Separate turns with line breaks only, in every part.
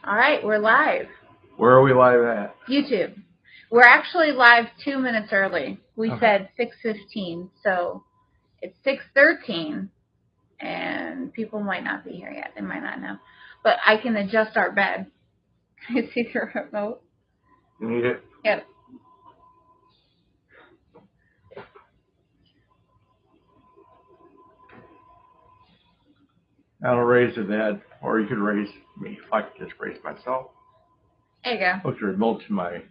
All right, we're live.
Where are we live at?
YouTube. We're actually live 2 minutes early. We said 6:15, so it's 6:13, and people might not be here yet. They might not know. But I can adjust our bed. Can you see the remote?
You need it?
Yep.
I'll raise the bed, or you could raise me if I could just raise myself.
There you go.
Hook the remote to my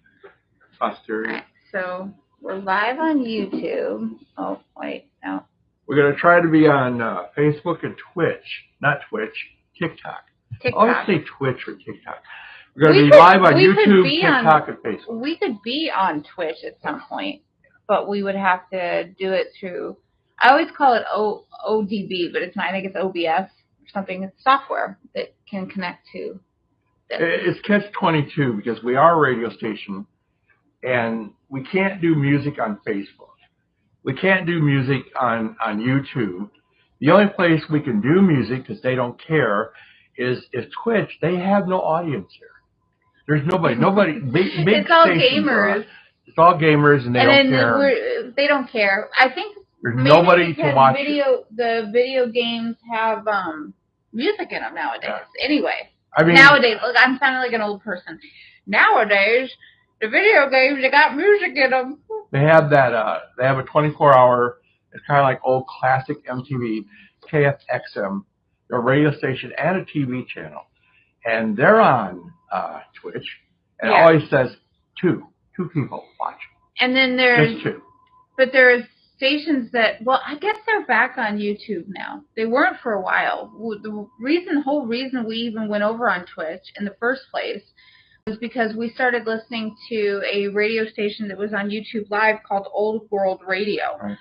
posterior.
All right, so we're live on YouTube. Oh, wait, no.
We're going to try to be on Facebook and Twitch. Not Twitch, TikTok. I always say Twitch or TikTok. We're going to be live on YouTube, TikTok, and Facebook.
We could be on Twitch at some point, but we would have to do it through, I always call it ODB, but it's not. I think it's OBS or something. It's software that can connect to this.
It's catch-22 because we are a radio station, and we can't do music on Facebook. We can't do music on YouTube. The only place we can do music, because they don't care, is Twitch. They have no audience here. There's nobody. Big
it's all gamers.
It's all gamers, and they don't care.
They don't care. I think
there's nobody to watch.
The video games have music in them nowadays. Yeah. Anyway,
I mean,
nowadays, look, I'm sounding like an old person. Nowadays, the video games, they got music in them.
They have that. They have a 24-hour. It's kind of like old classic MTV, KFXM, a radio station and a TV channel, and they're on Twitch, and it always says two people watching.
And then there's
just two.
But there's stations that, well, I guess they're back on YouTube now. They weren't for a while. The whole reason we even went over on Twitch in the first place was because we started listening to a radio station that was on YouTube Live called Old World Radio, right.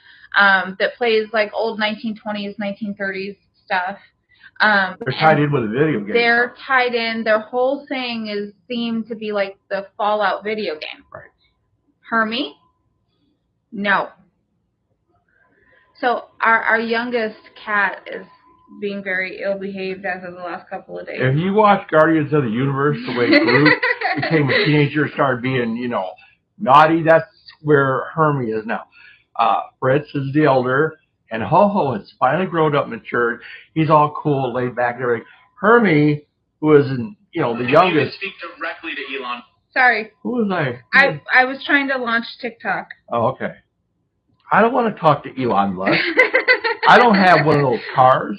That plays like old 1920s, 1930s stuff.
They're tied in with a video game.
They're tied in. Their whole thing is themed to be like the Fallout video game.
Right.
Hermie? No. So our youngest cat is being very ill-behaved as of the last couple of days.
If you watch Guardians of the Universe, the way Groot became a teenager, started being, naughty, that's where Hermie is now. Fritz is the elder. And Ho-Ho has finally grown up, matured. He's all cool, laid back, and everything. Hermie, who is, the youngest.
Speak directly to Elon.
Sorry.
Who was I?
I was trying to launch TikTok.
Oh, okay. I don't want to talk to Elon Musk. I don't have one of those cars.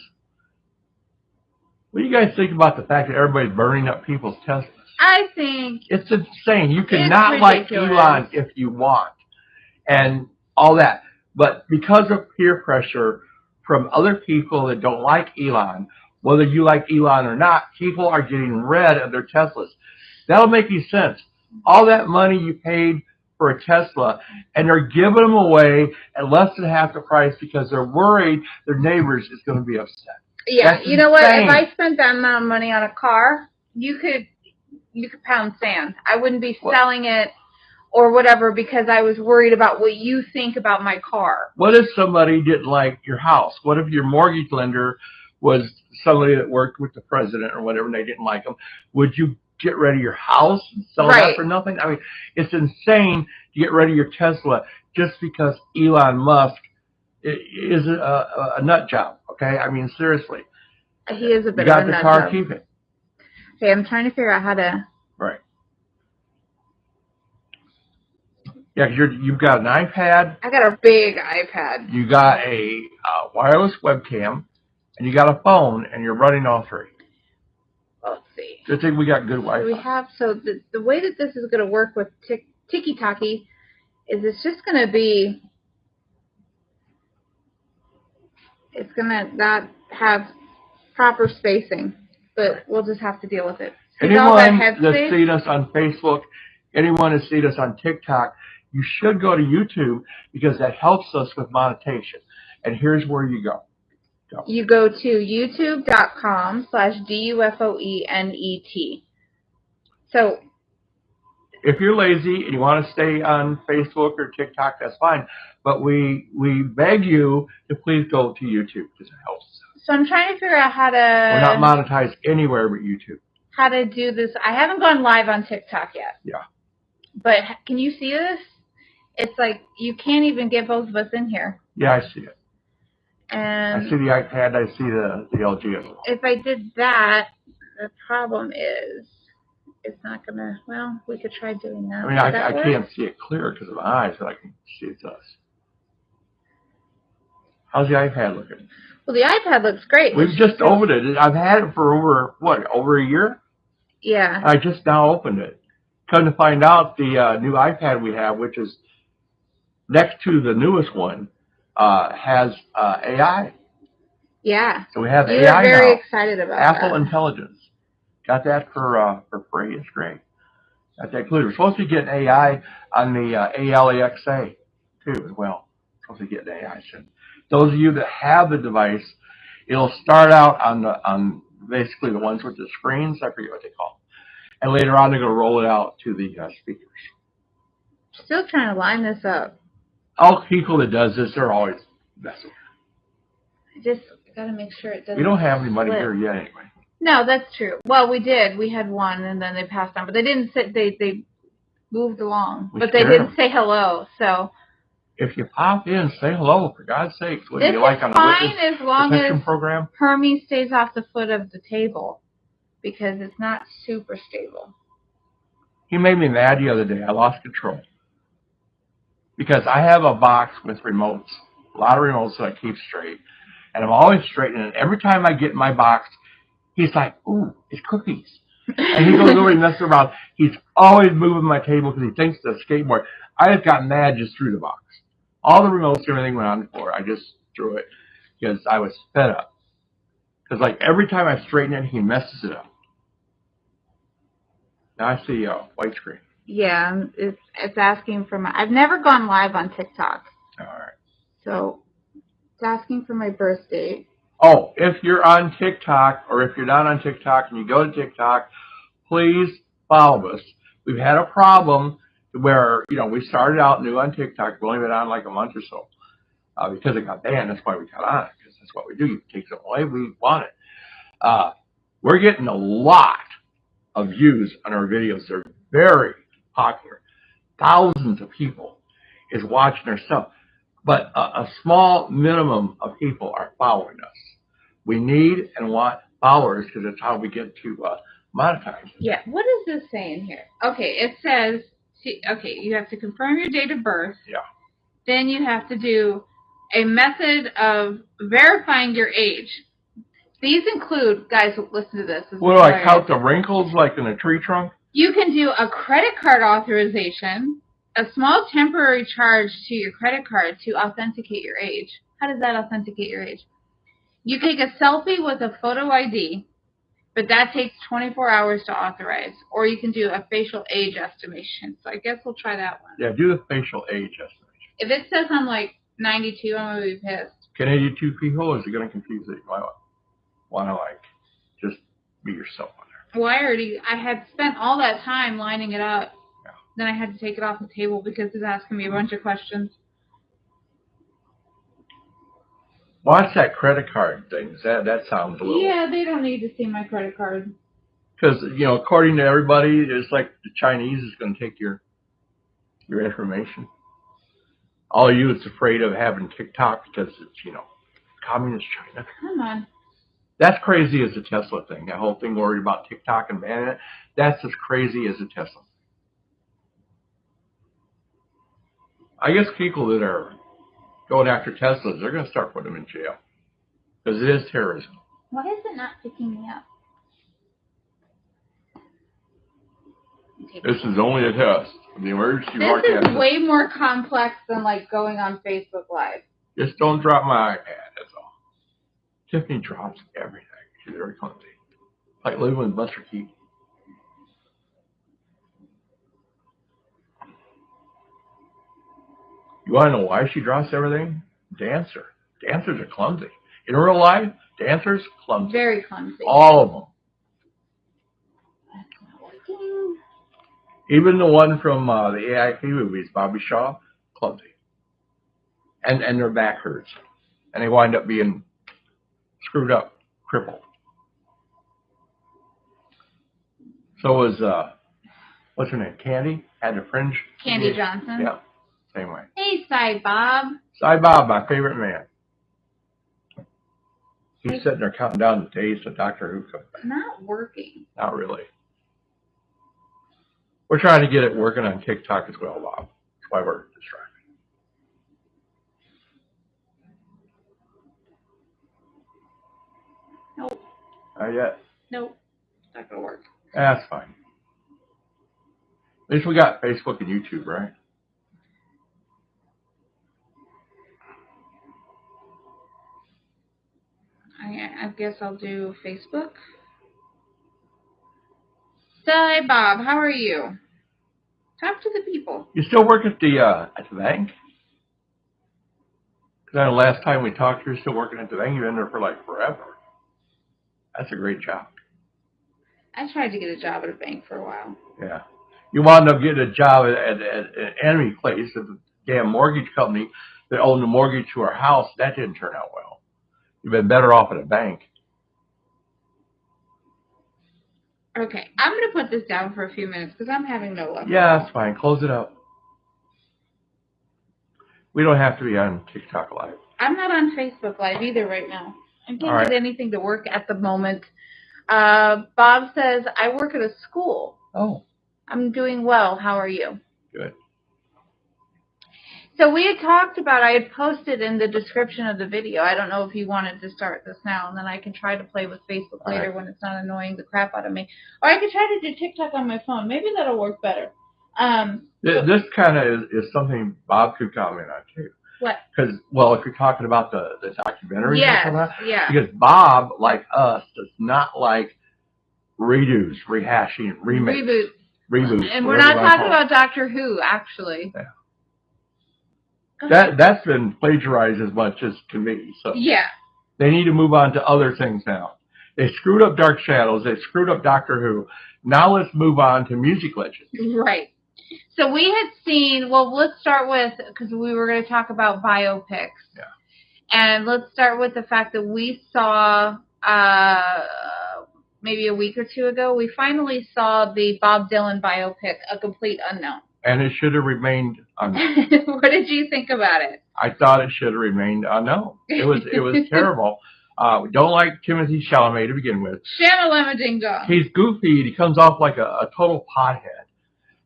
What do you guys think about the fact that everybody's burning up people's Teslas?
I think
it's insane. You cannot like Elon if you want, and all that. But because of peer pressure from other people that don't like Elon, whether you like Elon or not, people are getting rid of their Teslas. That'll make you sense. All that money you paid for a Tesla, and they're giving them away at less than half the price because they're worried their neighbors is going to be upset.
Yeah, that's insane. What? If I spent that amount of money on a car, you could pound sand. I wouldn't be selling it or whatever, because I was worried about what you think about my car.
What if somebody didn't like your house? What if your mortgage lender was somebody that worked with the president or whatever and they didn't like him? Would you get rid of your house and sell that for nothing? I mean, it's insane to get rid of your Tesla just because Elon Musk is a nut job, okay? I mean, seriously.
He is a bit of a nut job.
You got the car, keep it.
Okay, I'm trying to figure out how to...
Right. Yeah, because you've got an iPad.
I got a big iPad.
You got a wireless webcam, and you got a phone, and you're running all three.
Let's see.
Good thing we got good Wi-Fi.
We have, so the way that this is going to work with Tiki-Taki is it's just going to be, it's going to not have proper spacing, but we'll just have to deal with it.
Anyone that's seen us on Facebook, anyone that's seen us on TikTok, you should go to YouTube because that helps us with monetization. And here's where you go.
You go to youtube.com/DUFOENET. So
if you're lazy and you want to stay on Facebook or TikTok, that's fine. But we beg you to please go to YouTube because it helps.
So I'm trying to figure out how to...
We're not monetized anywhere but YouTube.
how to do this. I haven't gone live on TikTok yet.
Yeah.
But can you see this? It's like you can't even get both of us in here.
Yeah, I see it.
And
I see the iPad. I see the LG as well.
If I did that, the problem is it's not going to, well, we could try doing that.
I mean, I can't see it clear because of my eyes, but I can see it does. How's the iPad looking?
Well, the iPad looks great.
We've just opened it. I've had it for over a year?
Yeah.
I just now opened it. Come to find out, the new iPad we have, which is next to the newest one, has AI.
Yeah.
So we have
AI
now.
You're very excited about
Apple
that.
Intelligence. Got that for free. It's great. Got that included. We're supposed to be getting AI on the ALEXA too as well. We're supposed to get AI soon. Those of you that have the device, it'll start out on basically the ones with the screens. I forget what they call them. And later on, they're going to roll it out to the speakers.
Still trying to line this up.
All people that does this, they're always messing.
I just got to make sure it doesn't.
We don't have any money here yet, anyway.
No, that's true. Well, we did. We had one, and then they passed on, but they didn't sit. They moved along, but they didn't say hello. So
if you pop in, say hello for God's sakes. What
this
you like on
is fine
the
as long as
program?
Hermes stays off the foot of the table because it's not super stable.
He made me mad the other day. I lost control because I have a box with remotes, a lot of remotes that I keep straight, and I'm always straightening it. Every time I get in my box, he's like, "Ooh, it's cookies." And he goes over and messes around. He's always moving my table because he thinks it's a skateboard. I just got mad, just threw the box. All the remotes, everything went on the floor. I just threw it because I was fed up. Because like every time I straighten it, he messes it up. Now I see a white screen.
Yeah, it's asking for my. I've never gone live on TikTok.
All right.
So it's asking for my birth date.
Oh, if you're on TikTok or if you're not on TikTok and you go to TikTok, please follow us. We've had a problem where, we started out new on TikTok. We've only been on like a month or so because it got banned. That's why we got on it, because that's what we do. You take something away, we want it. We're getting a lot of views on our videos. They're very popular. Thousands of people is watching our stuff. But a small minimum of people are following us. We need and want followers because that's how we get to monetize.
Yeah. What is this saying here? Okay, it says, you have to confirm your date of birth.
Yeah. Then
you have to do a method of verifying your age. These include, guys, listen to this.
What do I count the wrinkles like in a tree trunk?
You can do a credit card authorization, a small temporary charge to your credit card to authenticate your age. How does that authenticate your age? You take a selfie with a photo ID, but that takes 24 hours to authorize. Or you can do a facial age estimation. So I guess we'll try that one.
Yeah, do the facial age estimation.
If it says I'm like 92, I'm going to be pissed.
Can 82 people, or is it going to confuse it? Want to just be yourself on there?
Well, I had spent all that time lining it up. Yeah. Then I had to take it off the table because it's asking me a bunch of questions.
Watch that credit card thing. That sounds a little...
Yeah, they don't need to see my credit card.
Because, according to everybody, it's like the Chinese is going to take your information. All you is afraid of having TikTok because it's, communist China.
Come on.
That's crazy as a Tesla thing. That whole thing worried about TikTok and banning it. That's as crazy as a Tesla. I guess people that are going after Teslas, they're going to start putting them in jail. Because it is terrorism.
Why is it not picking me up?
This is only a test. The emergency
broadcast. This is way more complex than like going on Facebook Live.
Just don't drop my iPad, that's all. Tiffany drops everything. She's very clumsy. Like living with Buster Keaton. You want to know why she drops everything? Dancer. Dancers are clumsy. In real life, dancers, clumsy.
Very clumsy.
All of them.
That's not working.
Even the one from the AIP movies, Bobby Shaw, clumsy. And their back hurts. And they wind up being screwed up, crippled. So was what's her name? Candy had a fringe.
Candy Johnson.
Yeah, same way.
Hey, Cy Bob.
Cy Bob, my favorite man. He's sitting there counting down the days to Doctor Who comes back.
Not working.
Not really. We're trying to get it working on TikTok as well, Bob. That's why we're distracted.
Nope.
Not yet.
Nope. It's not going to work.
That's fine. At least we got Facebook and YouTube, right?
I guess I'll do Facebook. Hi, Bob. How are you? Talk to the people.
You still work at the bank? Because I know last time we talked, you're still working at the bank. You've been there for like forever. That's a great job.
I tried to get a job at a bank for a while.
Yeah. You wound up getting a job at an enemy place, at the damn mortgage company that owned the mortgage to our house. That didn't turn out well. You've been better off at a bank.
Okay, I'm going to put this down for a few minutes because I'm having no luck.
Yeah, that's fine. Close it up. We don't have to be on TikTok Live.
I'm not on Facebook Live either right now. I can't get anything to work at the moment. Bob says, I work at a school.
Oh.
I'm doing well. How are you?
Good.
So we had talked about, I had posted in the description of the video. I don't know if you wanted to start this now, and then I can try to play with Facebook later when it's not annoying the crap out of me. Or I could try to do TikTok on my phone. Maybe that'll work better.
This kind of is something Bob could comment on, too.
What?
Because, well, if you're talking about the documentary,
yeah.
Because Bob, like us, does not like redos, rehashing, remakes, reboots.
And we're not talking about Doctor Who, actually.
Yeah. That's been plagiarized as much as can be. So
yeah.
They need to move on to other things now. They screwed up Dark Shadows. They screwed up Doctor Who. Now let's move on to Music Legends.
Right. So we had seen, well, let's start with, because we were going to talk about biopics.
Yeah.
And let's start with the fact that we saw, maybe a week or two ago, we finally saw the Bob Dylan biopic, A Complete Unknown.
And it should have remained unknown.
What did you think about it?
I thought it should have remained unknown. It was terrible. We don't like Timothy Chalamet to begin with.
Shamalama ding dong.
He's goofy. He comes off like a total pothead.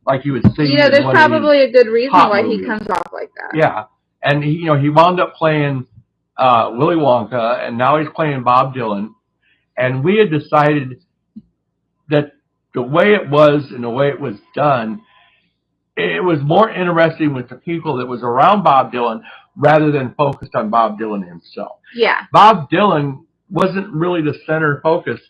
Like he was singing.
There's probably a good reason why he comes off like that.
Yeah. And he wound up playing Willy Wonka, and now he's playing Bob Dylan. And we had decided that the way it was and the way it was done, it was more interesting with the people that was around Bob Dylan rather than focused on Bob Dylan himself.
Yeah.
Bob Dylan wasn't really the center focus.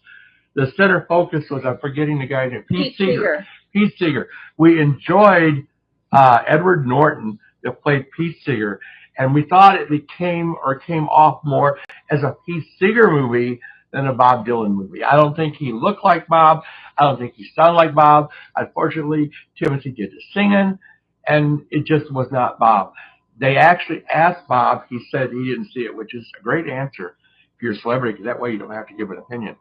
The center focus was, I'm forgetting the guy's name, Pete Seeger. Pete Seeger. We enjoyed Edward Norton that played Pete Seeger, and we thought it came off more as a Pete Seeger movie than a Bob Dylan movie. I don't think he looked like Bob. I don't think he sounded like Bob. Unfortunately, Timothy did the singing, and it just was not Bob. They actually asked Bob. He said he didn't see it, which is a great answer if you're a celebrity, because that way you don't have to give an opinion.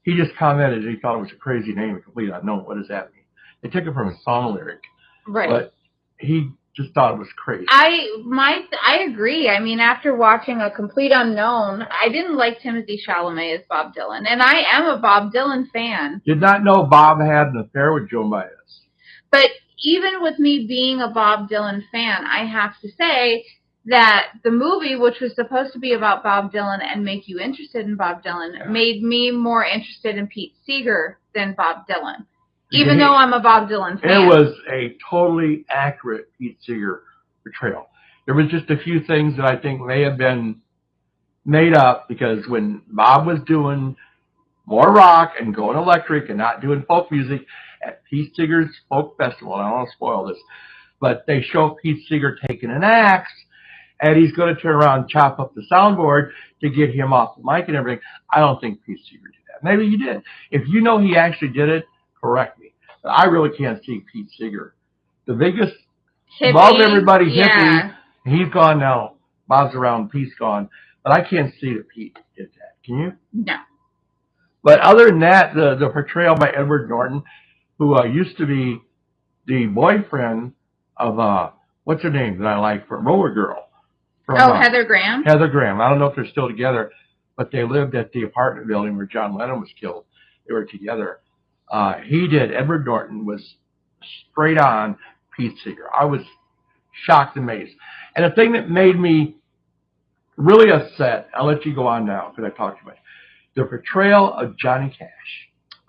He just commented he thought it was a crazy name, A Complete Unknown. What does that mean? They took it from a song lyric.
Right.
But he just thought it was crazy.
I agree. I mean, after watching A Complete Unknown, I didn't like Timothy Chalamet as Bob Dylan, and I am a Bob Dylan fan.
Did not know Bob had an affair with Joan Baez.
But even with me being a Bob Dylan fan, I have to say that the movie, which was supposed to be about Bob Dylan and make you interested in Bob Dylan, made me more interested in Pete Seeger than Bob Dylan. Even though I'm a Bob Dylan fan.
It was a totally accurate Pete Seeger portrayal. There was just a few things that I think may have been made up, because when Bob was doing more rock and going electric and not doing folk music at Pete Seeger's folk festival, and I don't want to spoil this, but they show Pete Seeger taking an axe, and he's going to turn around and chop up the soundboard to get him off the mic and everything. I don't think Pete Seeger did that. Maybe he did. If you know he actually did it, correct me. But I really can't see Pete Seeger. The biggest,
hippie,
love everybody hippie. He's gone now. Bob's around, Pete's gone. But I can't see that Pete did that. Can you?
No.
But other than that, the portrayal by Edward Norton, who used to be the boyfriend of what's her name that I like from Roller Girl. From,
Heather Graham.
Heather Graham. I don't know if they're still together, but they lived at the apartment building where John Lennon was killed. They were together. He did. Edward Norton was straight on Pete Seeger. I was shocked and amazed. And the thing that made me really upset, I'll let you go on now because I talked too much, the portrayal of Johnny Cash.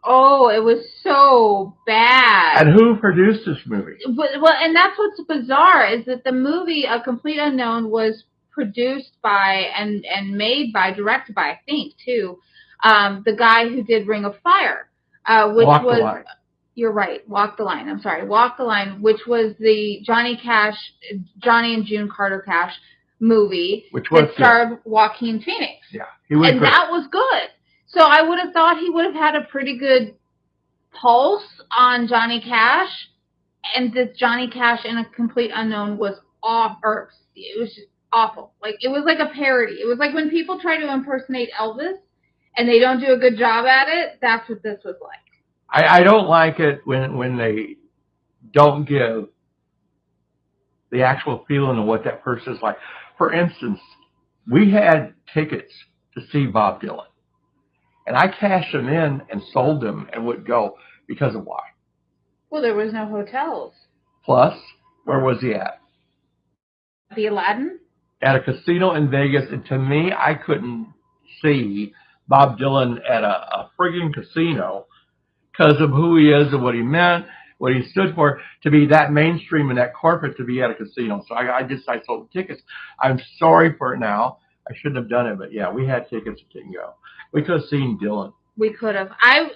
Oh, it was so bad.
And who produced this movie?
Well, and that's what's bizarre is that the movie A Complete Unknown was produced by and made by, directed by, I think, too, the guy who did Ring of Fire, which
Walk
was...
the Line.
You're right. Walk the Line. I'm sorry. Walk the Line, which was the Johnny and June Carter Cash movie,
which was
that starred Joaquin Phoenix.
Yeah, he was great.
That was good. So I would have thought he would have had a pretty good pulse on Johnny Cash, and this Johnny Cash in A Complete Unknown was off, or it was just awful. Like, it was like a parody. It was like when people try to impersonate Elvis and they don't do a good job at it. That's what this was like.
I don't like it when they don't give the actual feeling of what that person is like. For instance, we had tickets to see Bob Dylan, and I cashed them in and sold them and would go because of why?
Well, there was no hotels.
Plus, where was he at?
The Aladdin?
At a casino in Vegas, and to me, I couldn't see Bob Dylan at a friggin' casino because of who he is and what he meant, what he stood for, to be that mainstream and that corporate to be at a casino. So I sold the tickets. I'm sorry for it now. I shouldn't have done it, but yeah, we had tickets that didn't go. We could have seen Dylan.
We could have. I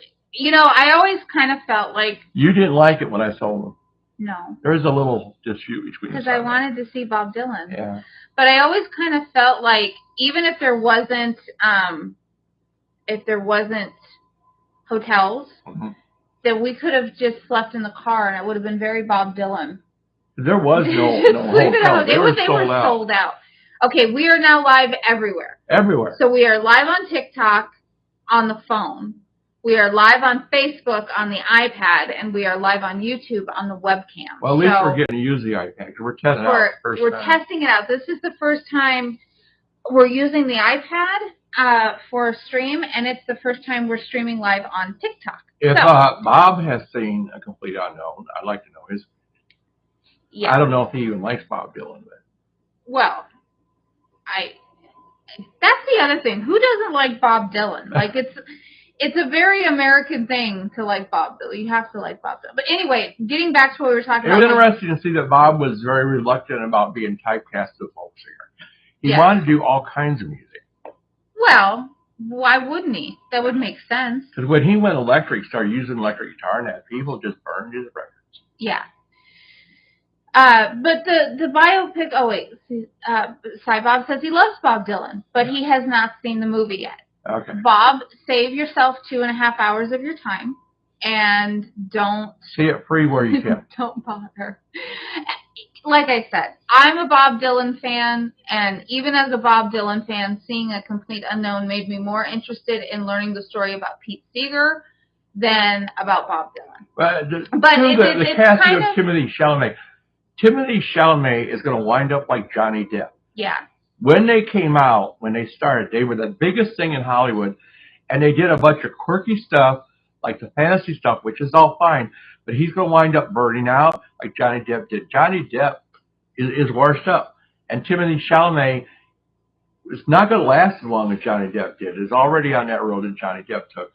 always kind of felt like...
You didn't like it when I sold them.
No.
There was a little dispute between us.
Because I wanted to see Bob Dylan.
Yeah.
But I always kind of felt like, even if there wasn't hotels, that we could have just slept in the car, and it would have been very Bob Dylan.
There was no hotel. They were sold out.
Okay, we are now live everywhere.
Everywhere.
So we are live on TikTok on the phone. We are live on Facebook on the iPad, and we are live on YouTube on the webcam.
Well, at least we're getting to use the iPad because we're testing it out first time.
We're testing it out. This is the first time we're using the iPad for a stream, and it's the first time we're streaming live on TikTok.
If Bob has seen A Complete Unknown, I'd like to know his. Yeah. I don't know if he even likes Bob Dylan, but.
Well, that's the other thing. Who doesn't like Bob Dylan? Like, it's a very American thing to like Bob Dylan. You have to like Bob Dylan. But anyway, getting back to what we were talking about.
It was interesting to see that Bob was very reluctant about being typecast as a folk singer. He wanted to do all kinds of music. Well,
why wouldn't he? That would make sense.
Because when he went electric, started using electric guitar, and that people just burned his records.
Yeah. But the biopic, Bob says he loves Bob Dylan, but he has not seen the movie yet.
Okay.
Bob, save yourself 2.5 hours of your time and don't...
See it free where you can.
Don't bother. Like I said, I'm a Bob Dylan fan, and even as a Bob Dylan fan, seeing A Complete Unknown made me more interested in learning the story about Pete Seeger than about Bob Dylan.
The casting of Timothée Chalamet. Timothée Chalamet is going to wind up like Johnny Depp.
Yeah.
When they came out, when they started, they were the biggest thing in Hollywood, and they did a bunch of quirky stuff, like the fantasy stuff, which is all fine, but he's going to wind up burning out like Johnny Depp did. Johnny Depp is washed up, and Timothée Chalamet is not going to last as long as Johnny Depp did. Is already on that road that Johnny Depp took,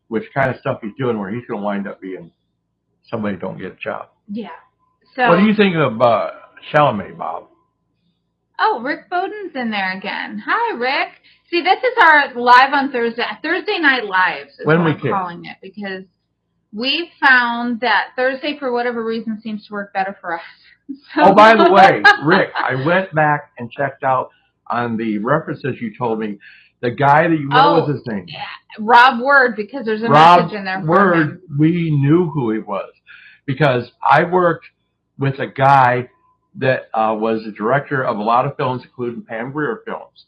which kind of stuff he's doing where he's going to wind up being somebody who don't get a job.
Yeah. So,
what do you think of Chalamet, Bob?
Oh, Rick Bowden's in there again. Hi, Rick. See, this is our live on Thursday Night Lives is what I'm calling it, because we found that Thursday, for whatever reason, seems to work better for us. So.
Oh, by the way, Rick, I went back and checked out on the references you told me. The guy that what was his name?
Yeah, Rob Word, because there's a message in there for him.
We knew who he was because I worked with a guy that was the director of a lot of films, including Pam Grier films,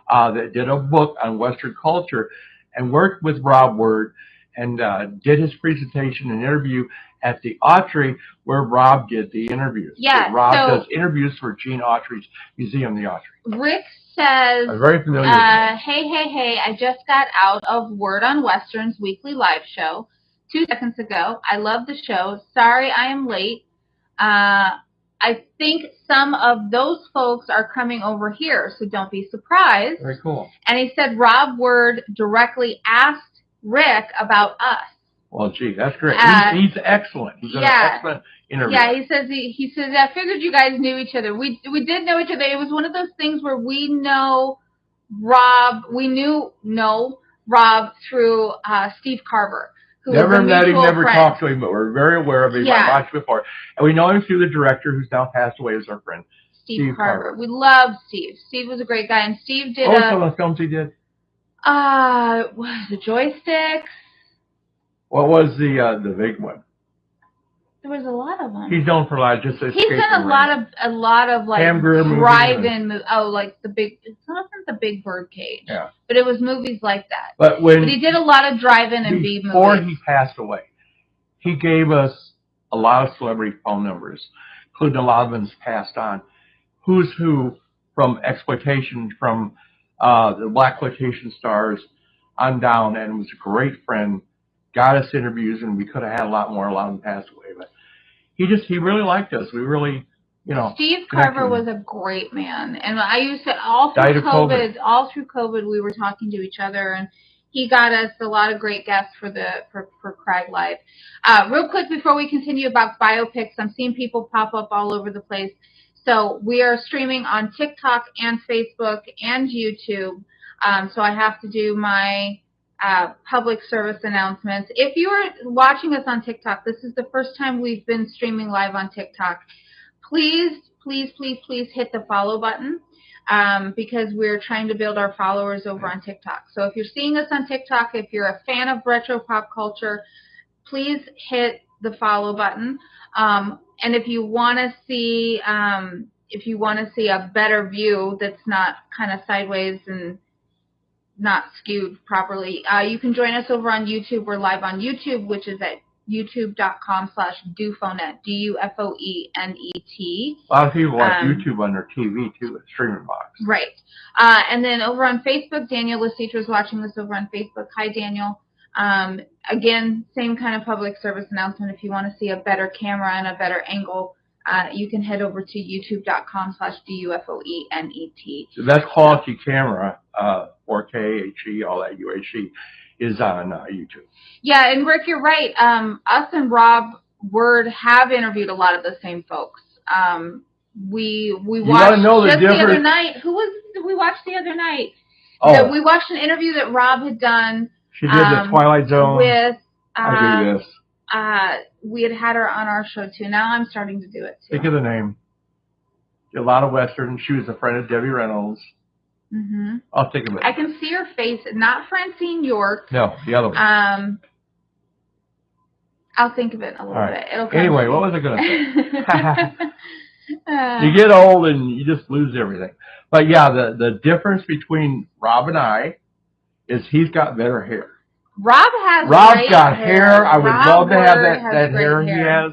that did a book on Western culture. and worked with Rob Word and did his presentation and interview at the Autry where Rob did the interviews.
Yeah,
Rob does interviews for Gene Autry's museum, the Autry.
Rick says,
I'm very familiar with him.
hey, I just got out of Word on Western's weekly live show 2 seconds ago. I love the show. Sorry I am late. I think some of those folks are coming over here, so don't be surprised.
Very cool.
And he said Rob Word directly asked Rick about us.
Well, gee, that's great. He's excellent. He's an excellent interview.
Yeah, he says I figured you guys knew each other. We did know each other. It was one of those things where we know Rob. We know Rob through Steve Carver.
Never met him, never talked to him, but we're very aware of him. I've watched before. And we know him through the director who's now passed away, as our friend, Steve Carver.
We love Steve. Steve was a great guy. And Steve did
some of the films he did?
The Joysticks.
What was the big one?
There was a lot of them.
He's known for a lot of just
He's done a lot of like drive-in movies. Like the big. It wasn't the Big Birdcage.
Yeah.
But it was movies like that.
But
he did a lot of drive-in and B movies.
Before he passed away, he gave us a lot of celebrity phone numbers, including a lot of them passed on. Who's who from exploitation, from the blaxploitation stars on down, and was a great friend. Got us interviews, and we could have had a lot more. A lot of them passed away, but he really liked us. We really,
Steve Carver was a great man, and I used to all through COVID, we were talking to each other, and he got us a lot of great guests for CRAGG Live. Real quick before we continue about biopics, I'm seeing people pop up all over the place. So we are streaming on TikTok and Facebook and YouTube. So I have to do my public service announcements. If you are watching us on TikTok, this is the first time we've been streaming live on TikTok. Please hit the follow button because we're trying to build our followers over on TikTok. So if you're seeing us on TikTok, if you're a fan of retro pop culture, please hit the follow button. And if you want to see a better view that's not kind of sideways and not skewed properly, you can join us over on YouTube. We're live on YouTube, which is at youtube.com/dufonet, DUFOENET.
A lot of people watch YouTube on their TV too, with streaming box.
Right. And then over on Facebook, Daniel Lisitra is watching this over on Facebook. Hi, Daniel. Again, same kind of public service announcement. If you want to see a better camera and a better angle, you can head over to youtube.com/DUFOENET.
So that's quality camera, 4K, HE, all that UHD is on YouTube.
Yeah, and Rick, you're right. Us and Rob Word have interviewed a lot of the same folks. We watched the other night. Who did we watch the other night? Oh. We watched an interview that Rob had done.
She did the Twilight Zone.
With
I do this.
We had her on our show too. Now I'm starting to do it too.
Think of the name. A lot of Western. She was a friend of Debbie Reynolds.
Mm-hmm.
I'll think of it.
I can see her face. Not Francine York.
No, the other one.
I'll think of it a little bit.
Anyway, what was I going to say? You get old and you just lose everything. But yeah, the difference between Rob and I is he's got better hair.
Rob's
got hair. I would love to have that hair he has.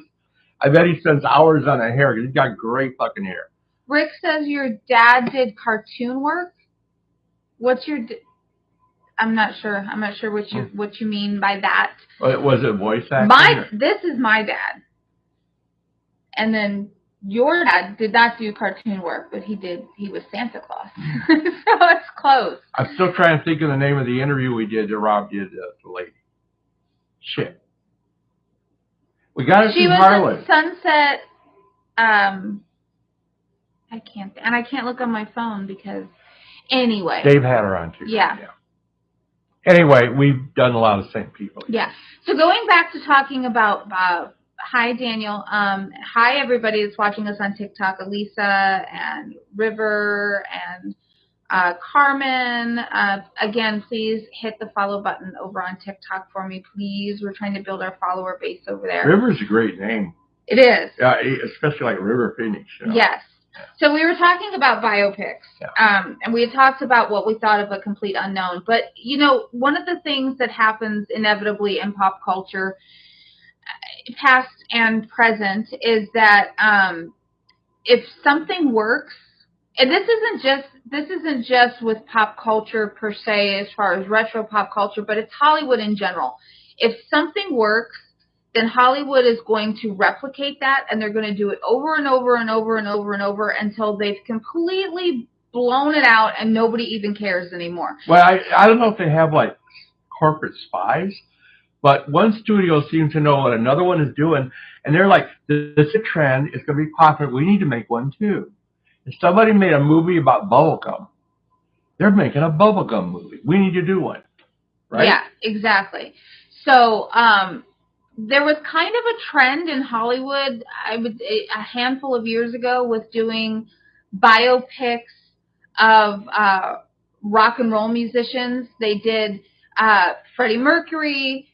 I bet he spends hours on that hair because he's got great fucking hair.
Rick says your dad did cartoon work. What's your? I'm not sure. I'm not sure what you mean by that.
Was it voice acting?
This is my dad. And then your dad did not do cartoon work, but he was Santa Claus. So it's close. I'm
still trying to think of the name of the interview we did that Rob did the lady. Shit. We got to see Harlan.
She was in Sunset. I can't look on my phone because anyway.
Dave had her on too.
Yeah.
Anyway, we've done a lot of same people.
Yeah. So going back to talking about hi, Daniel. Hi, everybody that's watching us on TikTok. Elisa and River and Carmen. Again, please hit the follow button over on TikTok for me, please. We're trying to build our follower base over there.
River's a great name.
It is.
Yeah, especially like River Phoenix.
Yes. So we were talking about biopics, and we had talked about what we thought of A Complete Unknown. But, you know, one of the things that happens inevitably in pop culture, past and present, is that if something works, and this isn't just with pop culture per se, as far as retro pop culture, but it's Hollywood in general. If something works, then Hollywood is going to replicate that, and they're going to do it over and over and over and over and over until they've completely blown it out and nobody even cares anymore.
Well, I don't know if they have like corporate spies, but one studio seems to know what another one is doing, and they're like, this is a trend, it's going to be popular, we need to make one too. If somebody made a movie about bubblegum, they're making a bubblegum movie. We need to do one, right?
Yeah, exactly. So there was kind of a trend in Hollywood, a handful of years ago, with doing biopics of rock and roll musicians. They did Freddie Mercury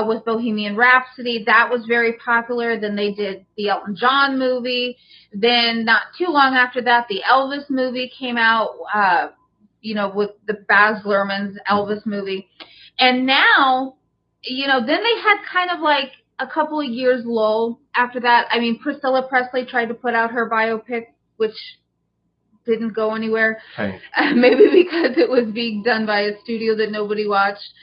with Bohemian Rhapsody. That was very popular. Then they did the Elton John movie. Then not too long after that, the Elvis movie came out, with the Baz Luhrmann's Elvis movie. And now, then they had kind of like a couple of years lull after that. I mean, Priscilla Presley tried to put out her biopic, which didn't go anywhere.
Hey.
Maybe because it was being done by a studio that nobody watched.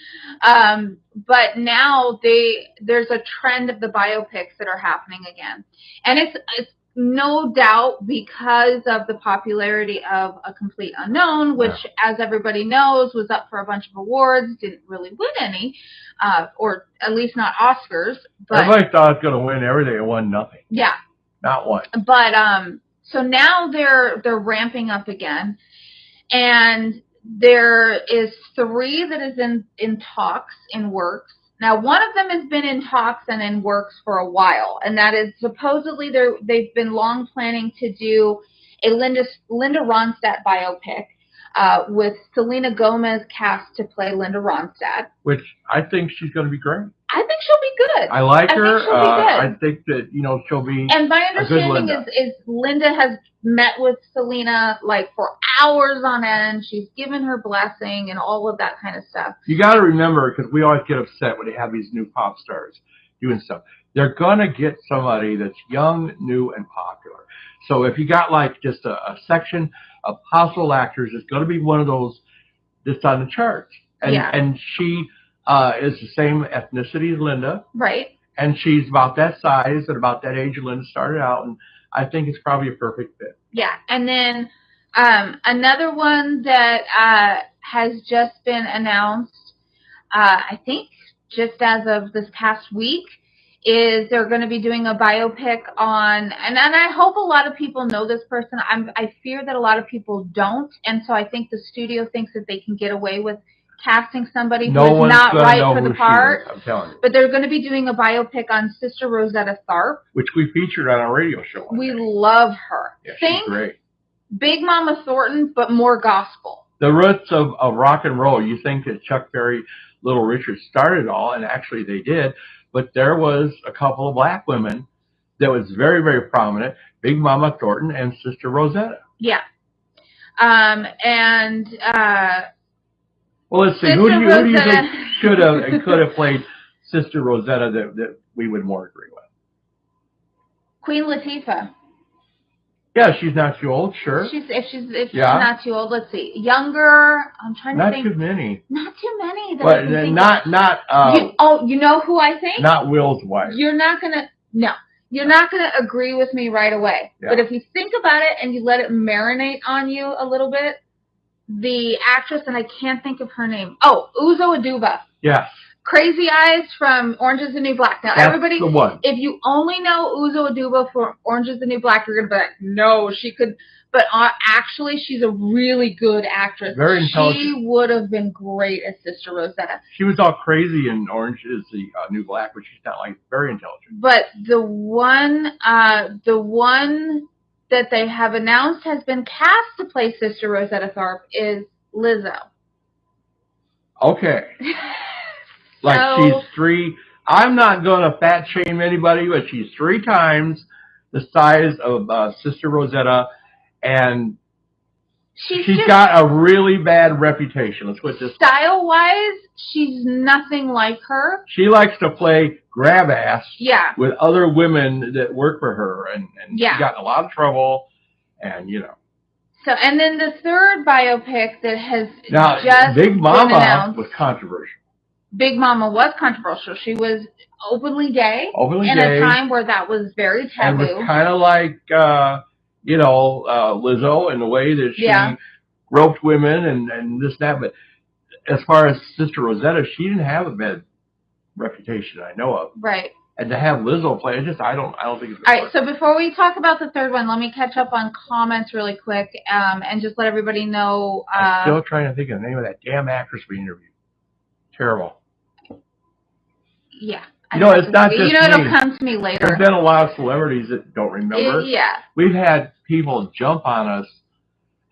But now there's a trend of the biopics that are happening again. And it's no doubt because of the popularity of A Complete Unknown, which, as everybody knows, was up for a bunch of awards, didn't really win any, or at least not Oscars. But
everybody thought it was going to win everything. It won nothing.
Yeah.
Not one.
But so now they're ramping up again, and there is 3 that is in talks, in works. Now, one of them has been in talks and in works for a while, and that is supposedly they've been long planning to do a Linda Ronstadt biopic with Selena Gomez cast to play Linda Ronstadt.
Which I think she's going to be great.
I think she'll be good.
I like her.
Think she'll be good.
I think that, she'll be
and my understanding is Linda has met with Selena like for hours on end. She's given her blessing and all of that kind of stuff.
You got to remember, because we always get upset when they have these new pop stars doing stuff. They're going to get somebody that's young, new, and popular. So if you got like just a section of household actors, it's going to be one of those that's on the charts. And she is the same ethnicity as Linda.
Right.
And she's about that size and about that age Linda started out. And I think it's probably a perfect fit.
Yeah. And then another one that has just been announced, I think just as of this past week, is they're going to be doing a biopic on, and I hope a lot of people know this person. I fear that a lot of people don't. And so I think the studio thinks that they can get away with casting somebody who's not right for the part.
I'm telling you.
But they're going to be doing a biopic on Sister Rosetta Tharpe,
which we featured on our radio show.
We love her.
Yeah, she's great.
Big Mama Thornton, but more gospel.
The roots of rock and roll. You think that Chuck Berry, Little Richard started it all, and actually they did. But there was a couple of black women that was very, very prominent. Big Mama Thornton and Sister Rosetta.
Yeah.
Well, let's see. Who do you think should have and could have played Sister Rosetta that we would more agree with?
Queen Latifah.
Yeah, she's not too old, sure.
If she's not too old, let's see. Younger, I'm trying to think.
Not too many.
Not too many.
But
you know who I think?
Not Will's wife.
You're not gonna agree with me right away. Yeah. But if you think about it and you let it marinate on you a little bit, the actress, and I can't think of her name. Oh, Uzo Aduba.
Yes.
Crazy Eyes from Orange is the New Black. Now, everybody,
the one.
If you only know Uzo Aduba for Orange is the New Black, you're going to be like, no, she could. But actually, she's a really good actress.
Very intelligent.
She would have been great as Sister Rosetta.
She was all crazy in Orange is the New Black, but she's not like very intelligent.
But the one that they have announced has been cast to play Sister Rosetta Tharpe is Lizzo.
Okay. She's 3. I'm not going to fat shame anybody, but she's 3 times the size of Sister Rosetta, and
she's
got a really bad reputation. Let's put this
style-wise, she's nothing like her.
She likes to play grab ass with other women that work for her, and she got in a lot of trouble, and
So, and then the third biopic that has
just Big Mama was controversial.
Big Mama was controversial. She was openly gay in a time where that was very taboo.
And was kind of like Lizzo in the way that she roped women and this, that. But as far as Sister Rosetta, she didn't have a bad reputation I know of.
Right.
And to have Lizzo play, I don't think it's
all right. So before we talk about the third one, let me catch up on comments really quick, and just let everybody know.
I'm still trying to think of the name of that damn actress we interviewed. Terrible.
Yeah.
It's not just
it'll come to me later.
There's been a lot of celebrities that don't remember. We've had people jump on us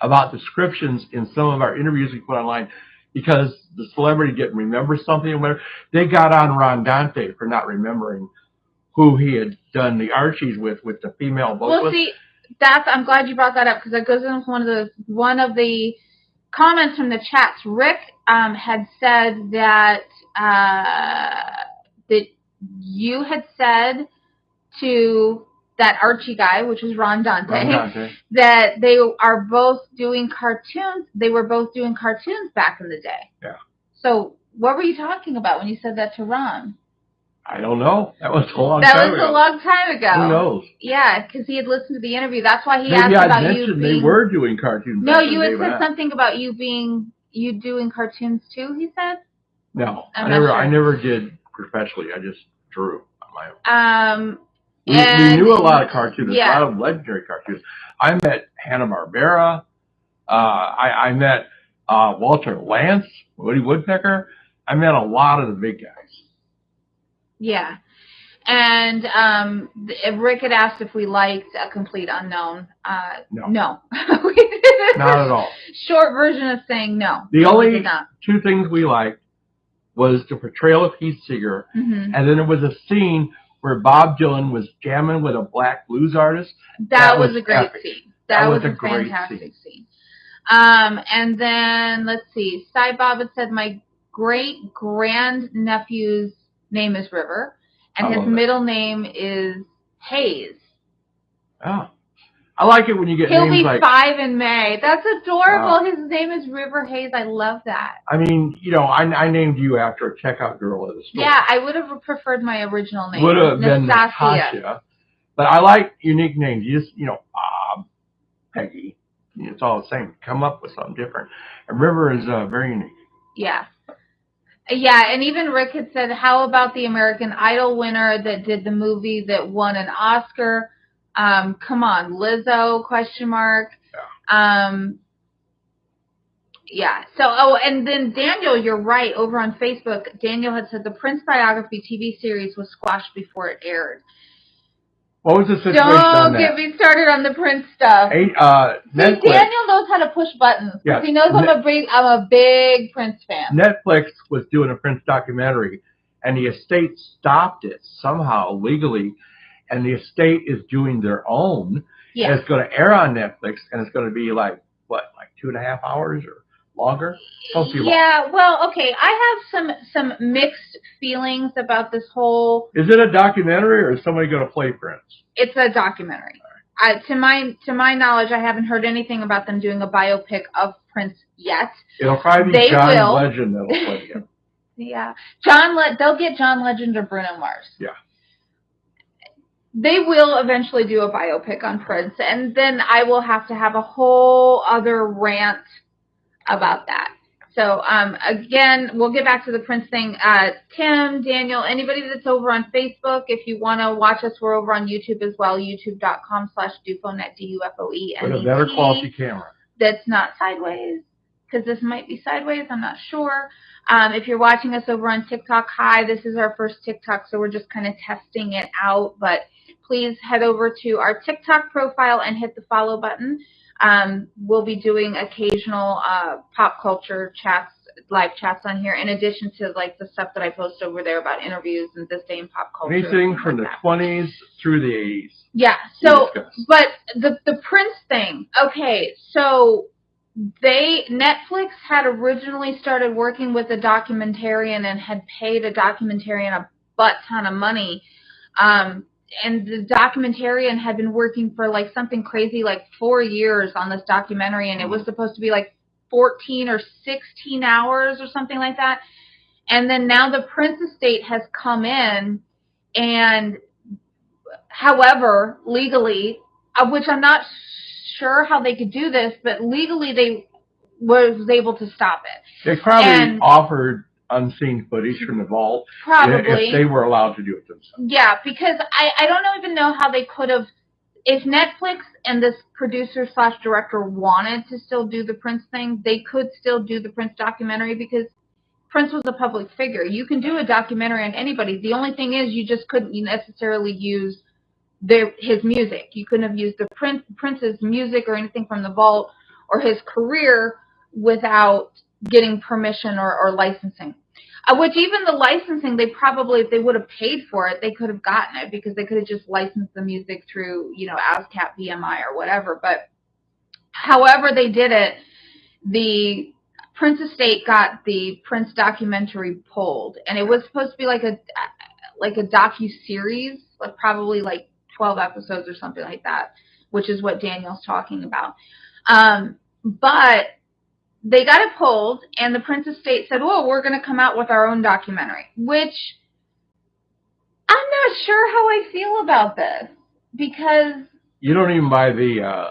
about descriptions in some of our interviews we put online because the celebrity didn't remember something or whatever. They got on Ron Dante for not remembering who he had done the Archies with the female vocalist.
Well, see, I'm glad you brought that up because that goes into one of the comments from the chats. Rick had said that that you had said to that Archie guy, which was Ron Dante, that they are both doing cartoons. They were both doing cartoons back in the day.
Yeah.
So what were you talking about when you said that to Ron?
I don't know. That was a long time ago.
That was a long time ago.
Who knows?
Yeah, because he had listened to the interview. That's why he asked about you being...
They were doing cartoons.
No, you had said something about you doing cartoons too, he said?
No, I never did professionally. I just drew on my own. We knew a lot of cartoons, a lot of legendary cartoons. I met Hanna-Barbera. I met Walter Lantz, Woody Woodpecker. I met a lot of the big guys.
Yeah. And Rick had asked if we liked A Complete Unknown. No. We didn't.
Not at all.
Short version of saying no.
The only two things we liked was the portrayal of Pete Seeger, and then there was a scene where Bob Dylan was jamming with a black blues artist.
That was a great scene. That was a fantastic scene. And then, let's see. Cy Bob had said, my great-grandnephew's name is River, and his middle name is Hayes.
Oh. I like it when you get names like...
He'll be 5 in May. That's adorable. Wow. His name is River Hayes. I love that.
I mean, I named you after a checkout girl at the store.
Yeah, I would have preferred my original name.
Would have been Natasha. But I like unique names. You just, Bob, Peggy. It's all the same. Come up with something different. And River is very unique.
Yeah. Yeah, and even Rick had said, how about the American Idol winner that did the movie that won an Oscar? Come on, Lizzo, ? Yeah. So, and then Daniel, you're right, over on Facebook, Daniel had said the Prince biography TV series was squashed before it aired.
What was the situation on that?
Don't get me started on the Prince stuff.
Netflix.
Daniel knows how to push buttons. Yeah. He knows I'm a big Prince fan.
Netflix was doing a Prince documentary, and the estate stopped it somehow legally, and the estate is doing their own. Yeah. And it's going to air on Netflix, and it's going to be like 2.5 hours or longer?
Yeah, well, okay. I have some mixed feelings about this whole...
Is it a documentary, or is somebody going to play Prince?
It's a documentary. Right. To my knowledge, I haven't heard anything about them doing a biopic of Prince yet.
It'll probably be John Legend that'll play him.
Yeah. They'll get John Legend or Bruno Mars.
Yeah.
They will eventually do a biopic on Prince, and then I will have to have a whole other rant about that. So, again, we'll get back to the Prince thing. Tim, Daniel, anybody that's over on Facebook, if you want to watch us, we're over on YouTube as well, youtube.com/dufonet, DUFOENET.
With a better quality camera.
That's not sideways, because this might be sideways, I'm not sure. If you're watching us over on TikTok, hi, this is our first TikTok, so we're just kind of testing it out, but please head over to our TikTok profile and hit the follow button. We'll be doing occasional pop culture chats live chats on here, in addition to like the stuff that I post over there about interviews and this day in pop culture.
Anything from the 20s through the 80s.
Yeah. So, but the Prince thing. Okay, so Netflix had originally started working with a documentarian and had paid a documentarian a butt ton of money. And the documentarian had been working for like something crazy like 4 years on this documentary, and it was supposed to be like 14 or 16 hours or something like that. And then now the Prince estate has come in, and however, legally, which I'm not sure how they could do this, but legally they was able to stop it.
They probably offered unseen footage from the vault.
Probably.
If they were allowed to do it themselves.
Yeah, because I don't even know how they could have, if Netflix and this producer/director wanted to still do the Prince thing, they could still do the Prince documentary because Prince was a public figure. You can do a documentary on anybody. The only thing is you just couldn't necessarily use his music. You couldn't have used the Prince's music or anything from the vault or his career without getting permission or licensing. Which even the licensing, they probably, if they would have paid for it, they could have gotten it because they could have just licensed the music through, ASCAP, BMI, or whatever. But however they did it, the Prince estate got the Prince documentary pulled, and it was supposed to be like a docu-series, like probably like 12 episodes or something like that, which is what Daniel's talking about. But they got it pulled, and the Prince estate said, well, we're going to come out with our own documentary, which I'm not sure how I feel about this, because...
You don't even buy the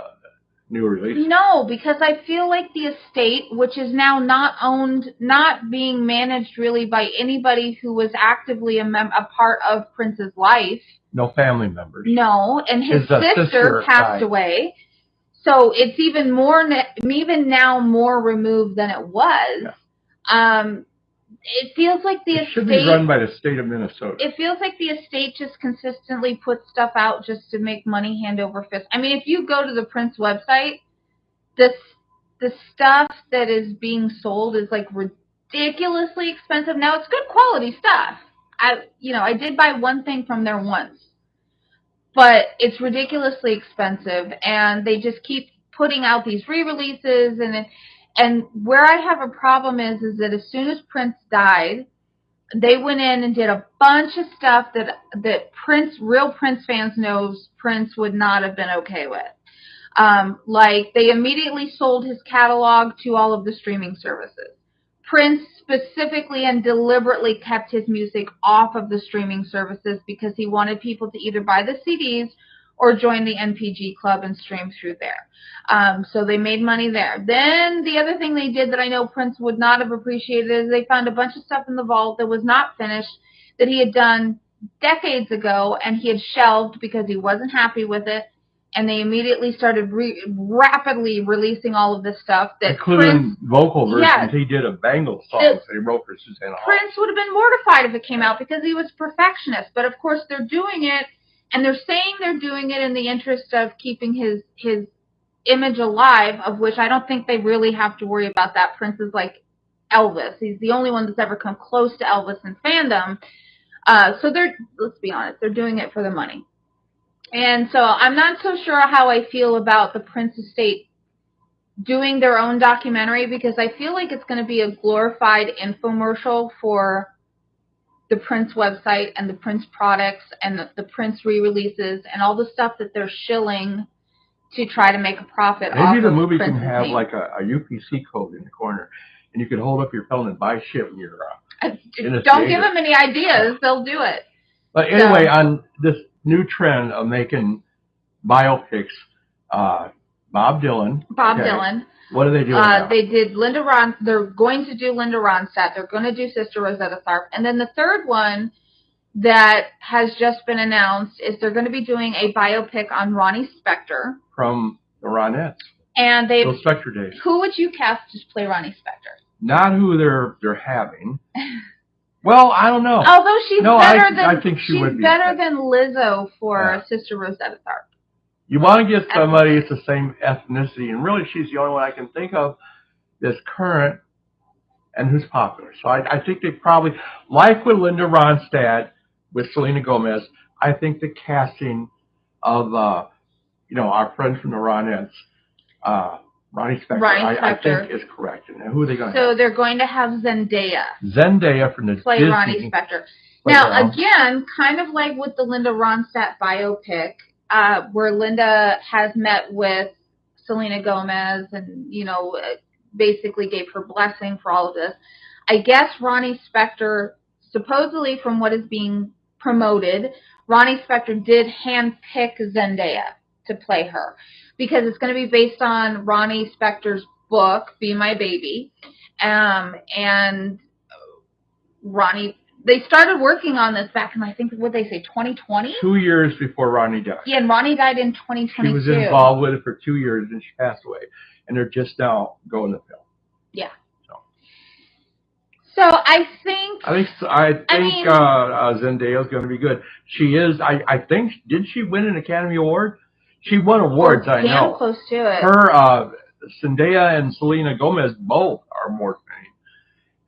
new release?
No, because I feel like the estate, which is now not being managed really by anybody who was actively a part of Prince's life.
No family members.
No, and his sister passed away. So it's even now more removed than it was. Yeah. It feels like the estate
should be run by the state of Minnesota.
It feels like the estate just consistently puts stuff out just to make money hand over fist. I mean, if you go to the Prince website, the stuff that is being sold is like ridiculously expensive. Now it's good quality stuff. I did buy one thing from there once. But it's ridiculously expensive, and they just keep putting out these re-releases, and where I have a problem is that as soon as Prince died, they went in and did a bunch of stuff that real Prince fans knows Prince would not have been okay with. Like they immediately sold his catalog to all of the streaming services. Prince specifically and deliberately kept his music off of the streaming services because he wanted people to either buy the CDs or join the NPG club and stream through there. So they made money there. Then the other thing they did that I know Prince would not have appreciated is they found a bunch of stuff in the vault that was not finished, that he had done decades ago, and he had shelved because he wasn't happy with it. And they immediately started rapidly releasing all of this stuff.
Including vocal versions. Yes, he did a Bangles song that he wrote for Susanna Hall.
Prince would have been mortified if it came out because he was perfectionist. But, of course, they're doing it, and they're saying they're doing it in the interest of keeping his image alive, of which I don't think they really have to worry about that. Prince is like Elvis. He's the only one that's ever come close to Elvis in fandom. So let's be honest, they're doing it for the money. And so I'm not so sure how I feel about the Prince estate doing their own documentary, because I feel like it's going to be a glorified infomercial for the Prince website and the Prince products and the Prince re-releases and all the stuff that they're shilling to try to make a profit off of
Maybe the movie
Prince's
can have
name.
like a UPC code in the corner, and you can hold up your phone and buy shit when you're
don't give them any ideas. They'll do it.
But anyway, on this new trend of making biopics, Bob Dylan. What are they doing now?
They did Linda Ron. They're going to do Linda Ronstadt. They're going to do Sister Rosetta Tharpe. And then the third one that has just been announced is they're going to be doing a biopic on Ronnie Spector.
From the Ronettes.
And
those Spector days.
Who would you cast to play Ronnie Spector?
Not who they're having. Well, I don't know.
Although she's better than
I think she's
better than Lizzo for Sister Rosetta Tharpe.
You want to get somebody that's the same ethnicity, and really she's the only one I can think of that's current and who's popular. So I think they probably, like with Linda Ronstadt, with Selena Gomez, I think the casting of, our friend from the Ronettes, Ronnie Spector, I think is correct. And who are they going to have?
So they're going to have Zendaya.
Zendaya from the
play
Disney.
Ronnie Spector. Now, again, kind of like with the Linda Ronstadt biopic, where Linda has met with Selena Gomez and, basically gave her blessing for all of this. I guess Ronnie Spector, supposedly from what is being promoted, Ronnie Spector did handpick Zendaya to play her because it's going to be based on Ronnie Spector's book, Be My Baby. And Ronnie, they started working on this back in, I think, what they say, 2020?
2 years before Ronnie died.
Yeah, and Ronnie died in 2022.
She was involved with it for 2 years and she passed away. And they're just now going to film.
Yeah. So I think
Zendaya's going to be good. She is. I think, did she win an Academy Award? She won awards, I know.
Damn close to it.
Her, Zendaya and Selena Gomez both are more famous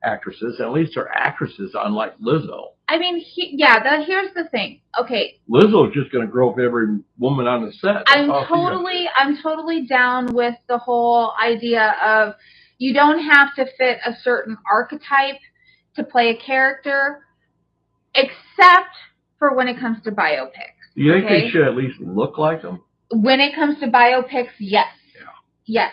actresses. At least they're actresses, unlike Lizzo.
I mean, here's the thing. Okay.
Lizzo's just going to grow up every woman on the set.
I'm totally down with the whole idea of you don't have to fit a certain archetype to play a character, except for when it comes to biopics.
You think they should at least look like them?
When it comes to biopics, yes. Yeah. Yes.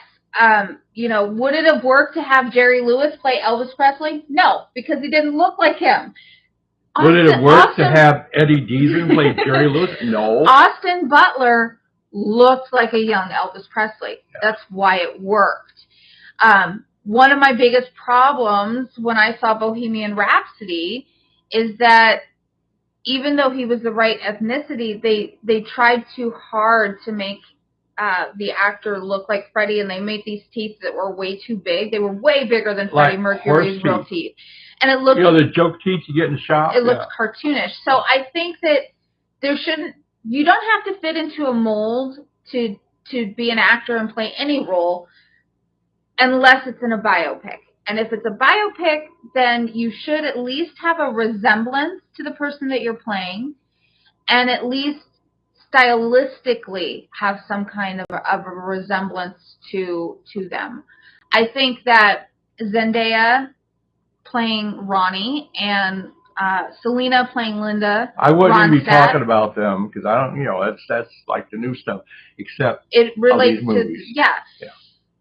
Would it have worked to have Jerry Lewis play Elvis Presley? No, because he didn't look like him.
Would it have worked to have Eddie Deason play Jerry Lewis? No.
Austin Butler looked like a young Elvis Presley. Yeah. That's why it worked. One of my biggest problems when I saw Bohemian Rhapsody is that even though he was the right ethnicity, they tried too hard to make the actor look like Freddie, and they made these teeth that were way too big. They were way bigger than Freddie Mercury's real teeth. And it looked,
the joke teeth you get in the shop.
It looked cartoonish. So I think that you don't have to fit into a mold to be an actor and play any role unless it's in a biopic. And if it's a biopic, then you should at least have a resemblance to the person that you're playing, and at least stylistically have some kind of a resemblance to them. I think that Zendaya playing Ronnie and Selena playing Linda.
I wouldn't even be talking about them because I don't, that's like the new stuff. Except
it relates
to movies.
Yeah.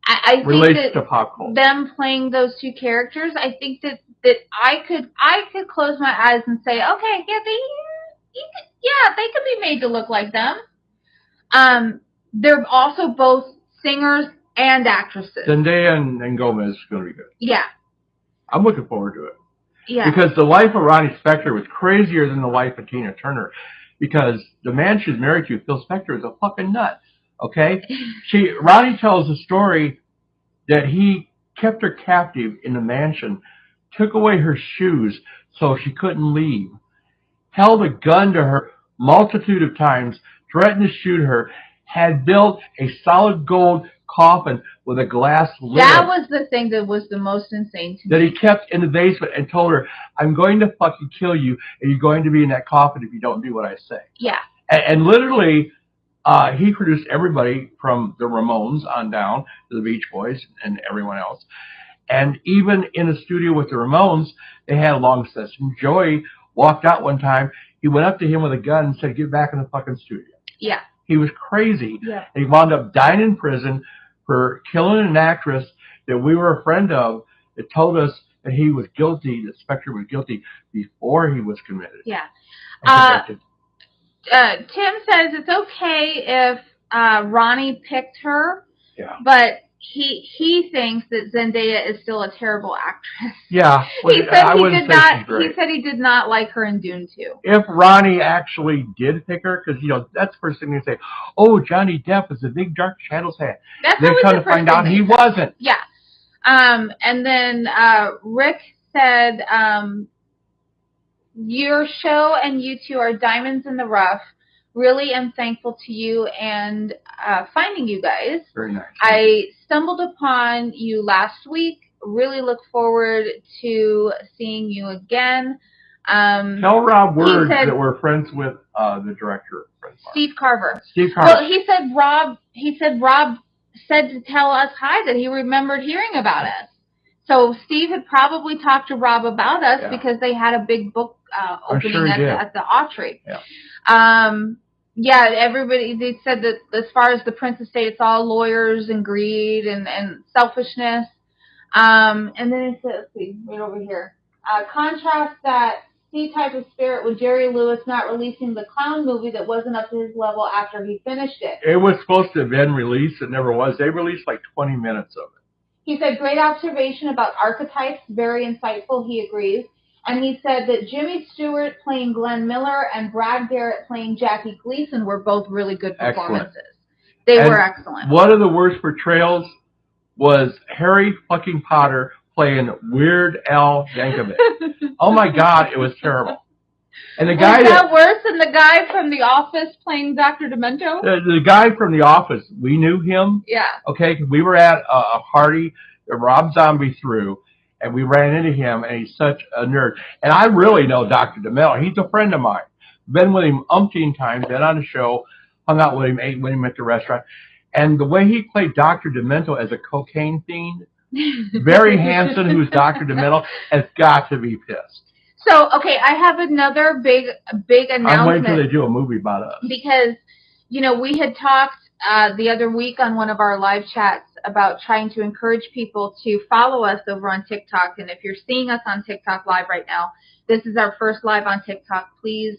I think
relates to pop culture.
Them playing those two characters, I think that I could close my eyes and say, okay, they could be made to look like them. They're also both singers and actresses.
Zendaya and Gomez is going to be good.
Yeah.
I'm looking forward to it.
Yeah.
Because the life of Ronnie Spector was crazier than the life of Tina Turner. Because the man she's married to, Phil Spector, is a fucking nut. Okay? Ronnie tells a story that he kept her captive in the mansion, took away her shoes so she couldn't leave, held a gun to her multitude of times, threatened to shoot her, had built a solid gold coffin with a glass lid.
That was the thing that was the most insane to me.
That he kept in the basement and told her, I'm going to fucking kill you, and you're going to be in that coffin if you don't do what I say.
Yeah.
And literally, he produced everybody from the Ramones on down to the Beach Boys and everyone else. And even in the studio with the Ramones, they had a long session. Joey walked out one time. He went up to him with a gun and said, get back in the fucking studio.
Yeah.
He was crazy.
Yeah.
And he wound up dying in prison for killing an actress that we were a friend of that told us that he was guilty, that Spector was guilty before he was convicted.
Yeah. Tim says it's okay if Ronnie picked her, but he thinks that Zendaya is still a terrible actress.
Yeah,
he said he did not like her in Dune 2.
If Ronnie actually did pick her, because that's the first thing they say. Oh, Johnny Depp is a big Dark Shadows hat.
That's
then come to find out he wasn't.
Yeah. And then Rick said, your show and you two are diamonds in the rough. Really am thankful to you and finding you guys.
Very nice.
I stumbled upon you last week, really look forward to seeing you again.
Tell Rob Word that we're friends with the director,
Steve Carver.
Steve Carver.
Well, he said Rob said to tell us hi, that he remembered hearing about us. So Steve had probably talked to Rob about us because they had a big book opening at the Autry. Yeah. Everybody, they said that as far as the Prince estate, it's all lawyers and greed and selfishness. And then it says, let's see, right over here. Contrast that C-type of spirit with Jerry Lewis not releasing the clown movie that wasn't up to his level after he finished it.
It was supposed to have been released. It never was. They released like 20 minutes of it.
He said, great observation about archetypes, very insightful, he agrees. And he said that Jimmy Stewart playing Glenn Miller and Brad Garrett playing Jackie Gleason were both really good performances. Excellent. They were excellent.
One of the worst portrayals was Harry fucking Potter playing Weird Al Yankovic. Oh my God, it was terrible. And the guy
was that worse than the guy from The Office playing Dr. Demento?
The guy from The Office, we knew him.
Yeah.
Okay, we were at a party that Rob Zombie threw, and we ran into him, and he's such a nerd. And I really know Dr. Demento. He's a friend of mine. Been with him umpteen times, been on the show, hung out with him, ate with him at the restaurant. And the way he played Dr. Demento as a cocaine fiend, Barry Hansen, who's Dr. Demento, has got to be pissed.
So, okay, I have another big announcement.
I'm waiting till they do a movie about us.
Because, we had talked the other week on one of our live chats about trying to encourage people to follow us over on TikTok. And if you're seeing us on TikTok live right now, this is our first live on TikTok. Please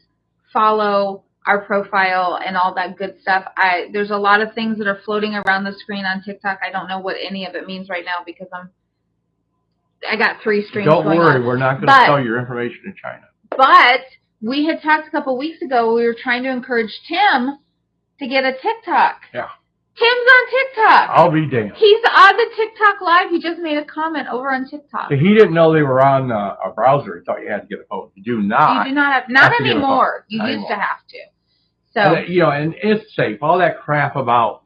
follow our profile and all that good stuff. There's a lot of things that are floating around the screen on TikTok. I don't know what any of it means right now because I got 3 streams going on.
Don't worry, we're not going to sell your information in China.
But we had talked a couple weeks ago, we were trying to encourage Tim to get a TikTok.
Yeah.
Tim's on TikTok.
I'll be damned.
He's on the TikTok live. He just made a comment over on TikTok.
So he didn't know they were on a browser. He thought you had to get a phone. You do not.
You do not have, not anymore. You used to have to. So,
and it's safe. All that crap about,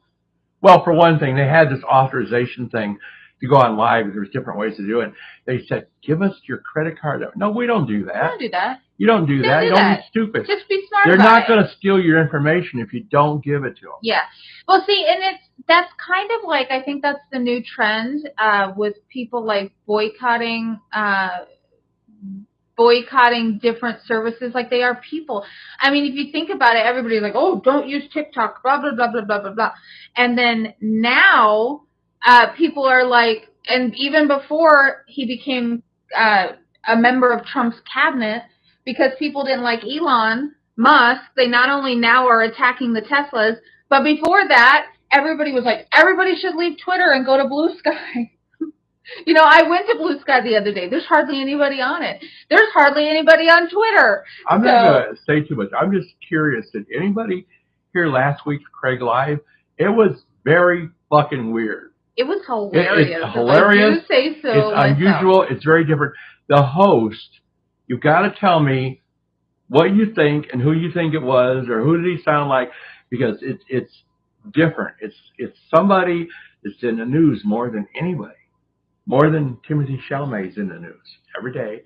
well, for one thing, they had this authorization thing to go on live. There's different ways to do it. They said, give us your credit card. No, we don't do that.
We don't do that.
You don't do that. Don't be stupid.
Just be smart.
They're not going to steal your information if you don't give it to them.
Yeah. Well, see, and that's kind of like, I think that's the new trend with people like boycotting different services like they are people. I mean, if you think about it, everybody's like, oh, don't use TikTok, blah, blah, blah, blah, blah, blah, blah. And then now people are like, and even before he became a member of Trump's cabinet, because people didn't like Elon Musk, they not only now are attacking the Teslas, but before that, everybody was like, everybody should leave Twitter and go to Blue Sky. I went to Blue Sky the other day. There's hardly anybody on it. There's hardly anybody on Twitter.
I'm not going to say too much. I'm just curious. Did anybody hear last week's CRAGG Live? It was very fucking weird.
It was hilarious.
It's hilarious.
I do say so.
It's unusual. It's very different. The host, you've got to tell me what you think and who you think it was, or who did he sound like, because it's different. It's somebody that's in the news more than anybody. More than Timothy Chalamet's in the news every day.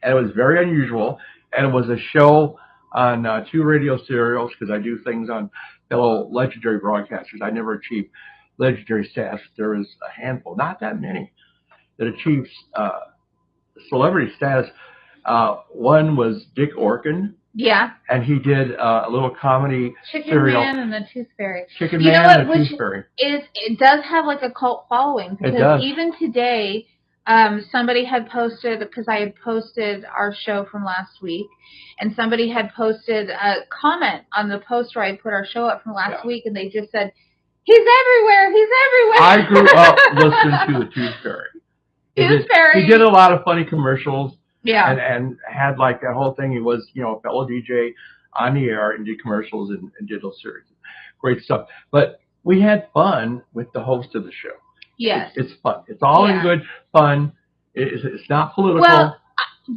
And it was very unusual. And it was a show on 2 radio serials, because I do things on fellow legendary broadcasters. I never achieved legendary status. There was a handful, not that many, that achieved celebrity status. One was Dick Orkin.
Yeah.
And he did a little comedy serial.
Chicken Man and the Tooth Fairy.
Chicken Man and the Tooth Fairy.
It does have like a cult following. Because
it does.
Even today, somebody had posted, because I had posted our show from last week, and somebody had posted a comment on the post where I put our show up from last week, and they just said, he's everywhere, he's everywhere.
I grew up listening to the Tooth Fairy.
Tooth Fairy.
He did a lot of funny commercials.
Yeah.
And had like that whole thing. He was, a fellow DJ on the air and did commercials and did those series. Great stuff. But we had fun with the host of the show.
Yes.
It's fun. It's all in good fun. It's not political.
Well,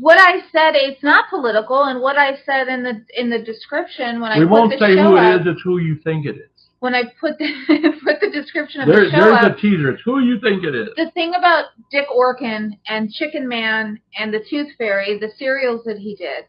what I said, it's not political, and what I said in the description when I put the show
we won't say who it
up,
is, it's who you think it is.
when I put the put the description of
there's
the show
a teaser. It's who you think it is.
The thing about Dick Orkin and Chicken Man and the Tooth Fairy, the serials that he did,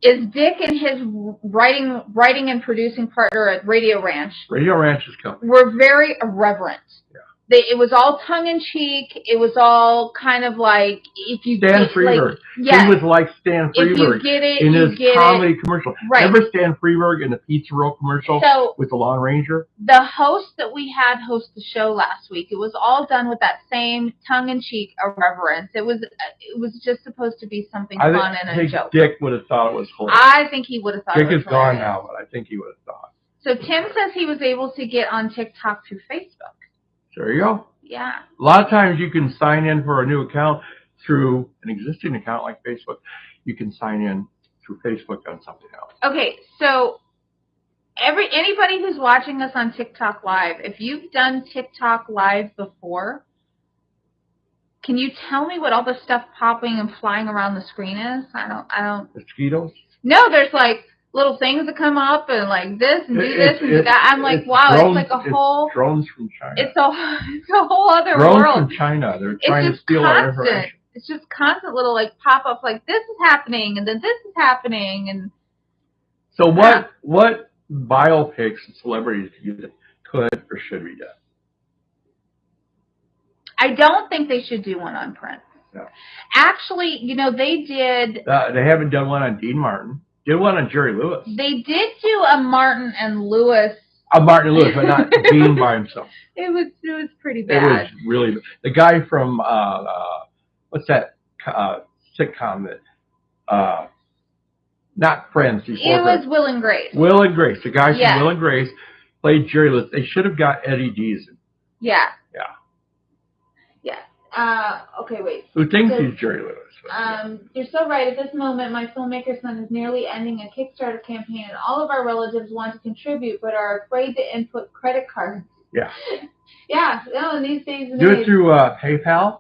is Dick and his writing and producing partner at Radio Ranch.
Radio Ranch is coming.
Were very irreverent. Yeah. It was all tongue in cheek. It was all kind of like if you
Stan Freberg. Like, yes. He was like Stan Freberg
if you get it,
in his comedy
it.
commercial.
Right.
Remember Stan Freberg in the Pizza Roll commercial with the Lone Ranger?
The host that we had host the show last week, it was all done with that same tongue in cheek irreverence. It was just supposed to be something fun and a joke.
Dick would have thought it was hilarious.
I think he would have thought
Dick
it was hilarious.
Dick is gone now, but I think he would have thought.
So Tim says he was able to get on TikTok through Facebook.
There you go.
Yeah.
A lot of times you can sign in for a new account through an existing account like Facebook. You can sign in through Facebook on something else.
Okay, so anybody who's watching us on TikTok Live, if you've done TikTok Live before, can you tell me what all the stuff popping and flying around the screen is? I don't.
Mosquitoes?
No, there's like little things that come up and like this and do this and do that. I'm like, wow,
drones,
it's like a whole
drones from China.
It's a whole other
drones
world.
From China. They're trying to steal our information.
It's just constant little like pop ups like this is happening and then this is happening and.
So what biopics and celebrities do you think could or should be done?
I don't think they should do one on Prince.
No.
Actually, they did.
They haven't done one on Dean Martin. Did one on Jerry Lewis.
They did do a Martin and Lewis.
A Martin and Lewis, but not Dean by himself.
It was pretty bad.
It was really the guy from what's that sitcom that not Friends.
It was Will and Grace.
Will and Grace. The guy from Will and Grace played Jerry Lewis. They should have got Eddie Deason.
Yeah.
Yeah.
Yeah. Okay, wait.
Who thinks he's Jerry Lewis?
You're so right. At this moment, my filmmaker son is nearly ending a Kickstarter campaign, and all of our relatives want to contribute, but are afraid to input credit cards.
Yeah.
Yeah. No, in these days.
Do it through PayPal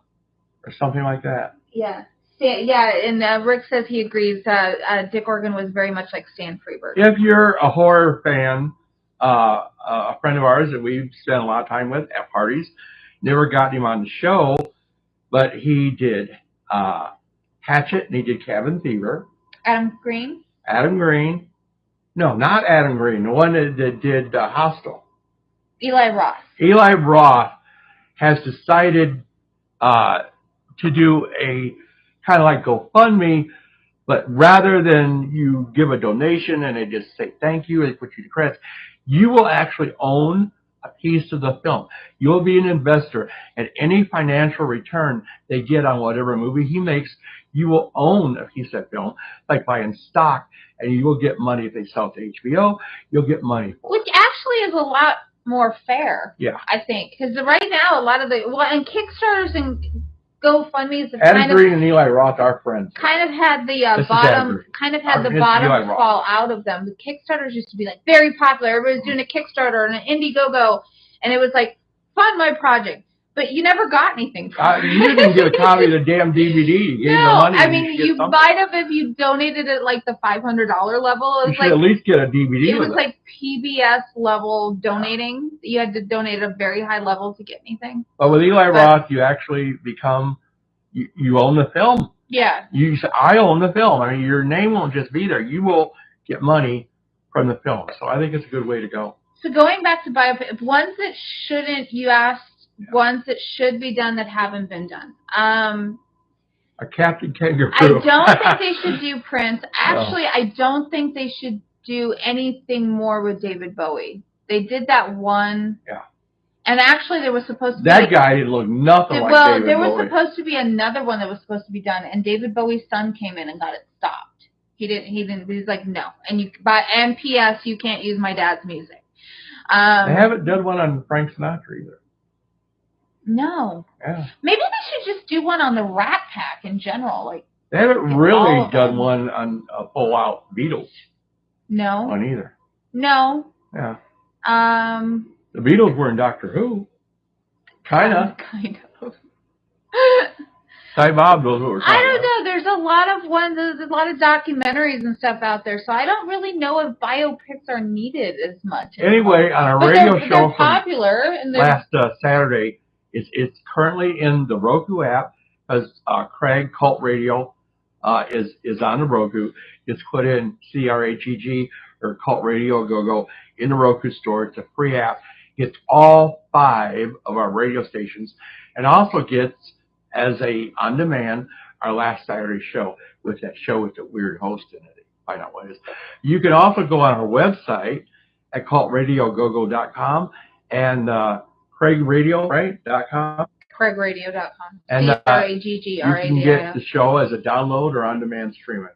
or something like that.
Yeah. Yeah, and Rick says he agrees. Dick Orkin was very much like Stan Freberg.
If you're a horror fan, a friend of ours that we've spent a lot of time with at parties, never got him on the show, but he did Hatchet and he did Cabin Fever.
Adam Green?
Adam Green. No, not Adam Green. The one that did Hostel.
Eli Roth.
Eli Roth has decided to do a kind of like GoFundMe, but rather than you give a donation and they just say thank you, they put you to credits, you will actually own a piece of the film. You'll be an investor, and any financial return they get on whatever movie he makes, you will own a piece of that film, like buying stock, and you will get money if they sell it to HBO. You'll get money for
it. Which actually is a lot more fair.
Yeah,
I think, because right now a lot of and Kickstarters and GoFundMe's have
Adam Green and Eli Roth are friends.
Kind of had the bottom fall out of them. The Kickstarters used to be like very popular. Everybody was doing a Kickstarter and an Indiegogo, and it was like fund my project, but you never got anything from it.
You didn't get a copy of the damn DVD. You gave the money.
I mean you might have if you donated at like the $500 level.
You should at least get a DVD.
It was like PBS level donating. You had to donate at a very high level to get anything.
But with Eli Roth, you actually become, you own the film.
Yeah.
You say, I own the film. I mean, your name won't just be there. You will get money from the film. So I think it's a good way to go.
So going back to biopics, ones that shouldn't, you asked, ones that should be done that haven't been done.
A Captain Kangaroo.
I don't think they should do Prince. Actually, no. I don't think they should do anything more with David Bowie. They did that one.
Yeah.
And actually, there was supposed to be...
That guy didn't look nothing like David Bowie.
Well, there was supposed to be another one that was supposed to be done, and David Bowie's son came in and got it stopped. He didn't. He's like, no. And P.S., you can't use my dad's music.
They haven't done one on Frank Sinatra either.
No.
Yeah.
Maybe they should just do one on the Rat Pack in general. Like
they haven't really done one on a full-out Beatles.
No.
One either.
No.
Yeah. The Beatles were in Doctor Who. Kind of. Ty Bob knows what we're talking about.
I don't know. There's a lot of documentaries and stuff out there, so I don't really know if biopics are needed as much.
Anyway, on a radio show
they're popular, and
last Saturday, it's currently in the Roku app, because CRAGG Cult Radio is on the Roku. Just put in CRAGG or Cult Radio Go in the Roku store. It's a free app. Gets all 5 of our radio stations, and also gets as a on-demand our last Saturday show with that show with the weird host in it. Find out what it is. You can also go on our website at cultradiogogo.com and CRAGGradio, right? .com.
CRAGGradio.com.
And
CRAGGRADIO.
You can get the show as a download or on-demand streaming.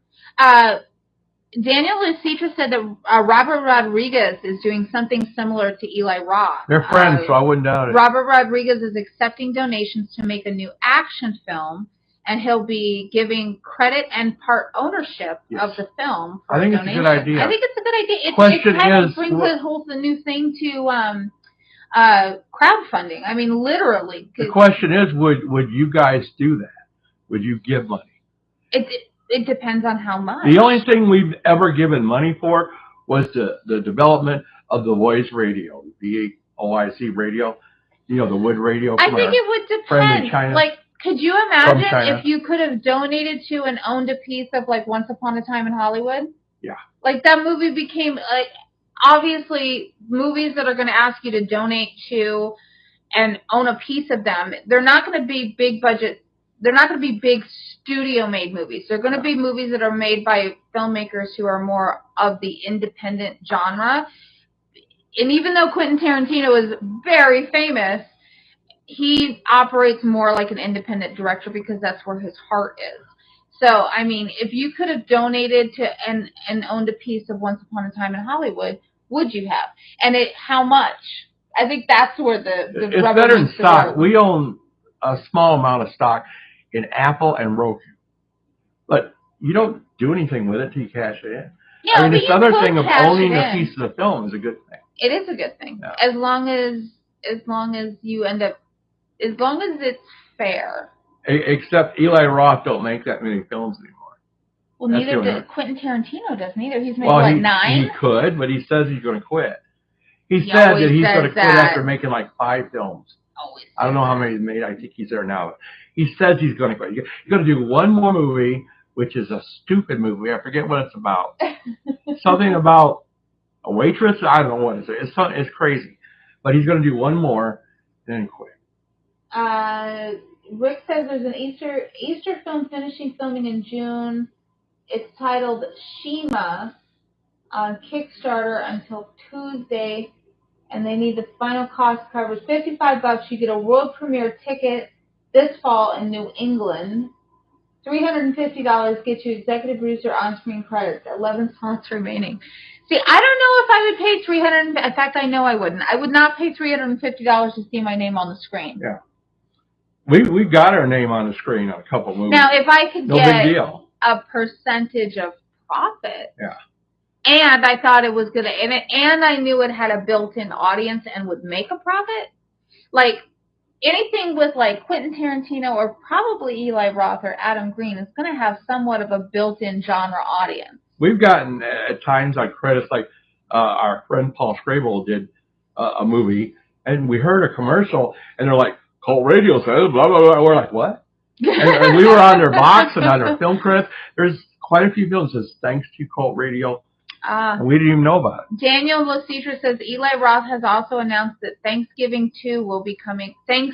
Daniel Lucitra said that Robert Rodriguez is doing something similar to Eli Roth.
They're friends, so I wouldn't doubt it.
Robert Rodriguez is accepting donations to make a new action film, and he'll be giving credit and part ownership of the film.
I think it's a good idea.
I think it's a good idea.
Question
kind
is,
of brings the new thing to crowdfunding. I mean, literally.
The question is, would you guys do that? Would you give money?
It depends on how much.
The only thing we've ever given money for was the development of the voice radio, the VOIC radio, the wood radio.
I think it would depend.
China,
like, could you imagine if you could have donated to and owned a piece of, like, Once Upon a Time in Hollywood?
Yeah.
Like, that movie became, like, obviously, movies that are going to ask you to donate to and own a piece of them, they're not going to be big budget. They're not going to be big studio-made movies. They're going to be movies that are made by filmmakers who are more of the independent genre. And even though Quentin Tarantino is very famous, he operates more like an independent director because that's where his heart is. So, I mean, if you could have donated to and owned a piece of Once Upon a Time in Hollywood, would you have? And how much? I think that's where the
it's better than stock. We own a small amount of stock in Apple and Roku, but you don't do anything with it till you cash it in.
Yeah,
I mean, this other thing of owning a piece of the film is a good thing.
It is a good thing,
yeah.
as long as you end up, as long as it's fair.
Except Eli Roth don't make that many films anymore.
Well, neither does Quentin Tarantino. Doesn't either. He's made 9.
He could, but he says he's going to quit. He said that he's going to quit after making like 5 films. I don't know how many he's made. I think he's there now. He says he's going to quit. He's going to do one more movie, which is a stupid movie. I forget what it's about. Something about a waitress. I don't know what it is. It's crazy. But he's going to do one more, then quit.
Rick says there's an Easter film finishing filming in June. It's titled Shima on Kickstarter until Tuesday. And they need the final cost covered. $55. You get a world premiere ticket this fall in New England. $350 gets you executive producer on-screen credits. 11 slots remaining. See, I don't know if I would pay $300. In fact, I know I wouldn't. I would not pay $350 to see my name on the screen.
Yeah, we got our name on the screen on a couple movies.
Now, if I could get
big deal.
A percentage of profit.
Yeah.
And I thought it was good, and I knew it had a built-in audience and would make a profit. Like, anything with, like, Quentin Tarantino or probably Eli Roth or Adam Green is going to have somewhat of a built-in genre audience. We've
gotten, at times, like, credits, like our friend Paul Scrabble did a movie, and we heard a commercial, and they're like, Cult Radio says, blah, blah, blah. We're like, what? and we were on their box and on their film credits. There's quite a few films that says, thanks to Cult Radio. And we didn't even know about it.
Daniel Lucitra says Eli Roth has also announced that Thanksgiving 2 will be coming out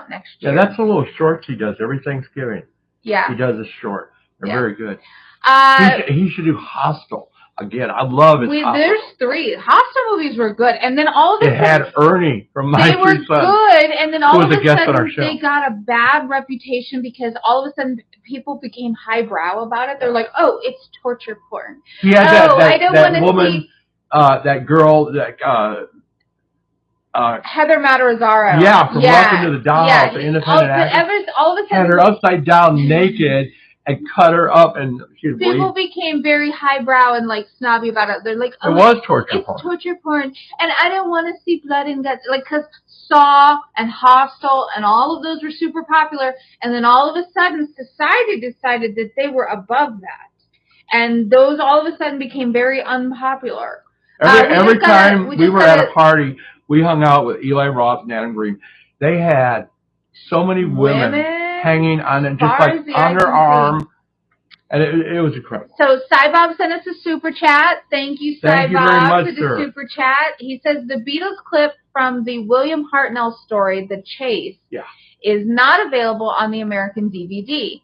next year.
Yeah, that's a little shorts he does every Thanksgiving.
Yeah.
He does a short. They're very good. He should do Hostel. Again, I love his Hostel.
There's 3. Hostel movies were good. And then all of a sudden...
It had Ernie from My Two Sons.
They were good. And then all of a sudden
they
got a bad reputation because all of a sudden people became highbrow about it. They're like, oh, it's torture porn.
He had that woman, that girl, that...
Heather Matarazzo.
Yeah, from Welcome to the Dolls, the independent actress.
All of a sudden...
Had her upside down naked and cut her up, and she'd bleed.
People became very highbrow and like snobby about it. They're like,
oh, it was torture porn.
It's torture porn, and I don't want to see blood and guts. Like, because Saw and Hostel and all of those were super popular, and then all of a sudden society decided that they were above that, and those all of a sudden became very unpopular.
Every time we were at a party, we hung out with Eli Roth and Adam Green. They had so many women hanging on it, just like on their arm. And it was incredible. So
Cybob sent us a super chat. Thank you, Cybob,
Thank you very much,
for the
sir.
super chat. He says the Beatles clip from the William Hartnell story, The Chase, is not available on the American DVD,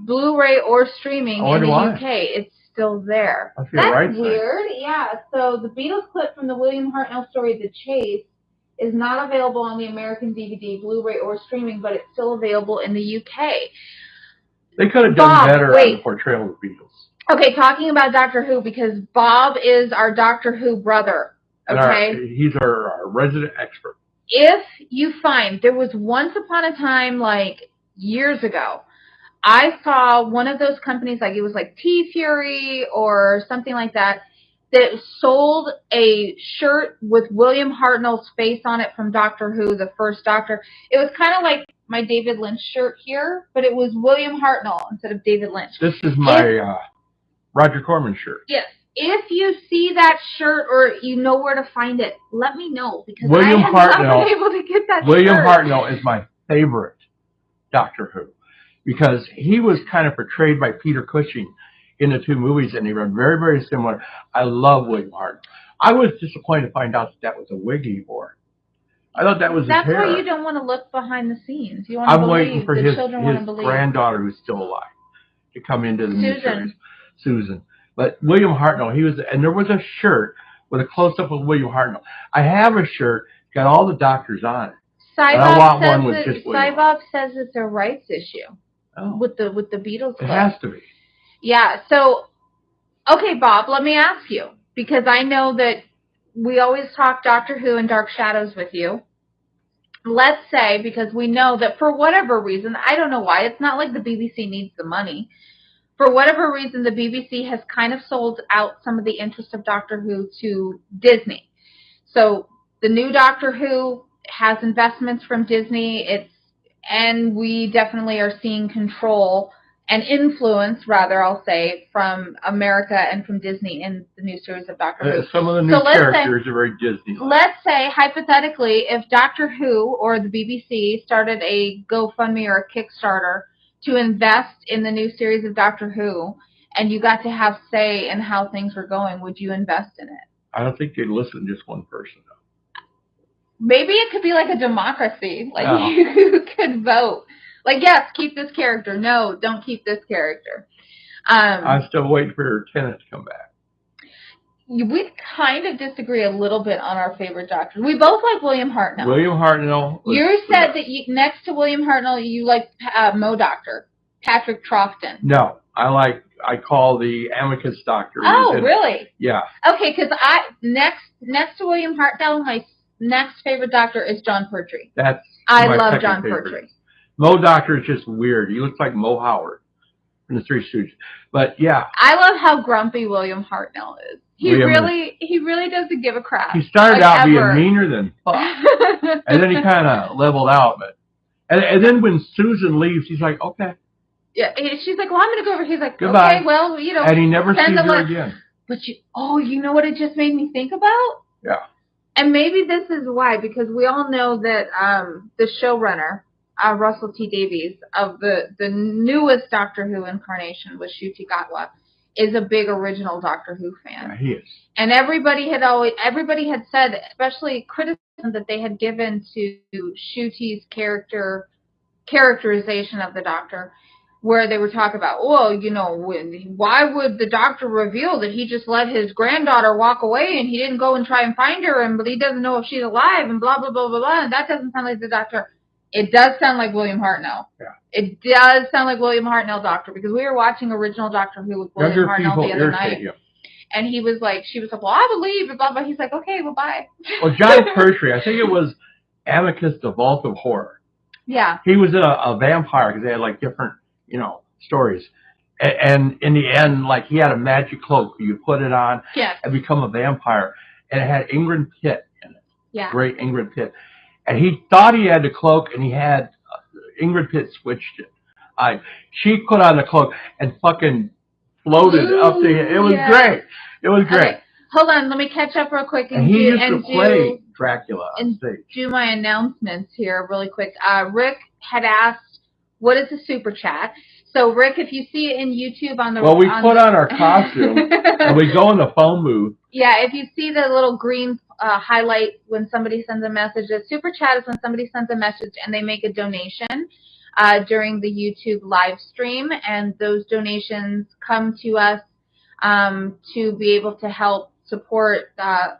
Blu-ray, or streaming in the UK. It's still there. That's weird. Yeah. So the Beatles clip from the William Hartnell story, The Chase, is not available on the American DVD, Blu-ray, or streaming, but it's still available in the UK.
They could have done better on the portrayal of the Beatles.
Okay, talking about Doctor Who, because Bob is our Doctor Who brother. Okay?
He's our resident expert.
If you find, there was once upon a time, like years ago, I saw one of those companies, like it was like T-Fury or something like that, that sold a shirt with William Hartnell's face on it from Doctor Who, the first Doctor. It was kind of like my David Lynch shirt here, but it was William Hartnell instead of David Lynch.
This is my Roger Corman shirt.
Yes. If you see that shirt or you know where to find it, let me know, because I have not been able to get that
William
shirt.
Hartnell is my favorite Doctor Who, because he was kind of portrayed by Peter Cushing in the two movies, and they were very, very similar. I love William Hartnell. I was disappointed to find out that was a wig he wore. I thought that was his hair.
That's why you don't want to look behind the scenes. You want to
I'm waiting for his granddaughter, who's still alive, to come into the new series. Susan. But William Hartnell, he was, and there was a shirt with a close-up of William Hartnell. I have a shirt, got all the doctors on it.
Cybob says it's a rights issue with the Beatles clip.
It has to be.
Yeah. So, okay, Bob, let me ask you, because I know that we always talk Doctor Who and Dark Shadows with you. Let's say, because we know that for whatever reason, I don't know why, it's not like the BBC needs the money. For whatever reason, the BBC has kind of sold out some of the interest of Doctor Who to Disney. So the new Doctor Who has investments from Disney. And we definitely are seeing control and influence, rather, I'll say, from America and from Disney in the new series of Doctor Who.
Some of the new characters are very Disney.
Let's say, hypothetically, if Doctor Who or the BBC started a GoFundMe or a Kickstarter to invest in the new series of Doctor Who, and you got to have say in how things were going, would you invest in it?
I don't think they'd listen to just one person, though.
Maybe it could be like a democracy. Like, you could vote. Like, yes, keep this character. No, don't keep this character.
I'm still waiting for Tennant to come back.
We kind of disagree a little bit on our favorite Doctor. We both like William Hartnell.
William Hartnell.
You said that next to William Hartnell, you like Mo Doctor, Patrick Troughton.
No, I call the Amicus Doctor.
Oh, really?
Yeah.
Okay, because next to William Hartnell, my next favorite Doctor is John Pertwee. I love John Pertwee.
Mo Doctor is just weird. He looks like Mo Howard from the Three Stooges. But yeah.
I love how grumpy William Hartnell is. He really doesn't give a crap.
He started out being meaner than fuck. And then he kind of leveled out. And then when Susan leaves, he's like, okay.
Yeah, she's like, well, I'm going to go over. He's like,
goodbye.
Okay, well, you know.
And he never sees her again.
But you know what it just made me think about?
Yeah.
And maybe this is why, because we all know that the showrunner, Russell T Davies, of the newest Doctor Who incarnation with Ncuti Gatwa, is a big original Doctor Who fan.
Yeah, he is.
And everybody had said, especially criticism that they had given to Ncuti's characterization of the Doctor, where they were talking about, why would the Doctor reveal that he just let his granddaughter walk away and he didn't go and try and find her, but he doesn't know if she's alive, and blah, blah, blah, blah, blah. And that doesn't sound like the Doctor. It does sound like William Hartnell.
Yeah.
It does sound like William Hartnell Doctor, because we were watching original Doctor Who with William Hartnell the other night.
You.
And she was like, well, I believe, and blah, blah. He's like, okay, well, bye.
Well, John Pertwee, I think it was Amicus, the Vault of Horror.
Yeah.
He was a vampire, because they had like different, stories. And in the end, like, he had a magic cloak. You put it on and become a vampire. And it had Ingrid Pitt in it.
Yeah.
Great Ingrid Pitt. And he thought he had the cloak, and he had Ingrid Pitt switched it. She put on the cloak and fucking floated up the. It was great. It was great.
Okay. Hold on, let me catch up real quick
and he used to play Dracula on stage.
Do my announcements here really quick. Rick had asked, "What is a super chat?" So Rick, if you see it in YouTube on the
we put on our costume and we go in the phone booth.
Yeah, if you see the little green highlight when somebody sends a message, a super chat is when somebody sends a message and they make a donation during the YouTube live stream, and those donations come to us to be able to help support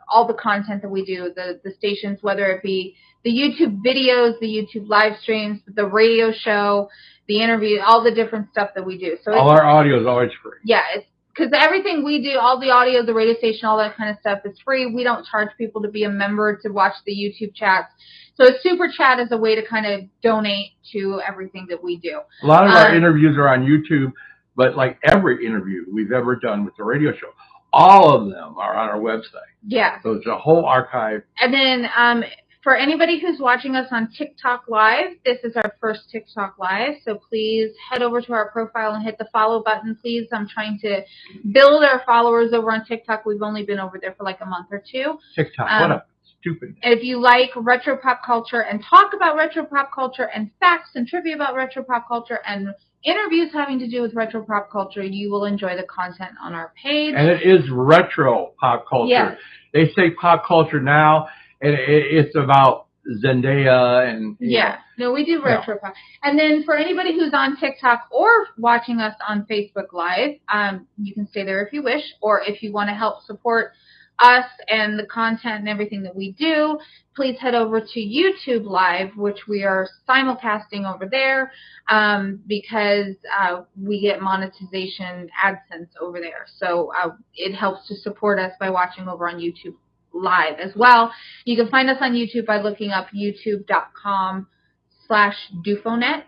all the content that we do, the stations, whether it be the YouTube videos, the YouTube live streams, the radio show, the interview, all the different stuff that we do. So
all our audio is always free.
Yeah, it's because everything we do, all the audio, the radio station, all that kind of stuff is free. We don't charge people to be a member to watch the YouTube chats. So a super chat is a way to kind of donate to everything that we do.
A lot of our interviews are on YouTube, but like every interview we've ever done with the radio show, all of them are on our website.
Yeah.
So it's a whole archive.
And then for anybody who's watching us on TikTok Live, this is our first TikTok Live. So please head over to our profile and hit the follow button, please. I'm trying to build our followers over on TikTok. We've only been over there for like a month or two.
TikTok, what a stupid name.
If you like retro pop culture and talk about retro pop culture and facts and trivia about retro pop culture and interviews having to do with retro pop culture, you will enjoy the content on our page.
And it is retro pop culture.
Yes.
They say pop culture now, and it's about Zendaya and
No, we do retro pop. And then for anybody who's on TikTok or watching us on Facebook Live, you can stay there if you wish, or if you want to help support us and the content and everything that we do, please head over to YouTube Live, which we are simulcasting over there because we get monetization AdSense over there. So it helps to support us by watching over on YouTube Live as well. You can find us on YouTube by looking up youtube.com/Dufonet, DUFOENET.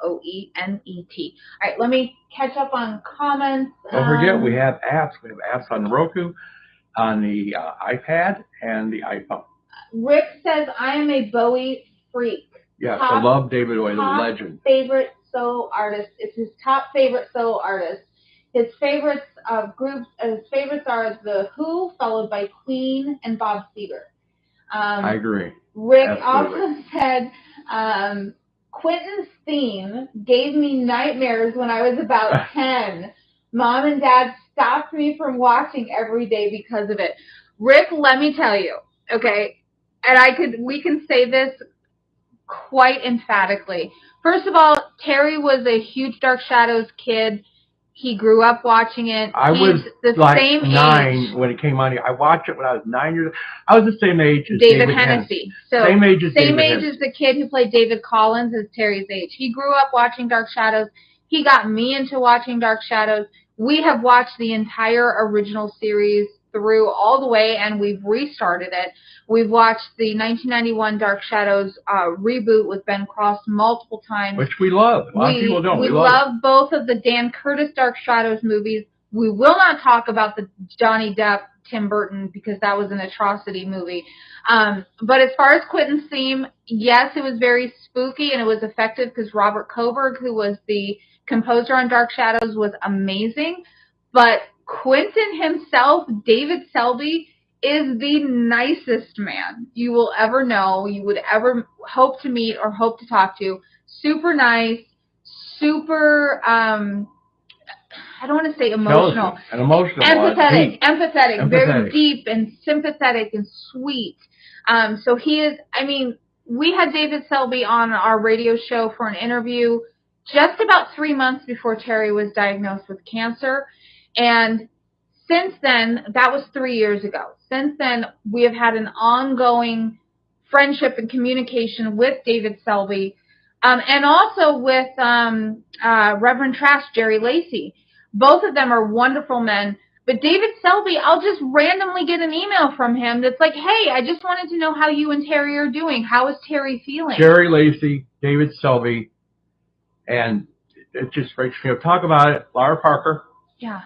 All right, let me catch up on comments.
Don't forget, we have apps. We have apps on Roku, on the iPad, and the iPhone.
Rick says, I am a Bowie freak.
Yes, I love David Bowie, the legend.
Favorite solo artist. It's his top favorite solo artist. His favorites groups, his favorites are The Who, followed by Queen and Bob Seger.
I agree.
Rick also said, Quentin's theme gave me nightmares when I was about 10. Mom and Dad stopped me from watching every day because of it. Rick, let me tell you, okay, and we can say this quite emphatically. First of all, Terry was a huge Dark Shadows kid. He grew up watching it.
I was like 9 when it came on. I watched it when I was 9 years old. I was the same age as David Hennessy.
So
same age as
the kid who played David Collins as Terry's age. He grew up watching Dark Shadows. He got me into watching Dark Shadows. We have watched the entire original series through all the way, and we've restarted it. We've watched the 1991 Dark Shadows reboot with Ben Cross multiple times.
Which we love. A lot of people don't.
We love both of the Dan Curtis Dark Shadows movies. We will not talk about the Johnny Depp, Tim Burton, because that was an atrocity movie. But as far as Quentin's theme, yes, it was very spooky, and it was effective because Robert Koberg, who was the composer on Dark Shadows, was amazing. But Quentin himself, David Selby, is the nicest man you will ever know, you would ever hope to meet or hope to talk to. Super nice, super, I don't want to say emotional. Empathetic, very deep and sympathetic and sweet. So he is, I mean, we had David Selby on our radio show for an interview just about 3 months before Terry was diagnosed with cancer. And since then, that was 3 years ago. Since then, we have had an ongoing friendship and communication with David Selby, and also with Reverend Trash, Jerry Lacey. Both of them are wonderful men. But David Selby, I'll just randomly get an email from him that's like, hey, I just wanted to know how you and Terry are doing. How is Terry feeling?
Jerry Lacey, David Selby, and it just breaks me up. Talk about it. Laura Parker.
Yeah.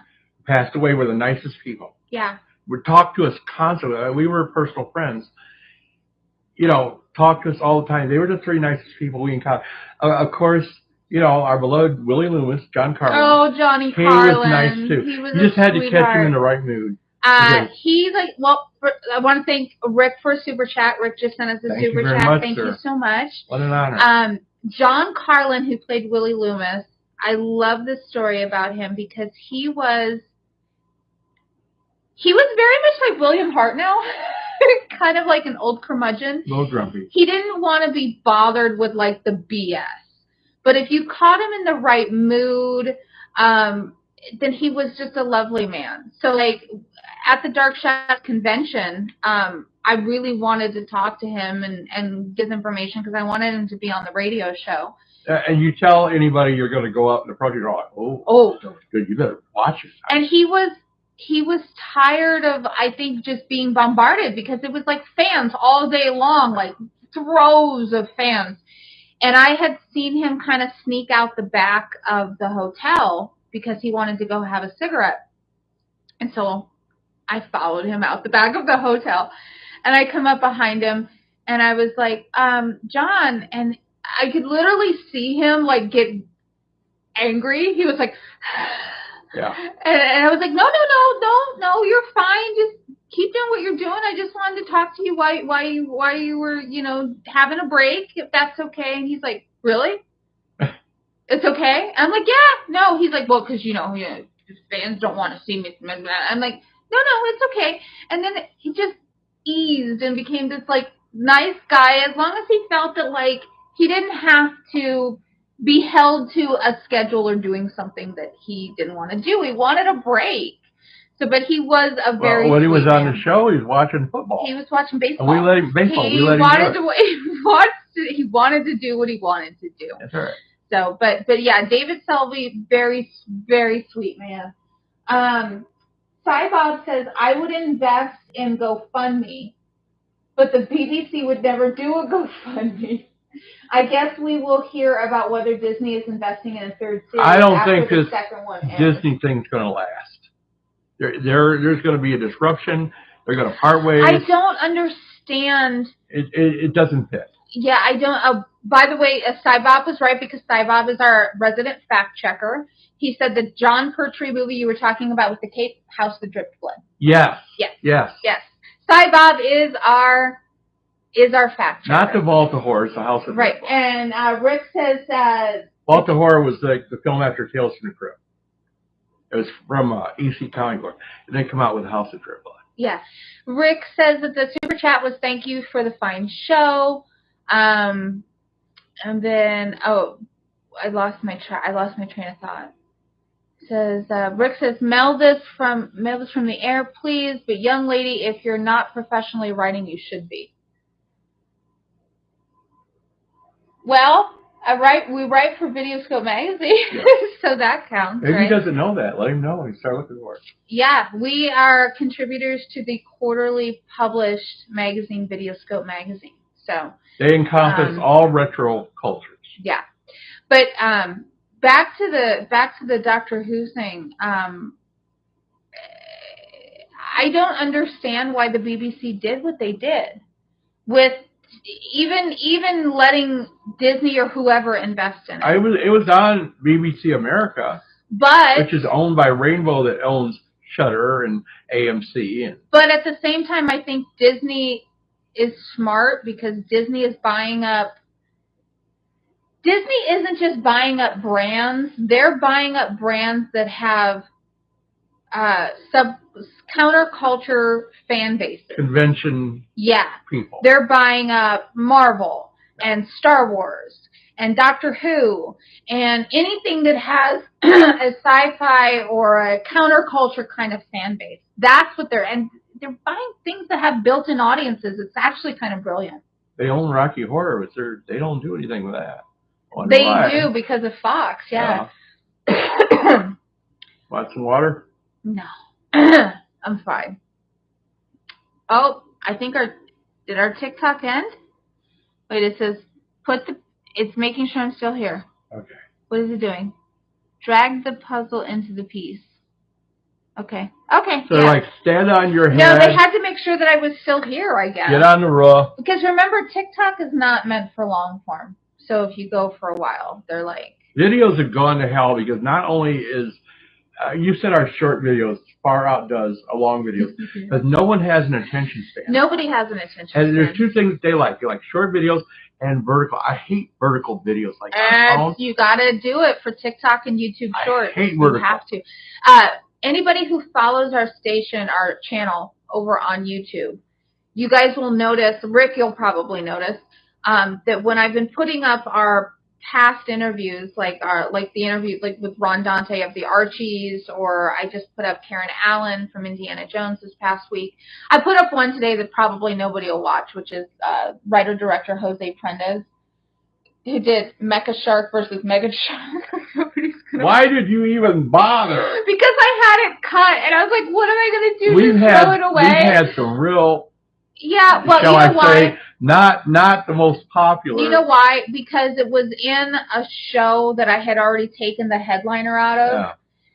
Passed away. Were the nicest people.
Yeah.
Would talk to us constantly. We were personal friends. Talk to us all the time. They were the three nicest people we encountered. Of course, our beloved Willie Loomis, John Carlin.
Oh, Johnny Carlin.
He was nice too. You just had to catch him in the right mood.
He's like, I want to thank Rick for a super chat. Rick just sent us a super chat. Thank you so much.
What an honor.
John Carlin, who played Willie Loomis, I love this story about him because he was very much like William Hartnell, kind of like an old curmudgeon.
A little grumpy.
He didn't want to be bothered with like the BS. But if you caught him in the right mood, then he was just a lovely man. So like at the Dark Shadows convention, I really wanted to talk to him and give information because I wanted him to be on the radio show.
And you tell anybody you're going to go out and approach you, you're like, oh, good, you better watch it.
And he was tired of, I think, just being bombarded because it was like fans all day long, like throes of fans. And I had seen him kind of sneak out the back of the hotel because he wanted to go have a cigarette. And so I followed him out the back of the hotel. And I come up behind him and I was like, John, and I could literally see him like get angry. He was like,
yeah.
And I was like, no, you're fine. Just keep doing what you're doing. I just wanted to talk to you why you were, having a break, if that's okay. And he's like, really? It's okay? I'm like, yeah. No, he's like, well, because, fans don't want to see me. I'm like, no, it's okay. And then he just eased and became this, like, nice guy as long as he felt that, like, he didn't have to be held to a schedule or doing something that he didn't want to do. He wanted a break. So, but he was a very
when he was on
man.
the show, he was watching football.
He was watching baseball.
And we let him
He wanted to do what he wanted to do.
That's right.
So, but yeah, David Selvey, very, very sweet man. Cy Bob says, I would invest in GoFundMe, but the BBC would never do a GoFundMe. I guess we will hear about whether Disney is investing in a third series.
I don't think this
second one
Disney thing's going to last. There's going to be a disruption. They're going to part ways.
I don't understand.
It doesn't fit.
Yeah, I don't. By the way, Cy Bob was right because Cy Bob is our resident fact checker. He said the John Pertwee movie you were talking about with the Cape House that Dripped Blood.
Yes.
Cy Bob is our fact checker.
Not the Vault of Horror, it's the House of
Right. And Rick says
Vault of Horror was the film after Tales from the Crypt. It was from EC Comic Book. And they come out with House of Dripped Blood.
Yeah. Rick says that the super chat was thank you for the fine show. And then I lost my train of thought. Says Rick says mail this from the air, please. But young lady, if you're not professionally writing, you should be. Well, we write for Videoscope magazine, yeah. So that counts.
Maybe
right?
he doesn't know that. Let him know and start looking for it.
Yeah, we are contributors to the quarterly published magazine, Videoscope magazine. So
they encompass all retro cultures.
Yeah, but back to the Doctor Who thing. I don't understand why the BBC did what they did with. Even letting Disney or whoever invest in it.
It was on BBC America, which is owned by Rainbow that owns Shudder and AMC.
But at the same time, I think Disney is smart because Disney is buying up. Disney isn't just buying up brands; they're buying up brands that have counterculture fan bases. Convention people. They're buying up Marvel and Star Wars and Doctor Who and anything that has a sci-fi or a counterculture kind of fan base. That's what they're buying things that have built-in audiences. It's actually kind of brilliant.
They own Rocky Horror, but they don't do anything with that.
They do because of Fox, yeah.
Want some water?
No. I'm fine. Oh, I think did our TikTok end? Wait, it says it's making sure I'm still here.
Okay.
What is it doing? Drag the puzzle into the piece. Okay.
So like stand on your head.
No, they had to make sure that I was still here, I guess.
Get on the roof.
Because remember, TikTok is not meant for long form. So if you go for a while, they're like...
Videos have gone to hell because not only is... you said our short videos far outdoes a long videos. Because no one has an attention span.
Nobody has an attention span.
And there's two things they like. They like short videos and vertical. I hate vertical videos like that.
You got to do it for TikTok and YouTube Shorts.
I hate vertical.
You have to. Anybody who follows our station, our channel over on YouTube, you guys will notice, Rick, you'll probably notice, that when I've been putting up our past interviews, like the interview like with Ron Dante of the Archies, or I just put up Karen Allen from Indiana Jones this past week. I put up one today that probably nobody will watch, which is writer-director Jose Prendes, who did Mecha Shark versus Mega Shark.
Why did you even bother?
Because I had it cut, and I was like, what am I going to do? Throw it away?
We've had some real,
well,
shall I say, not the most popular.
You know why? Because it was in a show that I had already taken the headliner out of. Yeah.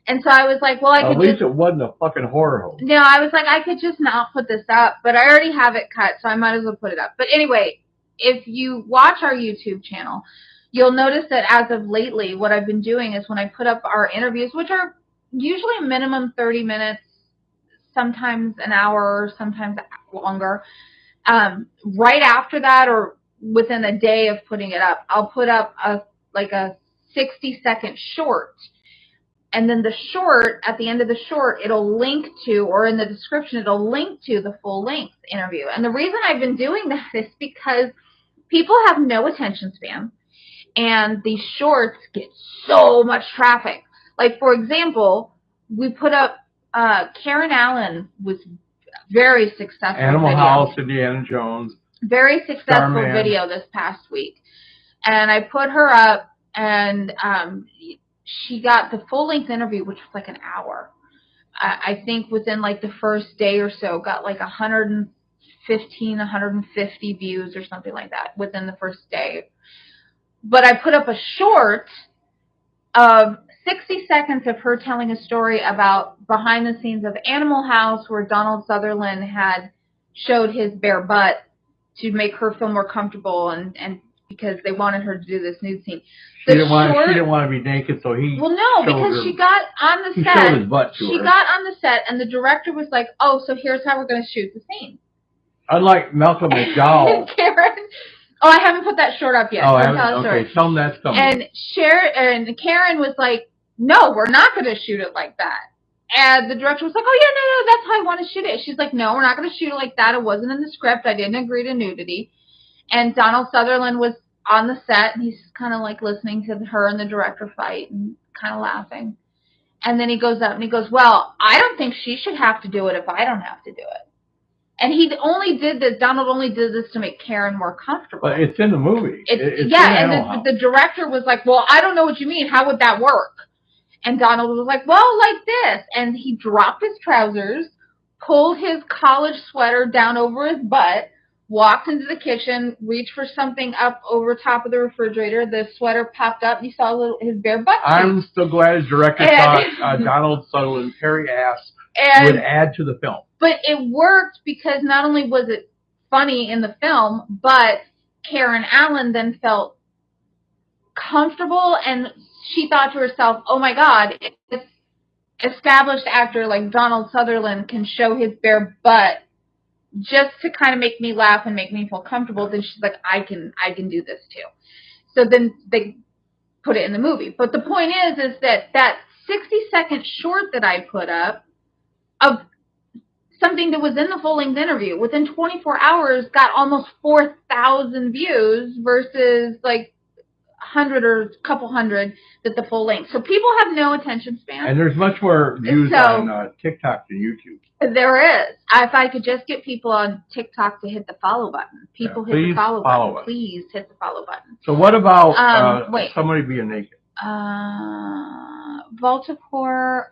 And so I was like, well,
at least it wasn't a fucking horror host.
No, I was like, I could just not put this up, but I already have it cut, so I might as well put it up. But anyway, if you watch our YouTube channel, you'll notice that as of lately, what I've been doing is when I put up our interviews, which are usually a minimum 30 minutes, sometimes an hour, sometimes longer, right after that or within a day of putting it up, I'll put up a 60-second short. And then the short, at the end of the short, it'll link to, or in the description, it'll link to the full-length interview. And the reason I've been doing that is because people have no attention span, and these shorts get so much traffic. Like, for example, we put up, Karen Allen was very successful
Animal
video.
House, Indiana Jones.
Very successful video this past week. And I put her up, and she got the full-length interview, which was like an hour. I think within like the first day or so, got like 115, 150 views or something like that within the first day. But I put up a short of 60 seconds of her telling a story about behind the scenes of Animal House, where Donald Sutherland had showed his bare butt to make her feel more comfortable, and because they wanted her to do this nude scene.
She didn't want to be naked, so he.
Well, no, because she got on the set.
He showed his butt to her.
She got on the set, and the director was like, "Oh, so here's how we're going to shoot the scene."
Unlike Malcolm McDowell.
Karen. Oh, I haven't put that short up yet.
Oh, okay. Tell them that's coming.
And Karen was like, "No, we're not going to shoot it like that." And the director was like, "Oh, yeah, no, that's how I want to shoot it." She's like, "No, we're not going to shoot it like that. It wasn't in the script. I didn't agree to nudity." And Donald Sutherland was on the set, and he's kind of like listening to her and the director fight and kind of laughing. And then he goes up and he goes, "Well, I don't think she should have to do it if I don't have to do it." And Donald only did this to make Karen more comfortable.
But it's in the movie.
And the director was like, "Well, I don't know what you mean. How would that work?" And Donald was like, "Well, like this." And he dropped his trousers, pulled his college sweater down over his butt, walked into the kitchen, reached for something up over top of the refrigerator. The sweater popped up, and you saw his bare butt.
I'm so glad his director thought Donald Sutherland's hairy ass would add to the film.
But it worked because not only was it funny in the film, but Karen Allen then felt comfortable, and she thought to herself, "Oh my God, this established actor like Donald Sutherland can show his bare butt just to kind of make me laugh and make me feel comfortable." Then she's like, I can do this too. So then they put it in the movie. But the point is that 60-second short that I put up of something that was in the full-length interview within 24 hours got almost 4,000 views versus like 100 or a couple hundred that the full length. So people have no attention span.
And there's much more views on TikTok than YouTube.
There is. If I could just get people on TikTok to hit the follow button. Hit the follow button. Please hit the follow button.
So what about somebody being naked?
Baltimore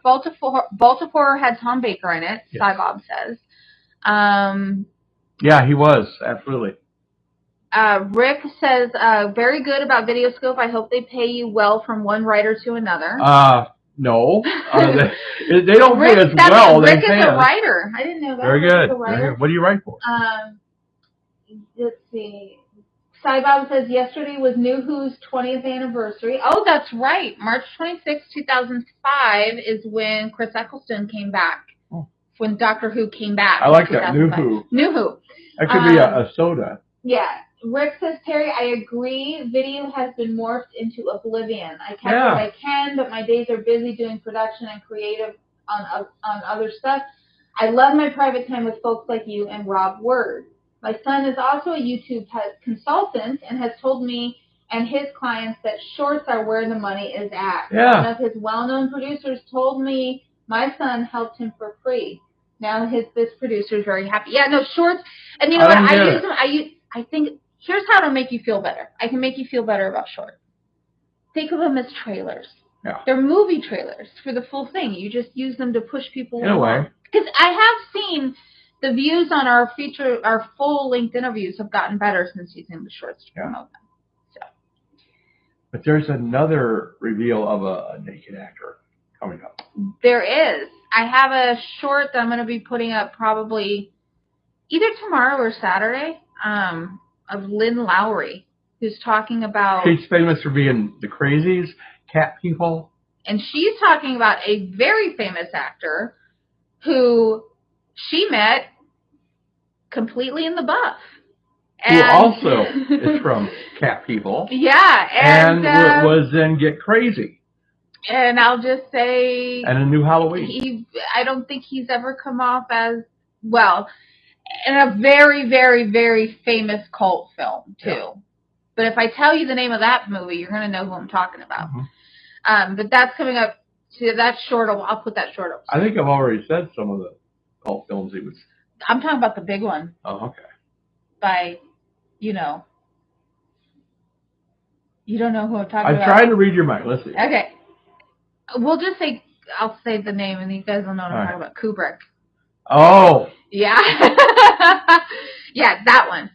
had Tom Baker in it, yes. Cy Bob says.
Yeah, he was, absolutely.
Rick says, very good about Videoscope. I hope they pay you well from one writer to another.
No. They don't pay us well.
Rick is a writer. I didn't know that.
Very good. Very good. What do you write for?
Let's see. Cybob says, yesterday was New Who's 20th anniversary. Oh, that's right. March 26, 2005 is when Chris Eccleston came back. Oh. When Doctor Who came back.
I like that. New Who.
New Who.
That could be a soda.
Yeah. Rick says, Terry, I agree. Video has been morphed into oblivion. I catch what I can, but my days are busy doing production and creative on other stuff. I love my private time with folks like you and Rob Word. My son is also a YouTube consultant and has told me and his clients that shorts are where the money is at. Yeah. One of his well-known producers told me my son helped him for free. Now this producer is very happy. Yeah, no, shorts. And you know what? I think here's how to make you feel better. I can make you feel better about shorts. Think of them as trailers. Yeah. They're movie trailers for the full thing. You just use them to push people along. In a way. Because I have seen the views on our full-length interviews have gotten better since using the shorts to promote them. So.
But there's another reveal of a naked actor coming up.
There is. I have a short that I'm going to be putting up probably either tomorrow or Saturday of Lynn Lowry, who's talking about...
She's famous for being the Crazies, Cat People.
And she's talking about a very famous actor who she met completely in the buff.
Who also is from Cat People.
Yeah.
And was then Get Crazy.
And I'll just say...
And a new Halloween.
I don't think he's ever come off as... Well, in a very, very, very famous cult film, too. Yeah. But if I tell you the name of that movie, you're going to know who I'm talking about. Mm-hmm. But that's coming up. To that short, I'll put that short up.
I think I've already said some of the cult films he was...
I'm talking about the big one.
Oh, okay.
By, you don't know who I'm talking about.
I'm trying to read your mind. Let's see.
Okay. We'll just say, I'll say the name and you guys will know what I'm talking about. Kubrick.
Oh.
Yeah. Yeah, that one.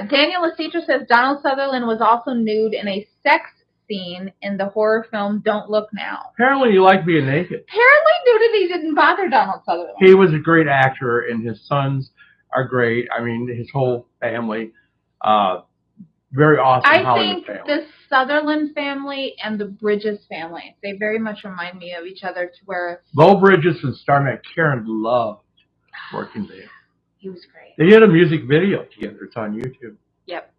Daniel Lasitra says Donald Sutherland was also nude in a sex scene in the horror film Don't Look Now.
Apparently you like being naked.
Apparently nudity didn't bother Donald Sutherland.
He was a great actor and his sons are great. I mean, his whole family. Very awesome Hollywood family. I think the Sutherland family and the Bridges family, they very much remind me of each other to where... Bo Bridges and Starman Karen loved working there.
He was great.
They did a music video together. It's on YouTube.
Yep.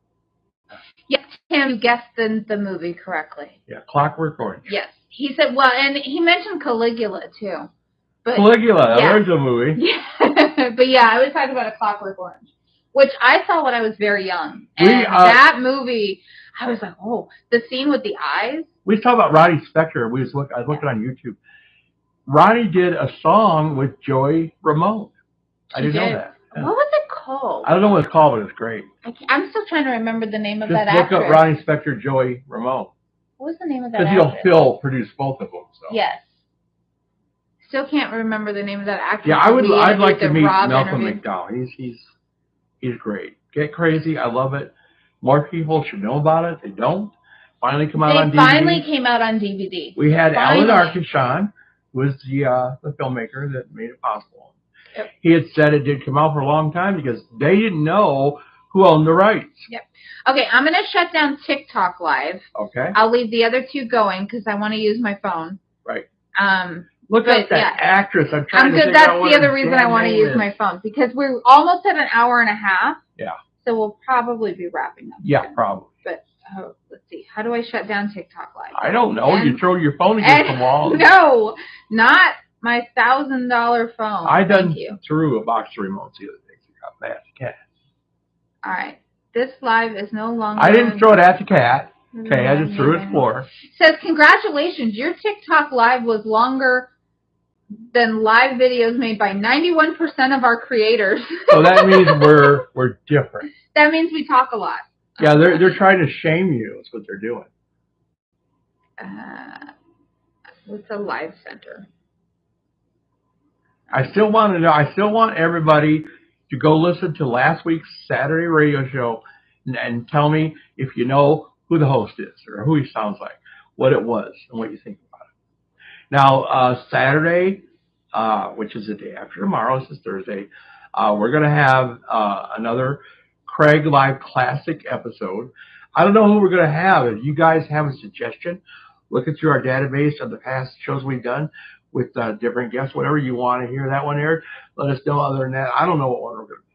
Yes, Tim, you guessed the movie correctly.
Yeah, Clockwork Orange.
Yes. He said, well, and he mentioned Caligula, too. But,
Caligula, the original movie.
Yeah. But yeah, I was talking about A Clockwork Orange, which I saw when I was very young. And that movie, I was like, oh, the scene with the eyes.
We was talking about Ronnie Spector. I was looking on YouTube. Ronnie did a song with Joey Ramone. I didn't know that.
Yeah. What was it called?
I don't know what it's called, but it's great.
I'm still trying to remember the name of that actress.
Just look up Ronnie Spector, Joey Ramone.
What was the name of that actress?
Because Phil produced both of them. So.
Yes. Still can't remember the name of that actress.
Yeah, I'd like to meet Malcolm McDowell. He's great. Get Crazy. I love it. More people should know about it. They don't. Finally come out on DVD. They
finally came out on DVD.
We had Alan Arcachon, who was the filmmaker that made it possible. Yep. He had said it did come out for a long time because they didn't know who owned the rights.
Yep. Okay, I'm going to shut down TikTok Live.
Okay.
I'll leave the other two going because I want to use my phone.
Right. Look at that actress. I'm trying to figure
that's
out
the other reason I want to use my phone because we're almost at an hour and a half.
Yeah.
So we'll probably be wrapping up.
Yeah, probably.
But let's see. How do I shut down TikTok Live?
I don't know. You throw your phone against the wall.
No, not my $1,000 phone.
I done threw a box of remotes the other day. Got mad at the cat.
All right. This live is no longer...
I didn't throw it at the cat. Okay, I just threw it at the floor.
It says, congratulations. Your TikTok Live was longer than live videos made by 91% of our creators.
So that means we're different.
That means we talk a lot.
Yeah, they're trying to shame you. That's what they're doing.
What's a live center?
I still want everybody to go listen to last week's Saturday radio show and tell me if you know who the host is or who he sounds like, what it was, and what you think about it. Now, Saturday, which is the day after tomorrow, this is Thursday, we're going to have another CRAGG Live Classic episode. I don't know who we're going to have. If you guys have a suggestion, look through our database of the past shows we've done with different guests, whatever you want to hear that one aired. Let us know. Other than that, I don't know what one we're going
to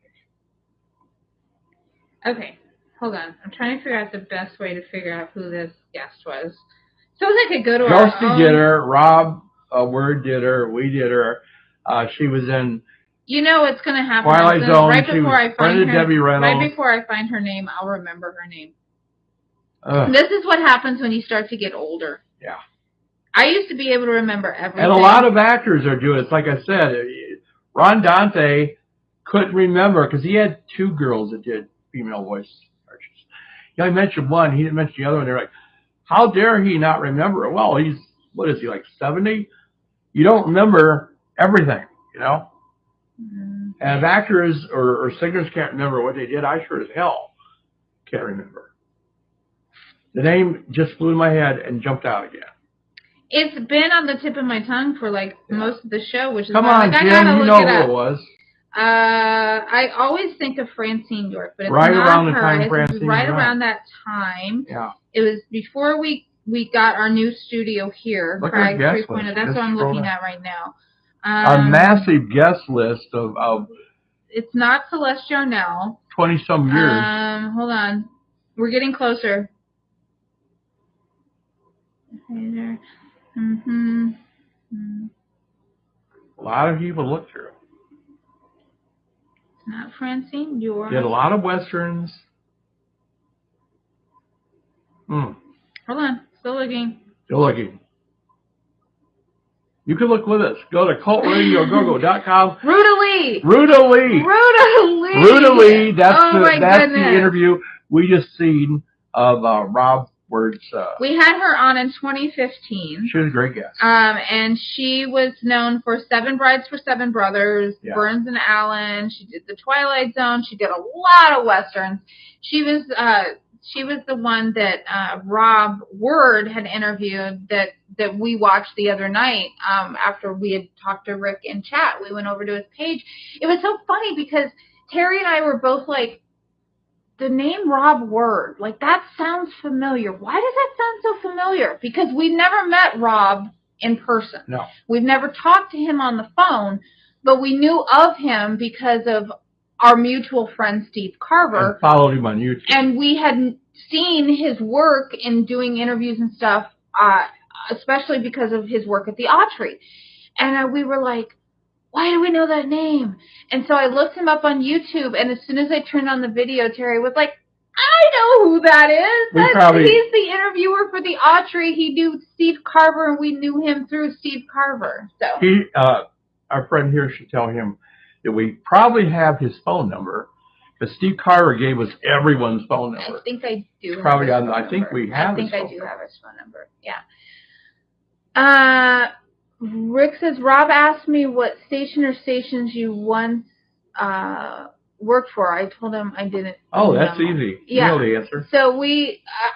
pick. Okay, hold on. I'm trying to figure out the best way to figure out who this guest was. So I could go to our
Ghosty did her. Rob Word did her. We did her. She was in.
You know what's going to happen?
Twilight Zone.
Right before I find her.
Debbie Reynolds.
Right before I find her name, I'll remember her name. This is what happens when you start to get older.
Yeah.
I used to be able to remember everything.
And a lot of actors are doing it. It's like I said, Ron Dante couldn't remember because he had two girls that did female voice arches. You know, I mentioned one. He didn't mention the other one. They're like, how dare he not remember it? Well, he's, what is he, like 70? You don't remember everything, you know? Mm-hmm. And if actors or singers can't remember what they did, I sure as hell can't remember. The name just flew in my head and jumped out again.
It's been on the tip of my tongue for most of the show, which is
Come on, Jim, you know who it was.
I always think of Francine York, but it's
right
not
around
her.
The time Francine
right around that time.
Yeah.
It was before we got our new studio here, CRAGG 3.0. That's what I'm looking at right now.
A massive guest list of.
It's not Celeste Yarnell.
20-some years.
Hold on, we're getting closer. Mm-hmm.
A lot of people look through.
It's not Francine York.
Did a lot of westerns.
Hold on, still looking.
Still looking. You can look with us. Go to cultradiogogo.com.
Ruta Lee.
Ruta Lee.
Ruta Lee.
Ruta Lee. That's
goodness.
The interview we just seen of Rob Word's.
We had her on in 2015.
She was a great guest.
And she was known for Seven Brides for Seven Brothers,
yeah.
Burns and Allen. She did The Twilight Zone. She did a lot of westerns. She was the one that Rob Word had interviewed that we watched the other night after we had talked to Rick in chat. We went over to his page. It was so funny because Terry and I were both like, the name Rob Word, like that sounds familiar. Why does that sound so familiar? Because we never met Rob in person.
No.
We've never talked to him on the phone, but we knew of him because of our mutual friend Steve Carver.
And followed him on YouTube.
And we had seen his work in doing interviews and stuff, especially because of his work at the Autry. And we were like, why do we know that name? And so I looked him up on YouTube, and as soon as I turned on the video, Terry was like, I know who that is. He's the interviewer for the Autry. He knew Steve Carver, and we knew him through Steve Carver. So
our friend here should tell him that we probably have his phone number, because Steve Carver gave us everyone's phone number.
I think I do.
It's probably on. I think we have.
I think I do have his phone number. Yeah. Rick says, Rob asked me what station or stations you once worked for. I told him I didn't.
Oh, that's easy.
Yeah.
You know the answer.
So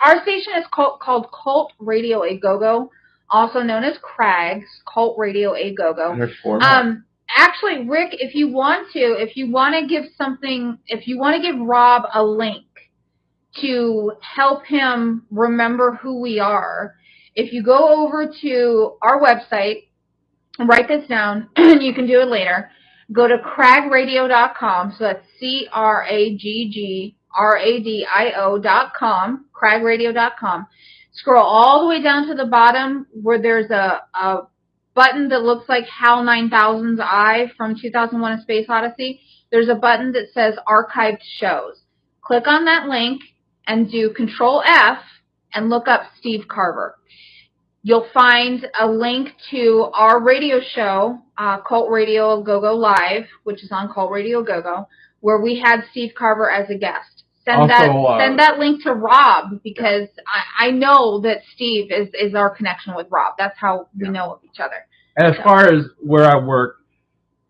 our station is called Cult Radio A Go-Go, also known as CRAGG, Cult Radio A Go-Go.
And there's 4 more.
Actually, Rick, if you want to give Rob a link to help him remember who we are, if you go over to our website, write this down, you can do it later. Go to craggradio.com. So that's CRAGGRADIO.com, craggradio.com. Scroll all the way down to the bottom where there's a button that looks like HAL 9000's eye from 2001: A Space Odyssey. There's a button that says Archived Shows. Click on that link and do Control F and look up Steve Carver. You'll find a link to our radio show, Cult Radio Go-Go Live, which is on Cult Radio Go-Go, where we had Steve Carver as a guest. Send that link to Rob, because I know that Steve is our connection with Rob. That's how we know of each other.
And as far as where I work,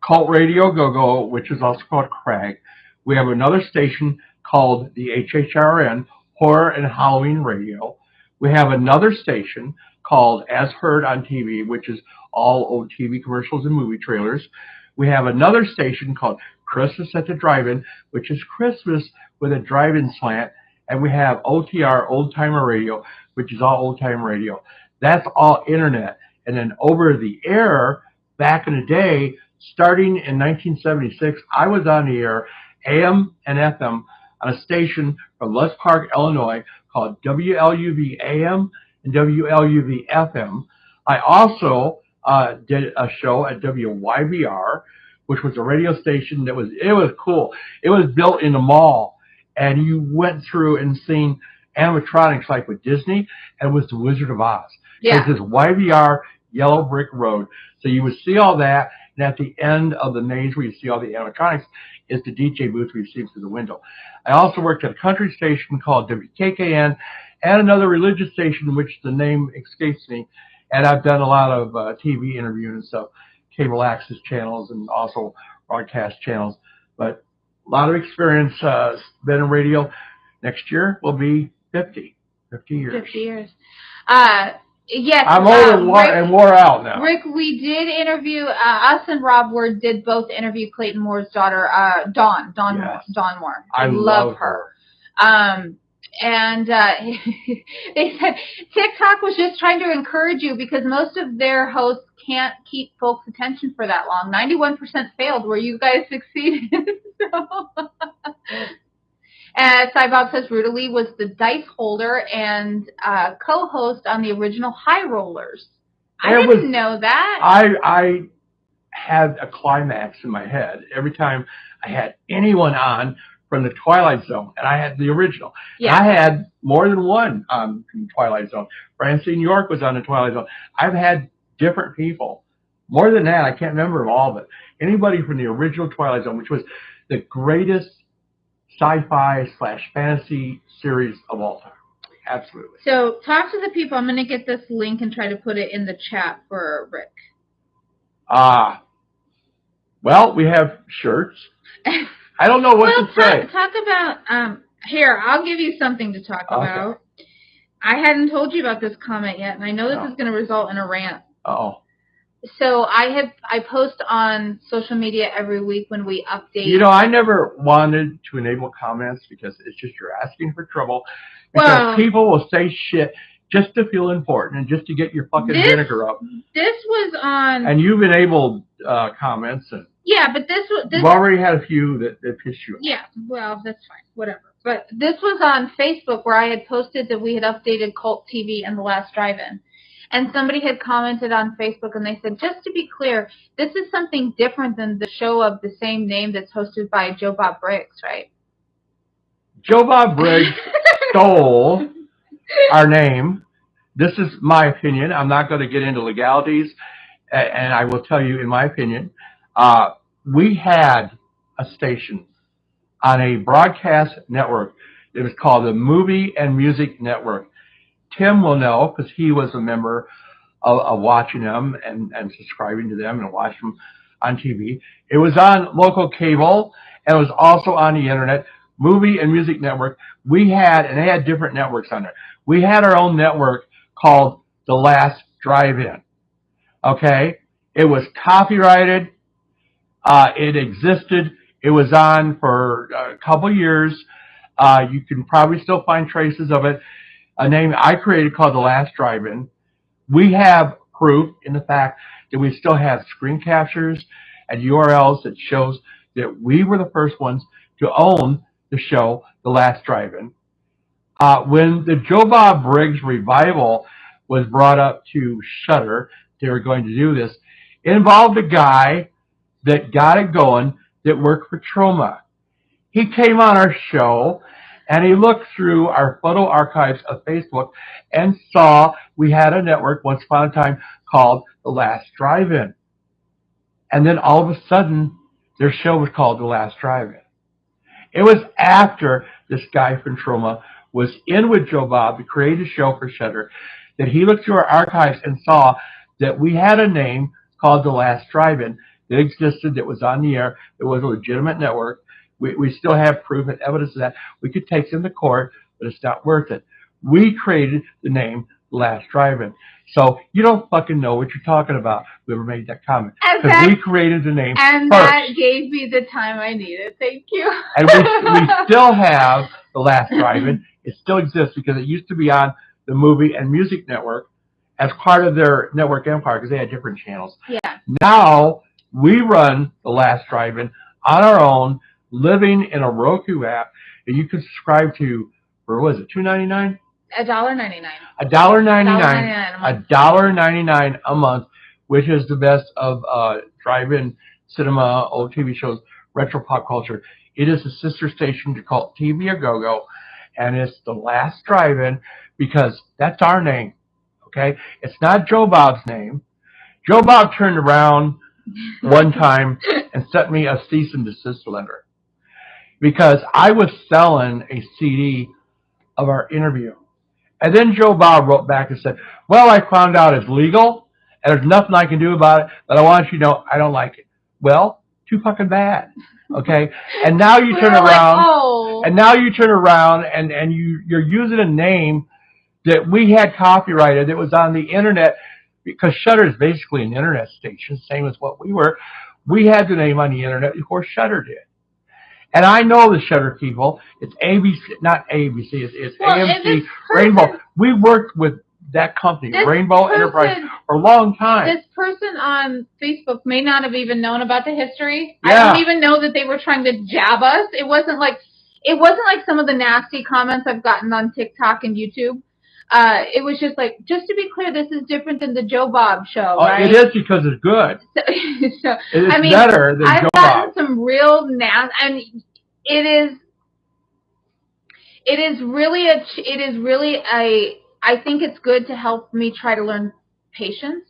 Cult Radio Go-Go, which is also called CRAGG, we have another station called the HHRN, Horror and Halloween Radio. We have another station called As Heard on TV, which is all old TV commercials and movie trailers. We have another station called Christmas at the Drive-In, which is Christmas with a drive-in slant. And we have OTR, Old Timer Radio, which is all old time radio. That's all internet. And then over the air, back in the day, starting in 1976, I was on the air, AM and FM, on a station from Les Park, Illinois, called WLUV AM and WLUV FM. I also did a show at WYBR, which was a radio station it was cool. It was built in a mall, and you went through and seen animatronics like with Disney, and it was the Wizard of Oz.
Yeah.
It's this YBR yellow brick road. So you would see all that, and at the end of the maze where you see all the animatronics is the DJ booth where you see through the window. I also worked at a country station called WKKN and another religious station, which the name escapes me. And I've done a lot of TV interviewing and stuff, cable access channels and also broadcast channels. But a lot of experience, been in radio. Next year will be 50 years.
50 years. Yes.
I'm old and wore out now.
Rick, we did interview, us and Rob Ward did both interview Clayton Moore's daughter, Dawn
Yes.
Moore.
I love her.
And they said TikTok was just trying to encourage you because most of their hosts can't keep folks' attention for that long. 91% failed where you guys succeeded. And Cybob says Ruta Lee was the dice holder and co-host on the original High Rollers. I didn't know that.
I had a climax in my head every time I had anyone on from the Twilight Zone, and I had the original.
Yeah.
I had more than one from the Twilight Zone. Francine York was on the Twilight Zone. I've had different people. More than that, I can't remember them all, but anybody from the original Twilight Zone, which was the greatest sci-fi / fantasy series of all time. Absolutely.
So talk to the people. I'm going to get this link and try to put it in the chat for Rick.
Well, we have shirts. I don't know what to say.
Talk about, here, I'll give you something to talk about. I hadn't told you about this comment yet, and I know this is going to result in a rant.
Uh-oh.
So I post on social media every week when we update.
You know, I never wanted to enable comments because it's just you're asking for trouble. Because people will say shit just to feel important and just to get your fucking vinegar up.
This was on.
And you've enabled comments. And
yeah, but this was.
You've already had a few that pissed you off.
Yeah, well, that's fine. Whatever. But this was on Facebook where I had posted that we had updated Cult TV and The Last Drive-In. And somebody had commented on Facebook and they said, just to be clear, this is something different than the show of the same name that's hosted by Joe Bob Briggs, right?
Joe Bob Briggs stole our name. This is my opinion. I'm not going to get into legalities. And I will tell you, in my opinion, we had a station on a broadcast network. It was called the Movie and Music Network. Tim will know because he was a member of watching them and subscribing to them and watching them on TV. It was on local cable and it was also on the internet, Movie and Music Network. We had, and they had different networks on there. We had our own network called The Last Drive-In. Okay? It was copyrighted. It existed. It was on for a couple years. You can probably still find traces of it. A name I created called The Last Drive-In. We have proof in the fact that we still have screen captures and URLs that shows that we were the first ones to own the show, The Last Drive-In. When the Joe Bob Briggs revival was brought up to Shudder, they were going to do this. It involved a guy that got it going that worked for Trauma. He came on our show and he looked through our photo archives of Facebook and saw we had a network once upon a time called The Last Drive-In. And then all of a sudden, their show was called The Last Drive-In. It was after this guy from Trauma was in with Joe Bob to create a show for Shudder that he looked through our archives and saw that we had a name called The Last Drive-In that existed, that was on the air, it was a legitimate network. We still have proof and evidence of that. We could take them to court, but it's not worth it. We created the name Last Drive-In. So you don't fucking know what you're talking about. Whoever made that comment. Because we created the name
and
first.
That gave me the time I needed. Thank you.
And we still have the Last Drive-In. It still exists because it used to be on the Movie and Music Network as part of their network empire because they had different channels.
Yeah.
Now we run the Last Drive-In on our own, living in a Roku app, and you can subscribe to, for what is it, $2.99?
$1.99.
$1.99 a month, which is the best of drive-in cinema, old TV shows, retro pop culture. It is a sister station to call TV A Go-Go, and it's the Last Drive-In because that's our name. Okay, it's not Joe Bob's name. Joe Bob turned around one time and sent me a cease and desist letter because I was selling a CD of our interview. And then Joe Bob wrote back and said, well, I found out it's legal and there's nothing I can do about it, but I want you to know I don't like it. Well, too fucking bad. Okay? And now you turn around and you're using a name that we had copyrighted that was on the internet because Shudder is basically an internet station, same as what we were. We had the name on the internet before Shudder did. And I know the Shudder people. It's ABC, not ABC. It's AMC, Rainbow. We worked with that company, Rainbow Enterprise, for a long time.
This person on Facebook may not have even known about the history.
Yeah.
I didn't even know that they were trying to jab us. It wasn't like some of the nasty comments I've gotten on TikTok and YouTube. It was just like, just to be clear, this is different than the Joe Bob show, right?
It is because it's good.
So,
it's better than Joe Bob.
I've gotten some real nasty, and it is really I think it's good to help me try to learn patience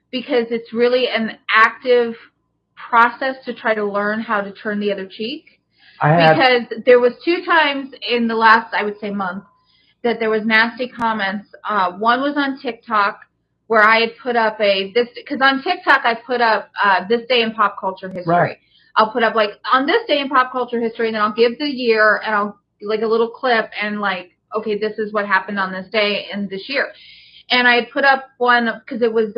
because it's really an active process to try to learn how to turn the other cheek. Because there was 2 times in the last, I would say, month that there was nasty comments. One was on TikTok where I had put up because on TikTok I put up this day in pop culture history.
Right.
I'll put up like on this day in pop culture history, and then I'll give the year and I'll like a little clip and like, okay, this is what happened on this day and this year. And I had put up one because it was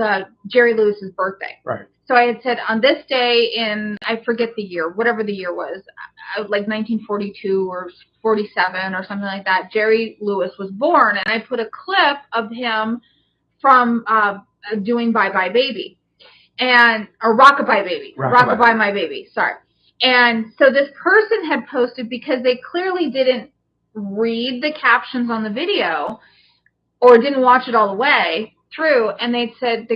Jerry Lewis's birthday.
Right.
So I had said on this day in, I forget the year, whatever the year was, like 1942 or 47 or something like that, Jerry Lewis was born. And I put a clip of him from doing Bye Bye Baby. Or Rockabye Baby. Rockabye My Baby, sorry. And so this person had posted, because they clearly didn't read the captions on the video or didn't watch it all the way through, and they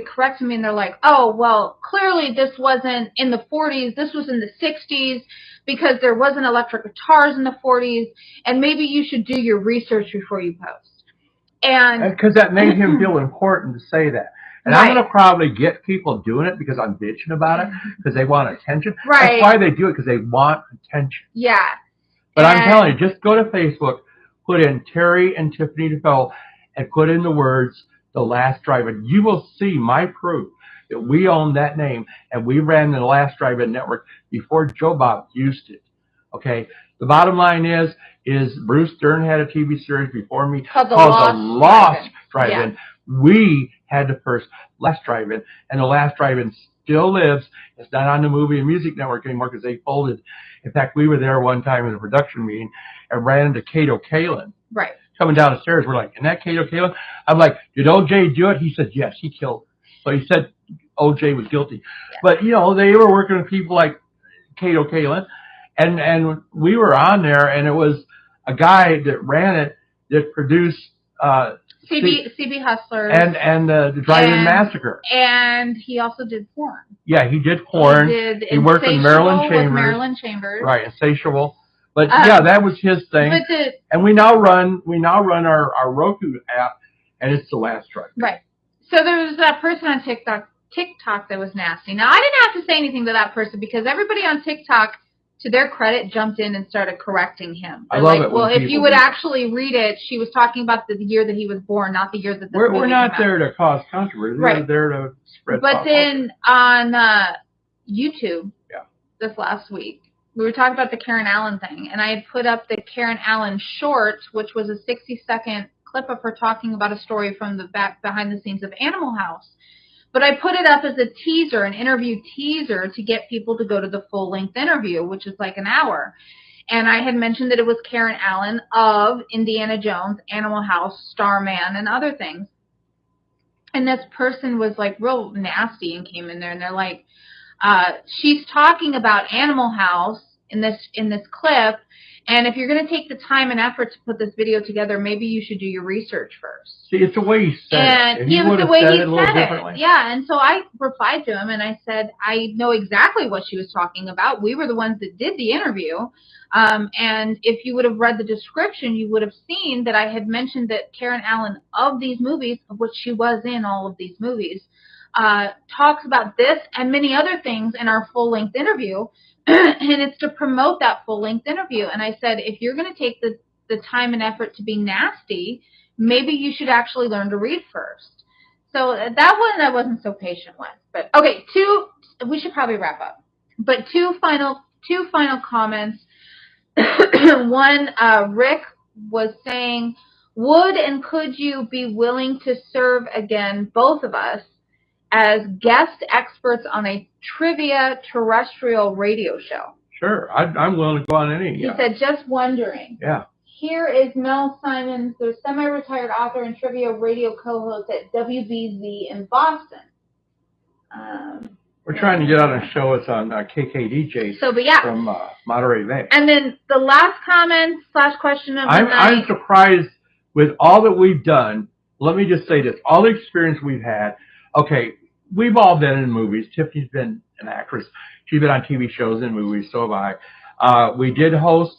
corrected me, and they're like, oh, well, clearly this wasn't in the 40s, this was in the 60s, because there wasn't electric guitars in the 40s, and maybe you should do your research before you post. And
because that made him feel important to say that. And I'm going to probably get people doing it because I'm bitching about it, because they want attention.
Right.
That's why they do it, because they want attention.
Yeah.
But I'm telling you, just go to Facebook, put in Terry and Tiffany DeFell, and put in the words, The Last Drive-In. You will see my proof that we own that name, and we ran the Last Drive-In network before Joe Bob used it. Okay? The bottom line is Bruce Dern had a TV series before me called The Lost Drive-In. Yeah. We had the first Last Drive-In, and the Last Drive-In still lives. It's not on the Movie and Music Network anymore because they folded. In fact, we were there one time in a production meeting and ran into Kato Kalin.
Right.
Coming down the stairs, we're like, isn't that Kato Kalin? I'm like, did OJ do it? He said, yes, he killed her. So he said OJ was guilty. Yeah. But, you know, they were working with people like Kato Kalin. And we were on there, and it was a guy that ran it that produced
CB Hustlers
and the Drive-In Massacre.
And he also did porn.
Yeah, he did porn. He worked with Marilyn
Chambers.
Right, Insatiable. But yeah, that was his thing. And we now run our Roku app, and it's The Last Drive-In.
Right. So there was that person on TikTok that was nasty. Now, I didn't have to say anything to that person because everybody on TikTok, to their credit, jumped in and started correcting him.
I love it.
Well, if you would actually read it, she was talking about the year that he was born, not the year that the movie
We're not there to cause controversy. We're there to spread.
But then on YouTube, this last week, we were talking about the Karen Allen thing, and I had put up the Karen Allen short, which was a 60-second clip of her talking about a story from the behind the scenes of Animal House. But I put it up as a teaser, an interview teaser, to get people to go to the full-length interview, which is like an hour. And I had mentioned that it was Karen Allen of Indiana Jones, Animal House, Starman, and other things. And this person was like real nasty and came in there, and they're like, she's talking about Animal House in this clip, and if you're going to take the time and effort to put this video together, maybe you should do your research first.
See, it's the way he said it.
And the way he said it. Yeah, and so I replied to him, and I said, I know exactly what she was talking about. We were the ones that did the interview. And if you would have read the description, you would have seen that I had mentioned that Karen Allen of these movies, of which she was in all of these movies, talks about this and many other things in our full-length interview, and it's to promote that full-length interview. And I said, if you're going to take the time and effort to be nasty, maybe you should actually learn to read first. So that one I wasn't so patient with. But okay, we should probably wrap up. But two final comments. One, Rick was saying, would and could you be willing to serve again, both of us, as guest experts on a trivia terrestrial radio show?
Sure, I'm willing to go on any.
He said, just wondering.
Yeah.
Here is Mel Simons, the semi-retired author and trivia radio co-host at WBZ in Boston.
We're trying to get on a show. It's on KKDJ from Monterey Bay.
And then the last comment / question of the night.
I'm surprised with all that we've done. Let me just say this. All the experience we've had. Okay, we've all been in movies. Tiffany's been an actress. She's been on TV shows and movies. So have I. We did host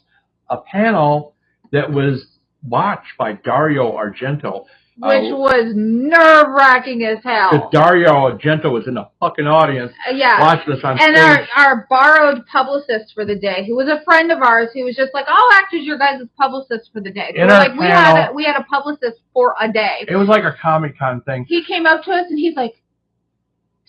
a panel that was watched by Dario Argento.
Which was nerve-wracking as hell.
Because Dario Argento was in the fucking audience watching us on stage.
And our borrowed publicist for the day, who was a friend of ours, who was just like, I'll act as your guys' publicist for the day. So we had a publicist for a day.
It was like a Comic-Con thing.
He came up to us and he's like,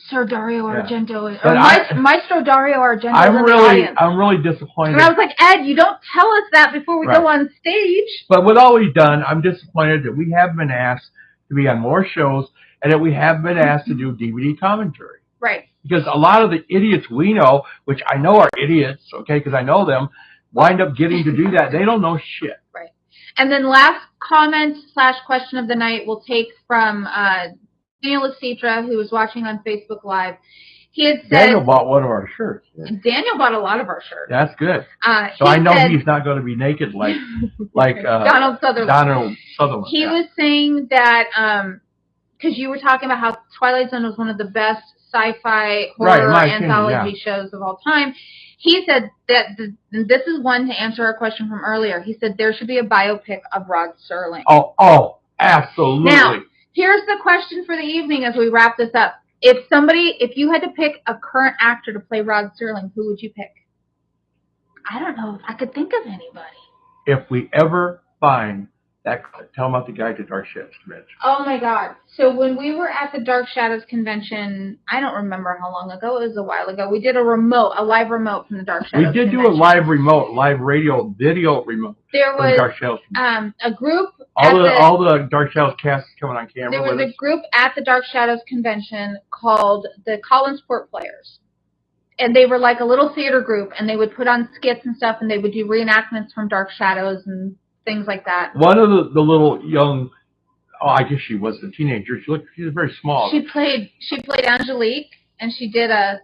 Sir Dario Argento, or Maestro Dario Argento.
I'm really disappointed.
And I was like, Ed, you don't tell us that before we go on stage.
But with all we've done, I'm disappointed that we haven't been asked to be on more shows and that we haven't been asked to do DVD commentary.
Right.
Because a lot of the idiots we know, which I know are idiots, okay, because I know them, wind up getting to do that. They don't know shit.
Right. And then last comment / question of the night we'll take from Daniel Lecitra, who was watching on Facebook Live. He had said
Daniel bought one of our shirts. Yeah.
Daniel bought a lot of our shirts.
That's good. So I know he's not going to be naked like
Donald Sutherland. He
was
saying that because you were talking about how Twilight Zone was one of the best sci-fi horror anthology shows of all time. He said that this is one to answer our question from earlier. He said there should be a biopic of Rod Serling.
Oh, absolutely.
Now, here's the question for the evening as we wrap this up. If you had to pick a current actor to play Rod Serling, who would you pick? I don't know if I could think of anybody.
If we ever find that, tell them about the guy at the Dark Shadows Convention.
Oh my God. So when we were at the Dark Shadows Convention, I don't remember how long ago, it was a while ago, we did a live remote from the Dark Shadows
We did
Convention.
do a live radio, video remote.
There was
Dark Shadows
a group.
All the Dark Shadows cast is coming on camera.
There was a group at the Dark Shadows Convention called the Collinsport Players. And they were like a little theater group, and they would put on skits and stuff, and they would do reenactments from Dark Shadows and things like that.
One of the little young, I guess she was a teenager. She was very small.
She played Angelique, and she did a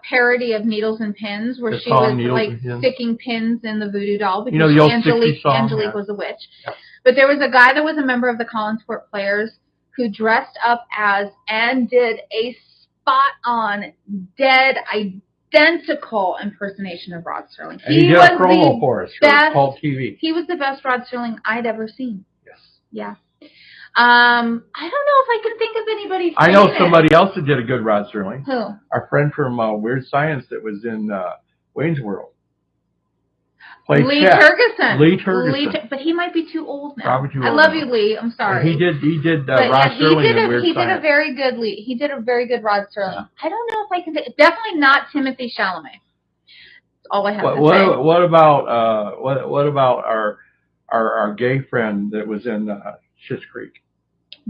parody of Needles and Pins, where she was like sticking pins in the voodoo doll because
the old
Angelique was a witch. Yep. But there was a guy that was a member of the Collinsport Players who dressed up as and did a spot-on, dead, identical impersonation of Rod Serling.
He did a promo for us for Cult TV.
He was the best Rod Serling I'd ever seen.
Yes.
Yeah. I don't know if I can think of anybody.
I know somebody else that did a good Rod Serling.
Who?
Our friend from Weird Science that was in Wayne's World. Lee Turgeson.
But he might be too old now.
Probably too old.
I love you, Lee. I'm sorry.
He did Rod Serling in Weird Science.
He did a very good He did a very good Rod Serling. Yeah. I don't know if I can. Definitely not Timothy Chalamet. That's all I have to say.
What about what about our gay friend that was in Schitt's Creek?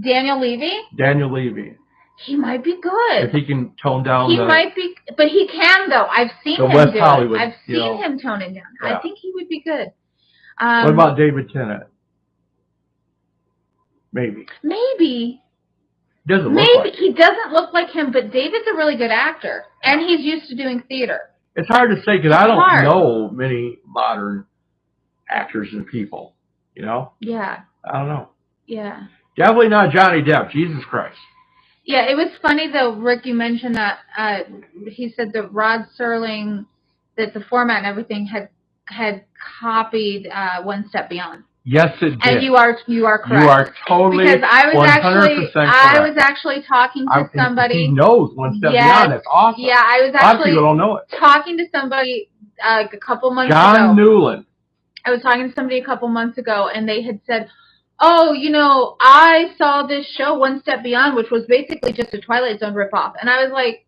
Daniel Levy?
Daniel Levy.
He might be good.
If he can tone down
he might be, but he can, though. I've seen him
West
do
Hollywood,
it. I've seen him tone it down. Yeah. I think he would be good.
What about David Tennant? Maybe. Doesn't look like
he doesn't look like him, but David's a really good actor, and he's used to doing theater.
It's hard to say because I don't know many modern actors and people. You know?
Yeah.
I don't know.
Yeah.
Definitely not Johnny Depp. Jesus Christ.
Yeah, it was funny though, Rick. You mentioned that he said that Rod Serling, that the format and everything had copied One Step Beyond.
Yes, it did.
And you are correct.
You are totally
because I was actually talking to somebody.
He knows One Step Beyond. That's awesome.
Yeah, I was actually
a lot of people don't know it.
Talking to somebody a couple months ago.
John Newland.
I was talking to somebody a couple months ago, and they had said, "Oh, you know, I saw this show One Step Beyond, which was basically just a Twilight Zone ripoff." And I was like,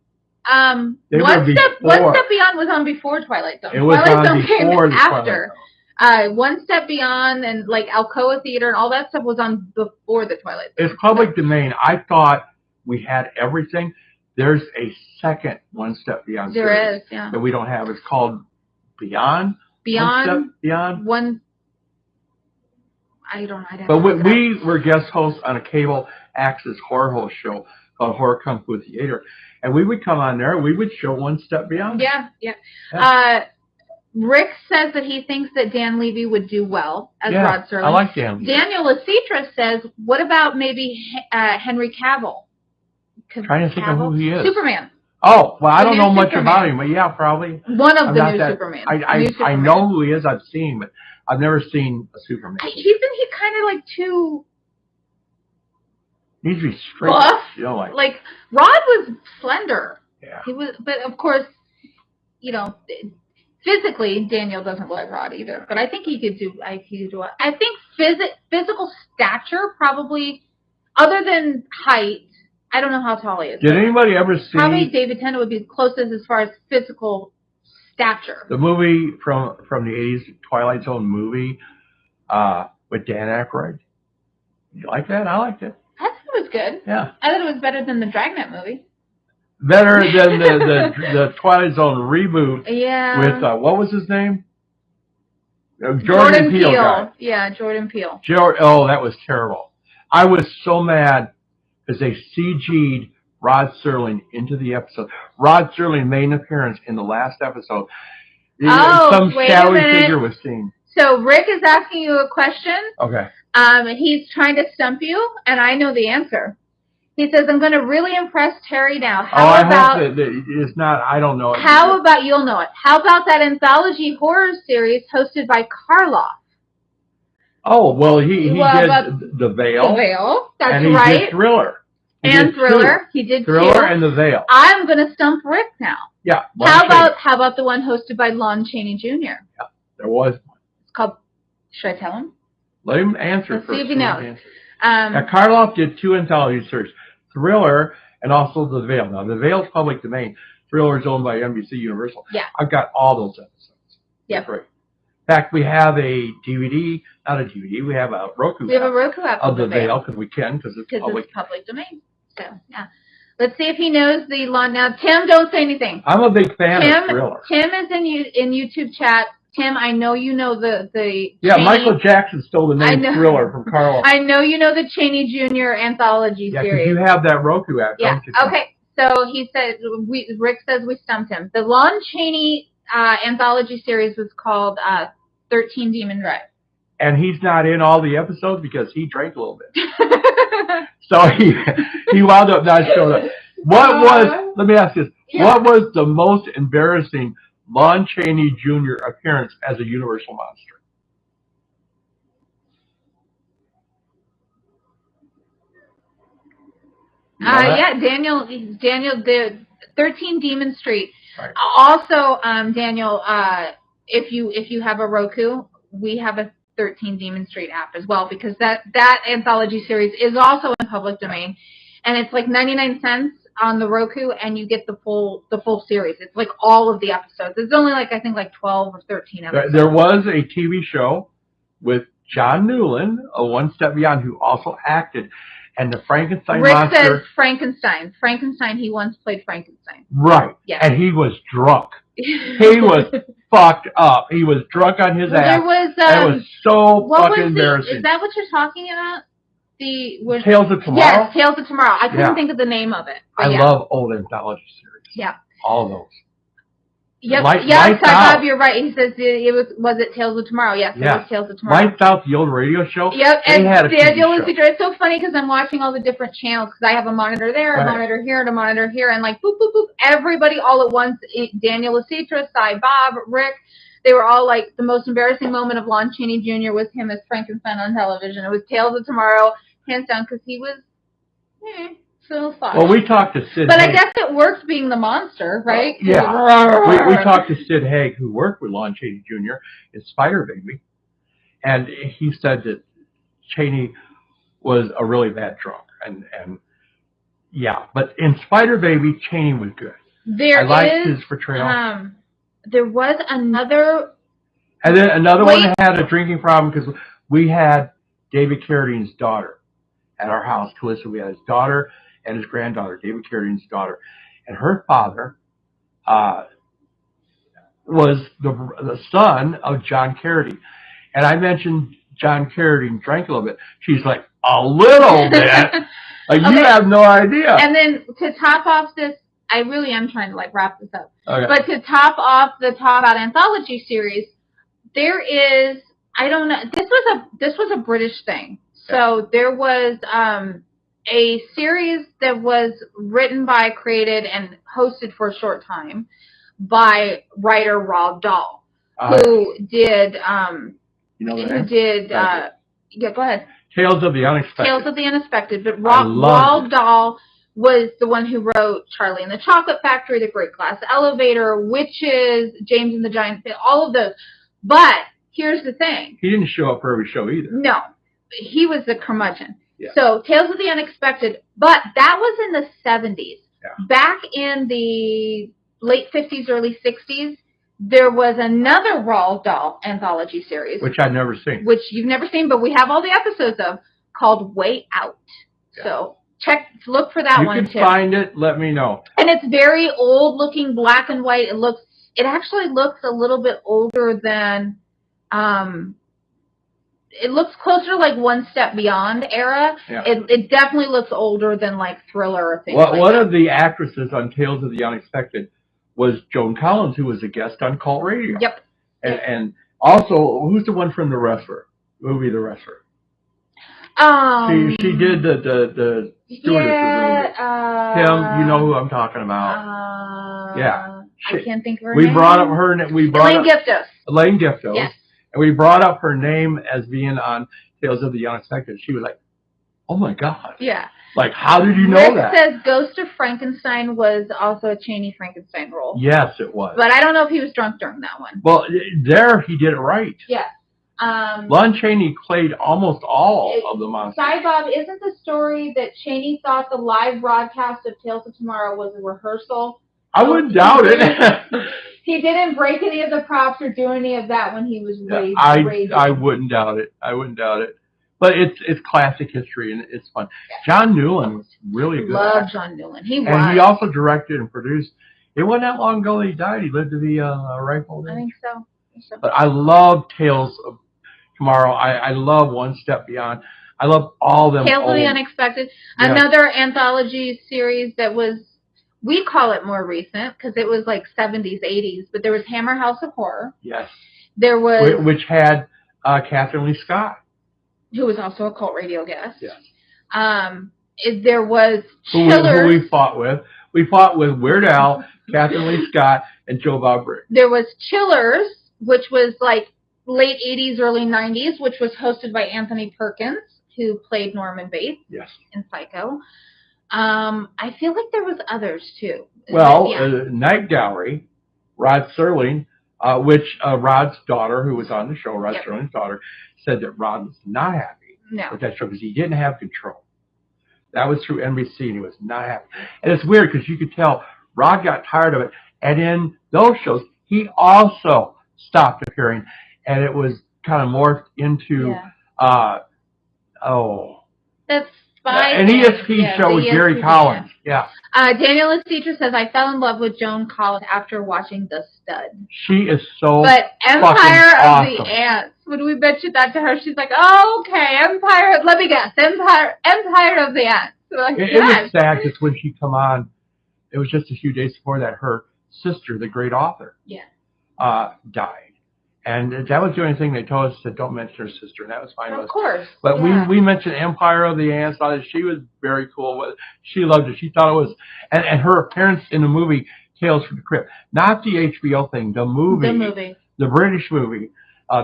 One Step Beyond was on before Twilight Zone.
It was
Twilight
on
Zone
before
came after. One Step Beyond and like Alcoa Theater and all that stuff was on before the Twilight Zone.
It's public domain. I thought we had everything. There's a second One Step Beyond series.
There is, yeah.
That we don't have. It's called Beyond.
Beyond.
One Step Beyond.
One. I don't know.
But we were guest hosts on a cable access horror host show called Horror Kung Fu Theater, and we would come on there and we would show One Step Beyond.
Yeah. Rick says that he thinks that Dan Levy would do well as Rod Serling.
I like Dan Levy.
Daniel Lecitra says, what about maybe Henry Cavill?
Trying to think of who he is.
Superman.
Oh, well, I don't know much about him, but yeah, probably.
One of the new Superman.
I know who he is. I've seen him, but I've never seen a Superman.
Isn't he kind of like too...
Needs to be straight.
Buff?
You know,
like, Rod was slender.
Yeah.
He was, but of course, you know... Physically, Daniel doesn't look like Rod either, but I think he could do. I think physical stature probably, other than height. I don't know how tall he is.
Did anybody ever see?
Probably David Tennant would be closest as far as physical stature.
The movie from the '80s, Twilight Zone movie, with Dan Aykroyd. You like that? I liked it.
I thought it was good.
Yeah.
I thought it was better than the Dragnet movie.
Better than the Twilight Zone reboot.
Yeah.
With what was his name? Jordan Peele guy.
Yeah, Jordan Peele.
Oh, that was terrible. I was so mad because they CG'd Rod Serling into the episode. Rod Serling made an appearance in the last episode. Some shadowy figure was seen.
So Rick is asking you a question.
Okay.
He's trying to stump you, and I know the answer. He says, I'm going to really impress Terry now.
I hope that it's not, I don't know it.
How about, you'll know it. How about that anthology horror series hosted by Karloff?
Oh, well, he did The Veil.
The Veil, that's
and
right.
And he did Thriller.
He did
Thriller and The Veil.
I'm going to stump Rick now.
Yeah.
How about the one hosted by Lon Chaney Jr.?
Yeah, there was one.
It's called, should I tell him?
Let him answer
Let's
first.
See if he knows.
Now, Karloff did 2 anthology series, Thriller and also The Veil. Now, The Veil's public domain. Thriller is owned by NBC Universal.
Yeah.
I've got all those episodes.
Yeah.
Great. In fact, we have a DVD, not a DVD, we have a Roku.
We have a Roku app
of The Veil because we can, because it's
public domain. So, yeah. Let's see if he knows the law. Now, Tim, don't say anything.
I'm a big fan of Thriller.
Tim is in YouTube chat. Tim, I know you know the
yeah, Chaney. Michael Jackson stole the name Thriller from Karloff.
I know you know the Chaney Jr. anthology series.
Yeah, because you have that Roku app, don't you?
Okay, so he said, Rick says we stumped him. The Lon Chaney anthology series was called 13 Demon Drive.
And he's not in all the episodes because he drank a little bit. So he wound up not showing up. Let me ask you this, what was the most embarrassing Lon Chaney Jr. appearance as a Universal monster?
Daniel, the 13 Demon Street.
Right.
Also, Daniel, if you have a Roku, we have a 13 Demon Street app as well, because that anthology series is also in public domain, and it's like 99 cents on the Roku, and you get the full series. It's like all of the episodes. It's only like I think like 12 or 13 episodes.
There was a TV show with John Newland, a One Step Beyond, who also acted, and the Frankenstein monster.
Rick says Frankenstein. Frankenstein. He once played Frankenstein.
Right. Yeah. And he was drunk. He was fucked up. He was drunk on his ass. It was so fucking embarrassing.
Is that what you're talking about?
Tales of Tomorrow?
Yes, Tales of Tomorrow. I couldn't think of the name of it.
I love old anthology series.
Yeah.
All of those.
Yep. Bob, you're right. He says was it Tales of Tomorrow? Yes, it was Tales of Tomorrow.
Lights Out, the old radio show.
Yep, and Daniel was it's so funny because I'm watching all the different channels because I have a monitor there, a monitor here, and a monitor here, and like boop, boop, boop, everybody all at once. Daniel Lecitra, Cy Bob, Rick, they were all like the most embarrassing moment of Lon Chaney Jr. was him as Frankenstein on television. It was Tales of Tomorrow, hands down, because he was so fun.
Well, we talked to Sid
But
Haig.
I guess it works being the monster, right?
Yeah. We talked to Sid Haig, who worked with Lon Chaney Jr. in Spider Baby, and he said that Chaney was a really bad drunk. And but in Spider Baby, Chaney was good. I liked his portrayal.
There was another...
And then another one had a drinking problem because we had David Carradine's daughter at our house. Calissa, we had his daughter and his granddaughter, David Carradine's daughter. And her father was the son of John Carradine. And I mentioned John Carradine drank a little bit. She's like, a little bit? Like, you have no idea.
And then to top off this, I really am trying to like wrap this up.
Okay.
But to top off the Talk About Anthology series, there is, I don't know, this was a British thing. So there was a series that was written by, created, and hosted for a short time by writer Roald Dahl, who did yeah, go ahead.
Tales of the Unexpected.
Tales of the Unexpected, but Roald Dahl was the one who wrote Charlie and the Chocolate Factory, The Great Glass Elevator, Witches, James and the Giant Peach, all of those. But here's the thing.
He didn't show up for every show either.
No. He was the curmudgeon.
Yeah.
So Tales of the Unexpected, but that was in the 70s. Yeah. Back in the late 50s, early 60s, there was another Roald Dahl anthology series.
Which I've never seen.
Which you've never seen, but we have all the episodes of, called Way Out. Yeah. So look for that one too.
You can find it, let me know.
And it's very old looking, black and white. It actually looks a little bit older than, it looks closer to like One Step Beyond era. Yeah. It definitely looks older than like Thriller or things like that.
One of the actresses on Tales of the Unexpected was Joan Collins, who was a guest on Cult Radio.
Yep.
And also, who's the one from The Wrestler? Movie The Wrestler. She did the stewardess. Tim, you know who I'm talking about.
I can't think of her
name.
We
brought up her name.
Elaine Giftos.
Elaine Giftos.
Yes.
And we brought up her name as being on Tales of the Unexpected. She was like, oh my God.
Yeah.
Like, how did you know that?
Rick says Ghost of Frankenstein was also a Chaney Frankenstein role.
Yes, it was.
But I don't know if he was drunk during that one.
Well, there he did it right.
Yes.
Lon Chaney played almost all of the monsters.
Cy Bob, isn't the story that Chaney thought the live broadcast of Tales of Tomorrow was a rehearsal?
I wouldn't doubt it.
He didn't break any of the props or do any of that when he was raised.
I wouldn't doubt it. I wouldn't doubt it. But it's classic history and it's fun. Yeah. John Newland was really good.
Love John Newland. He was.
And he also directed and produced. It wasn't that long ago that he died. He lived to be ripe old age.
I think so.
But I love Tales of Tomorrow. I love One Step Beyond. I love all them.
Tales of the Unexpected. Yeah. Another anthology series that was, we call it more recent because it was like 70s, 80s. But there was Hammer House of Horror.
Yes.
There was.
Which had Catherine Lee Scott.
Who was also a Cult Radio guest.
Yes.
There was Chillers.
Who we fought with. We fought with Weird Al, Catherine Lee Scott, and Joe Bob Briggs.
There was Chillers, which was like late 80s, early 90s, which was hosted by Anthony Perkins, who played Norman Bates in Psycho. I feel like there was others too.
Well, Night Gallery, Rod Serling, which Rod's daughter, who was on the show, Rod Serling's daughter, said that Rod was not happy with that show because he didn't have control. That was through NBC, and he was not happy. And it's weird because you could tell Rod got tired of it. And in those shows, he also stopped appearing. And it was kind of morphed into,
that's spy.
An ESP show with Gary Collins. Yeah.
Daniel Lecitra says, I fell in love with Joan Collins after watching The Stud.
She is so
But Empire of
awesome.
the Ants, when we mentioned that to her, she's like, oh, okay, Empire, let me guess, Empire of the Ants. Like,
it was sad because when she come on, it was just a few days before that her sister, the great author, died. And that was the only thing they told us, that don't mention her sister, and that was fine.
Of course.
But we mentioned Empire of the Ants. She was very cool with it. She loved it. She thought it was, and her appearance in the movie Tales from the Crypt, not the HBO thing, the movie, the British movie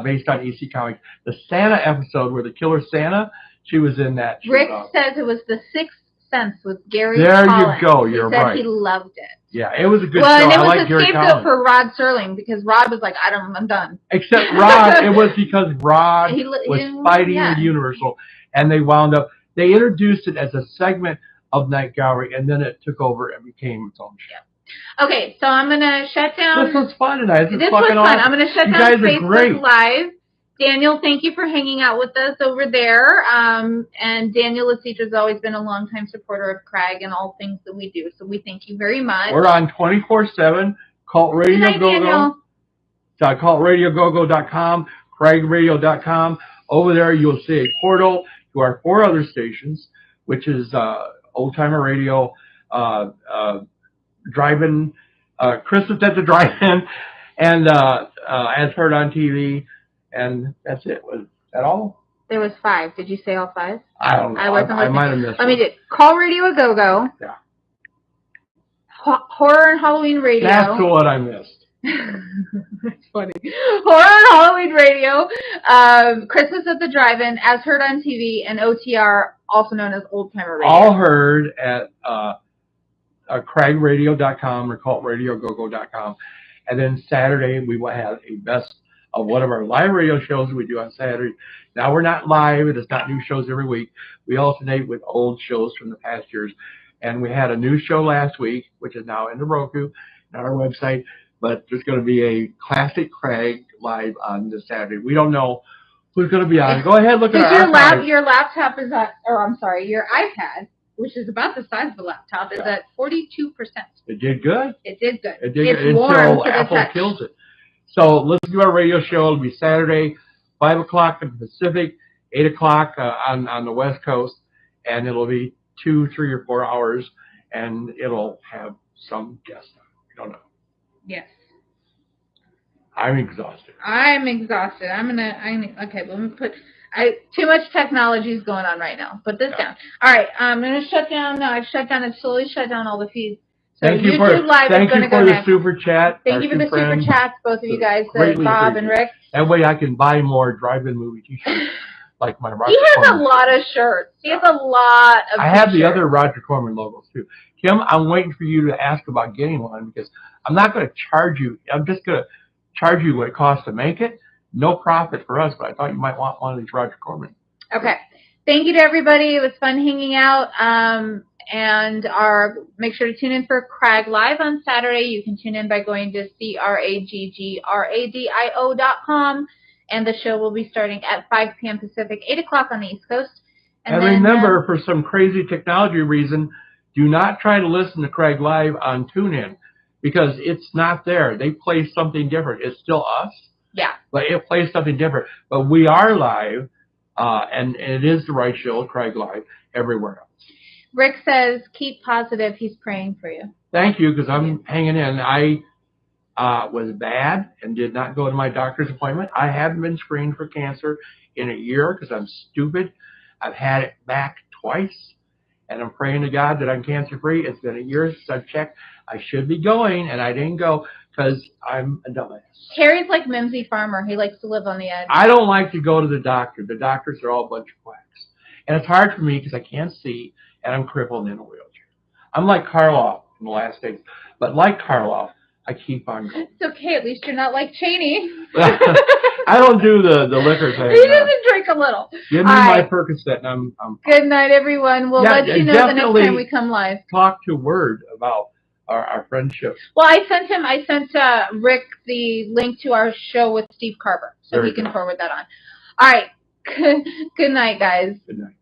based on EC Comics, the Santa episode where the killer Santa, she was in that.
Rick says it was The Sixth Sense with Gary
There
Collins.
You go. You're
he said
right.
He loved it.
Yeah, it was a good show.
And it
I
was
like
a
Gary
scapegoat
Collins.
for Rod Serling because Rod was like, I'm done.
Except Rod, it was because Rod was fighting with Universal, and they wound up. They introduced it as a segment of Night Gallery, and then it took over and became its own show.
Okay, so I'm gonna shut down.
This was fun tonight.
This was fun.
Awesome.
I'm gonna shut down Facebook Live. Daniel, thank you for hanging out with us over there. And Daniel Lecitra has always been a longtime supporter of CRAGG and all things that we do. So we thank you very much.
We're on 24/7. Cult Radio Go-Go. CultRadioGoGo.com, CraggRadio.com. Over there, you'll see a portal to our 4 other stations, which is Old Timer Radio, Drive-In, Christmas at the Drive-In, and As Heard on TV. And that's it. Was that all?
There was 5. Did you say all 5?
I don't know. I might have missed.
Let me do Call Radio Go-Go.
Yeah.
Horror and Halloween Radio.
That's what I missed.
That's funny. Horror and Halloween Radio. Christmas at the Drive-In, As Heard on TV, and OTR, also known as Old Timer Radio.
All heard at CraggRadio.com or CultRadioGoGo.com. And then Saturday, we will have a best of one of our live radio shows we do on Saturday. Now we're not live. It is not new shows every week. We alternate with old shows from the past years. And we had a new show last week, which is now in the Roku, on our website. But there's going to be a classic CRAGG live on this Saturday. We don't know who's going to be on. Go ahead, look at our
your laptop is at, or I'm sorry, your iPad, which is about the size of a laptop, is at 42%.
It did good.
It did good.
It did
it's
good
warm
until
to
Apple
the touch.
kills it. So listen to our radio show. It'll be Saturday, 5 o'clock in the Pacific, 8 o'clock on the West Coast, and it'll be 2, 3, or 4 hours, and it'll have some guests on. We don't know.
Yes.
I'm exhausted.
Okay, let me put. Too much technology is going on right now. Put this down. All right, I'm gonna shut down. I've slowly shut down all the feeds. So
thank you
YouTube Live is going to go next.
Thank you for the super chat.
Thank you for the super chats, both of you guys, Bob and Rick.
That way I can buy more drive-in movie t-shirts like my Roger
He has
Corman.
a lot of shirts. He has a lot of
I have the other Roger Corman logos too. Kim, I'm waiting for you to ask about getting one because I'm not going to charge you. I'm just going to charge you what it costs to make it. No profit for us, but I thought you might want one of these Roger Corman.
Okay. Thank you to everybody. It was fun hanging out. And make sure to tune in for CRAGG Live on Saturday. You can tune in by going to CRAGGRADIO.com. And the show will be starting at 5 p.m. Pacific, 8 o'clock on the East Coast.
And then, remember, for some crazy technology reason, do not try to listen to CRAGG Live on TuneIn because it's not there. They play something different. It's still us.
Yeah.
But it plays something different. But we are live, and it is the right show, CRAGG Live, everywhere else.
Rick says, keep positive. He's praying for you.
Thank you, because I'm hanging in. I was bad and did not go to my doctor's appointment. I haven't been screened for cancer in a year because I'm stupid. I've had it back twice, and I'm praying to God that I'm cancer-free. It's been a year since I've checked. I should be going, and I didn't go because I'm a dumbass.
Harry's like Mimsy Farmer. He likes to live on the edge.
I don't like to go to the doctor. The doctors are all a bunch of quacks. And it's hard for me because I can't see, and I'm crippled in a wheelchair. I'm like Karloff in the last days. But like Karloff, I keep on going.
It's okay. At least you're not like Cheney.
I don't do the liquor thing.
He doesn't drink a little.
Give me my Percocet, and I'm
Good night, everyone. We'll let you know the next time we come live.
Talk to Word about our friendship.
Well, I sent Rick the link to our show with Steve Carver, so he can forward that on. All right. Good night, guys.
Good night.